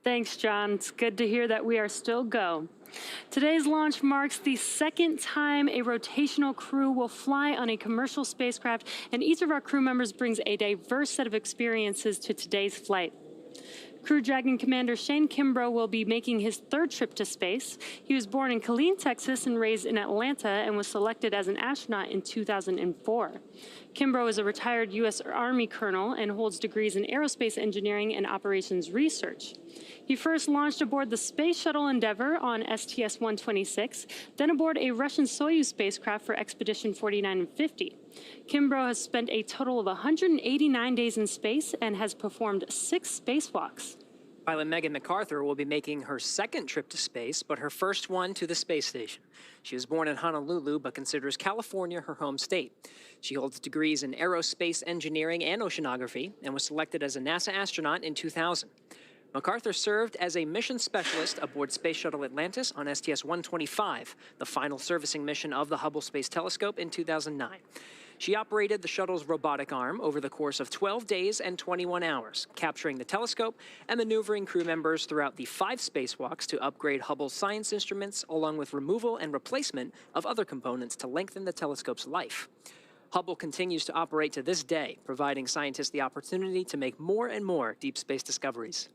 Thanks, John. It's good to hear that we are still go. Today's launch marks the second time a rotational crew will fly on a commercial spacecraft, and each of our crew members brings a diverse set of experiences to today's flight. Crew Dragon Commander Shane Kimbrough will be making his 3rd trip to space. He was born in Killeen, Texas, and raised in Atlanta, and was selected as an astronaut in 2004. Kimbrough is a retired U.S. Army colonel and holds degrees in aerospace engineering and operations research. He first launched aboard the Space Shuttle Endeavour on STS-126, then aboard a Russian Soyuz spacecraft for Expedition 49 and 50. Kimbrough has spent a total of 189 days in space and has performed 6 spacewalks. Pilot Megan McArthur will be making her second trip to space, but her first one to the space station. She was born in Honolulu, but considers California her home state. She holds degrees in aerospace engineering and oceanography and was selected as a NASA astronaut in 2000. McArthur served as a mission specialist aboard Space Shuttle Atlantis on STS-125, the final servicing mission of the Hubble Space Telescope in 2009. She operated the shuttle's robotic arm over the course of 12 days and 21 hours, capturing the telescope and maneuvering crew members throughout the 5 spacewalks to upgrade Hubble's science instruments, along with removal and replacement of other components to lengthen the telescope's life. Hubble continues to operate to this day, providing scientists the opportunity to make more and more deep space discoveries.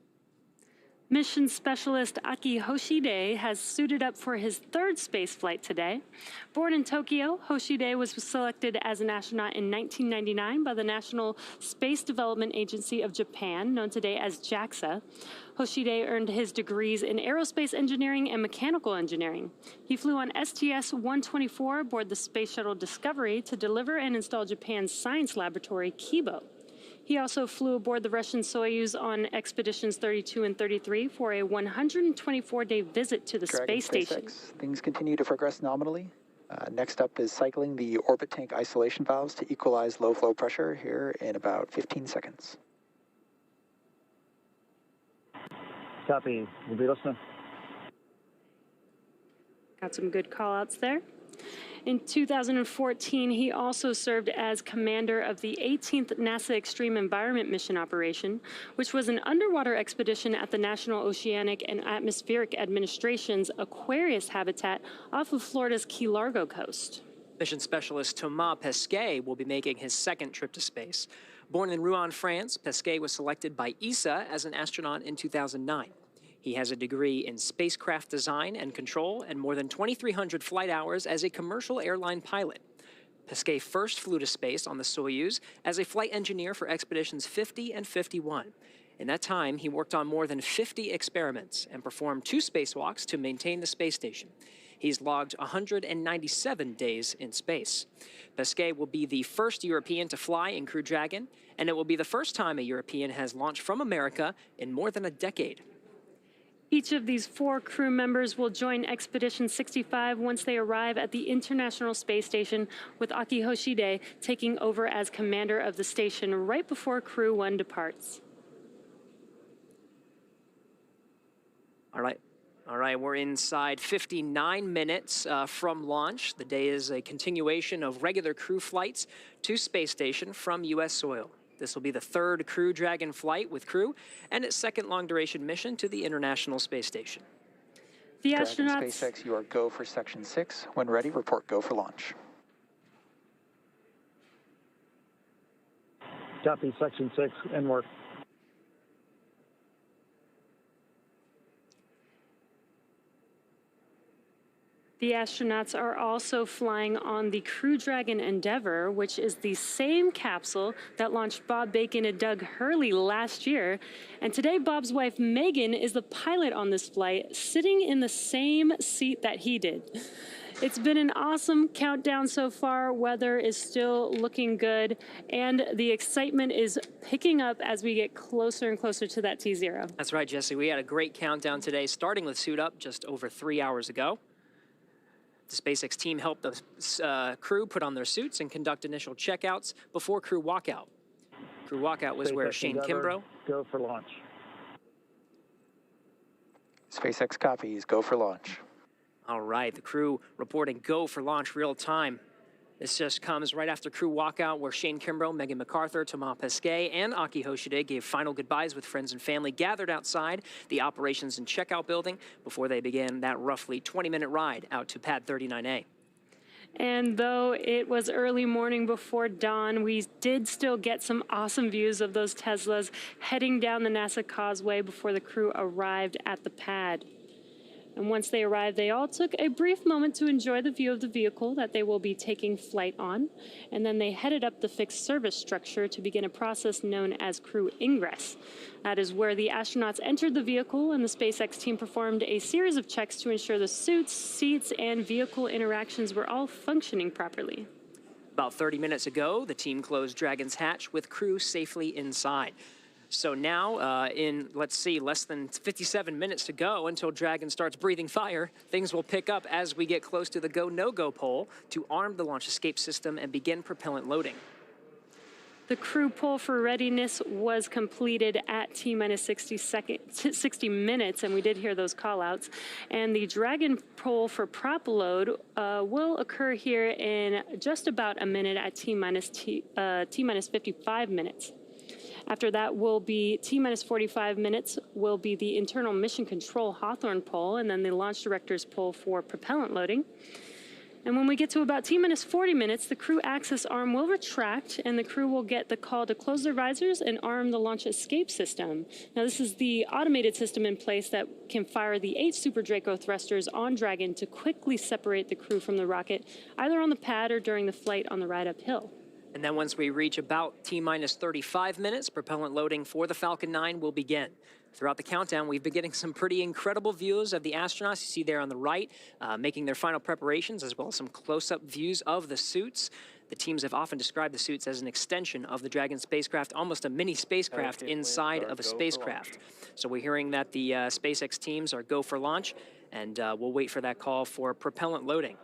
Mission specialist Akihiko Hoshide has suited up for his third space flight today. Born in Tokyo, Hoshide was selected as an astronaut in 1999 by the National Space Development Agency of Japan, known today as JAXA. Hoshide earned his degrees in aerospace engineering and mechanical engineering. He flew on STS-124 aboard the Space Shuttle Discovery to deliver and install Japan's science laboratory, Kimbrough. He also flew aboard the Russian Soyuz on Expeditions 32 and 33 for a 124-day visit to the space station. Things continue to progress nominally. Next up is cycling the orbit tank isolation valves to equalize low flow pressure here in about 15 seconds. Copy. We'll be listening. Got some good call-outs there. In 2014, he also served as commander of the 18th NASA Extreme Environment Mission Operation, which was an underwater expedition at the National Oceanic and Atmospheric Administration's Aquarius habitat off of Florida's Key Largo coast. Mission specialist Thomas Pesquet will be making his second trip to space. Born in Rouen, France, Pesquet was selected by ESA as an astronaut in 2009. He has a degree in spacecraft design and control and more than 2,300 flight hours as a commercial airline pilot. Pesquet first flew to space on the Soyuz as a flight engineer for Expeditions 50 and 51. In that time, he worked on more than 50 experiments and performed 2 spacewalks to maintain the space station. He's logged 197 days in space. Pesquet will be the first European to fly in Crew Dragon, and it will be the first time a European has launched from America in more than a decade. Each of these 4 crew members will join Expedition 65 once they arrive at the International Space Station, with Akihiko Hoshide taking over as commander of the station right before Crew 1 departs. All right, we're inside 59 minutes from launch. The day is a continuation of regular crew flights to space station from U.S. soil. This will be the 3rd Crew Dragon flight with crew and its 2nd long-duration mission to the International Space Station. The Dragon astronauts... SpaceX, you are go for Section 6. When ready, report go for launch. Copy. Section 6, in work. The astronauts are also flying on the Crew Dragon Endeavour, which is the same capsule that launched Bob Bacon and Doug Hurley last year. And today, Bob's wife, Megan, is the pilot on this flight, sitting in the same seat that he did. It's been an awesome countdown so far. Weather is still looking good, and the excitement is picking up as we get closer and closer to that T0. That's right, Jesse. We had a great countdown today, starting with suit up just over 3 hours ago. The SpaceX team helped the crew put on their suits and conduct initial checkouts before crew walkout. Crew walkout was where Shane Kimbrough... Go for launch. SpaceX copies, go for launch. All right, the crew reporting go for launch real time. This just comes right after crew walkout, where Shane Kimbrough, Megan McArthur, Thomas Pesquet, and Akihiko Hoshide gave final goodbyes with friends and family gathered outside the operations and checkout building before they began that roughly 20-minute ride out to pad 39A. And though it was early morning before dawn, we did still get some awesome views of those Teslas heading down the NASA Causeway before the crew arrived at the pad. And once they arrived, they all took a brief moment to enjoy the view of the vehicle that they will be taking flight on. And then they headed up the fixed service structure to begin a process known as crew ingress. That is where the astronauts entered the vehicle, and the SpaceX team performed a series of checks to ensure the suits, seats, and vehicle interactions were all functioning properly. About 30 minutes ago, the team closed Dragon's hatch with crew safely inside. So now, in, let's see, less than 57 minutes to go until Dragon starts breathing fire, things will pick up as we get close to the go, no-go pole to arm the launch escape system and begin propellant loading. The crew poll for readiness was completed at T-minus 60 minutes, and we did hear those call-outs. And the Dragon poll for prop load will occur here in just about a minute at T-minus 55 minutes. After that will be T-minus 45 minutes will be the internal mission control Hawthorne poll, and then the launch director's poll for propellant loading. And when we get to about T-minus 40 minutes, the crew access arm will retract, and the crew will get the call to close their visors and arm the launch escape system. Now, this is the automated system in place that can fire the 8 Super Draco thrusters on Dragon to quickly separate the crew from the rocket, either on the pad or during the flight on the ride uphill. And then once we reach about T-minus 35 minutes, propellant loading for the Falcon 9 will begin. Throughout the countdown, we've been getting some pretty incredible views of the astronauts you see there on the right, making their final preparations, as well as some close-up views of the suits. The teams have often described the suits as an extension of the Dragon spacecraft, almost a mini spacecraft inside of a spacecraft. So we're hearing that the SpaceX teams are go for launch, and we'll wait for that call for propellant loading.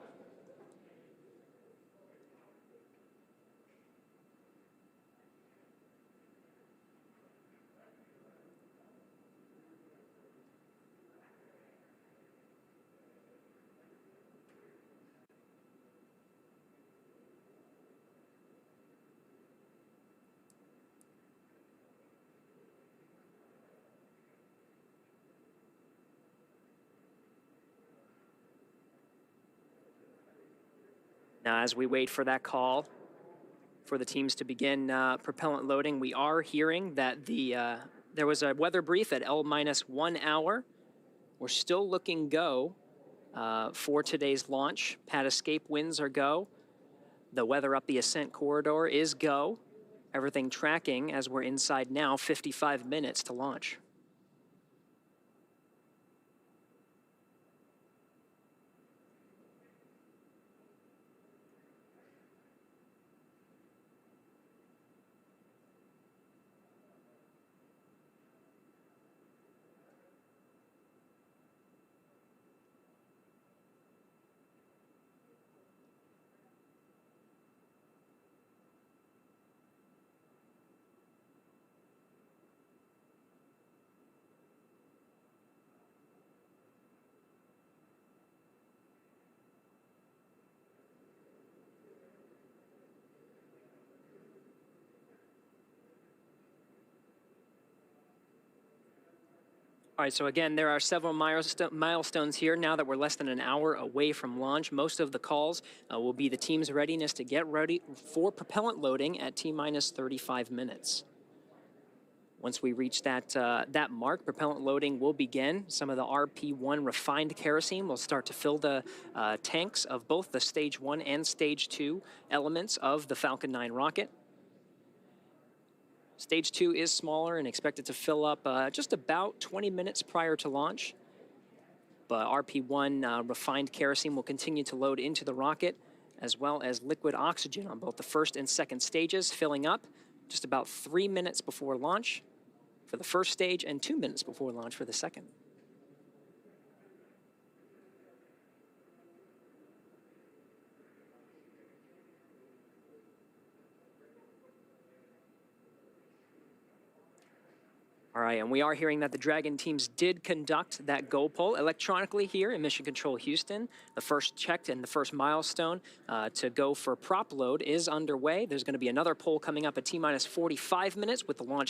Now, as we wait for that call for the teams to begin propellant loading, we are hearing that there was a weather brief at L-1 hour. We're still looking go for today's launch. Pad escape winds are go. The weather up the ascent corridor is go. Everything tracking as we're inside now, 55 minutes to launch. All right, so again, there are several milestones here now that we're less than an hour away from launch. Most of the calls will be the team's readiness to get ready for propellant loading at T-minus 35 minutes. Once we reach that mark, propellant loading will begin. Some of the RP-1 refined kerosene will start to fill the tanks of both the Stage 1 and Stage 2 elements of the Falcon 9 rocket. Stage 2 is smaller and expected to fill up just about 20 minutes prior to launch. But RP-1 refined kerosene will continue to load into the rocket, as well as liquid oxygen on both the first and second stages, filling up just about 3 minutes before launch for the first stage and 2 minutes before launch for the second. All right, and we are hearing that the Dragon teams did conduct that go poll electronically here in Mission Control Houston. The first checked and the first milestone to go for prop load is underway. There's going to be another poll coming up at T-minus 45 minutes with the launch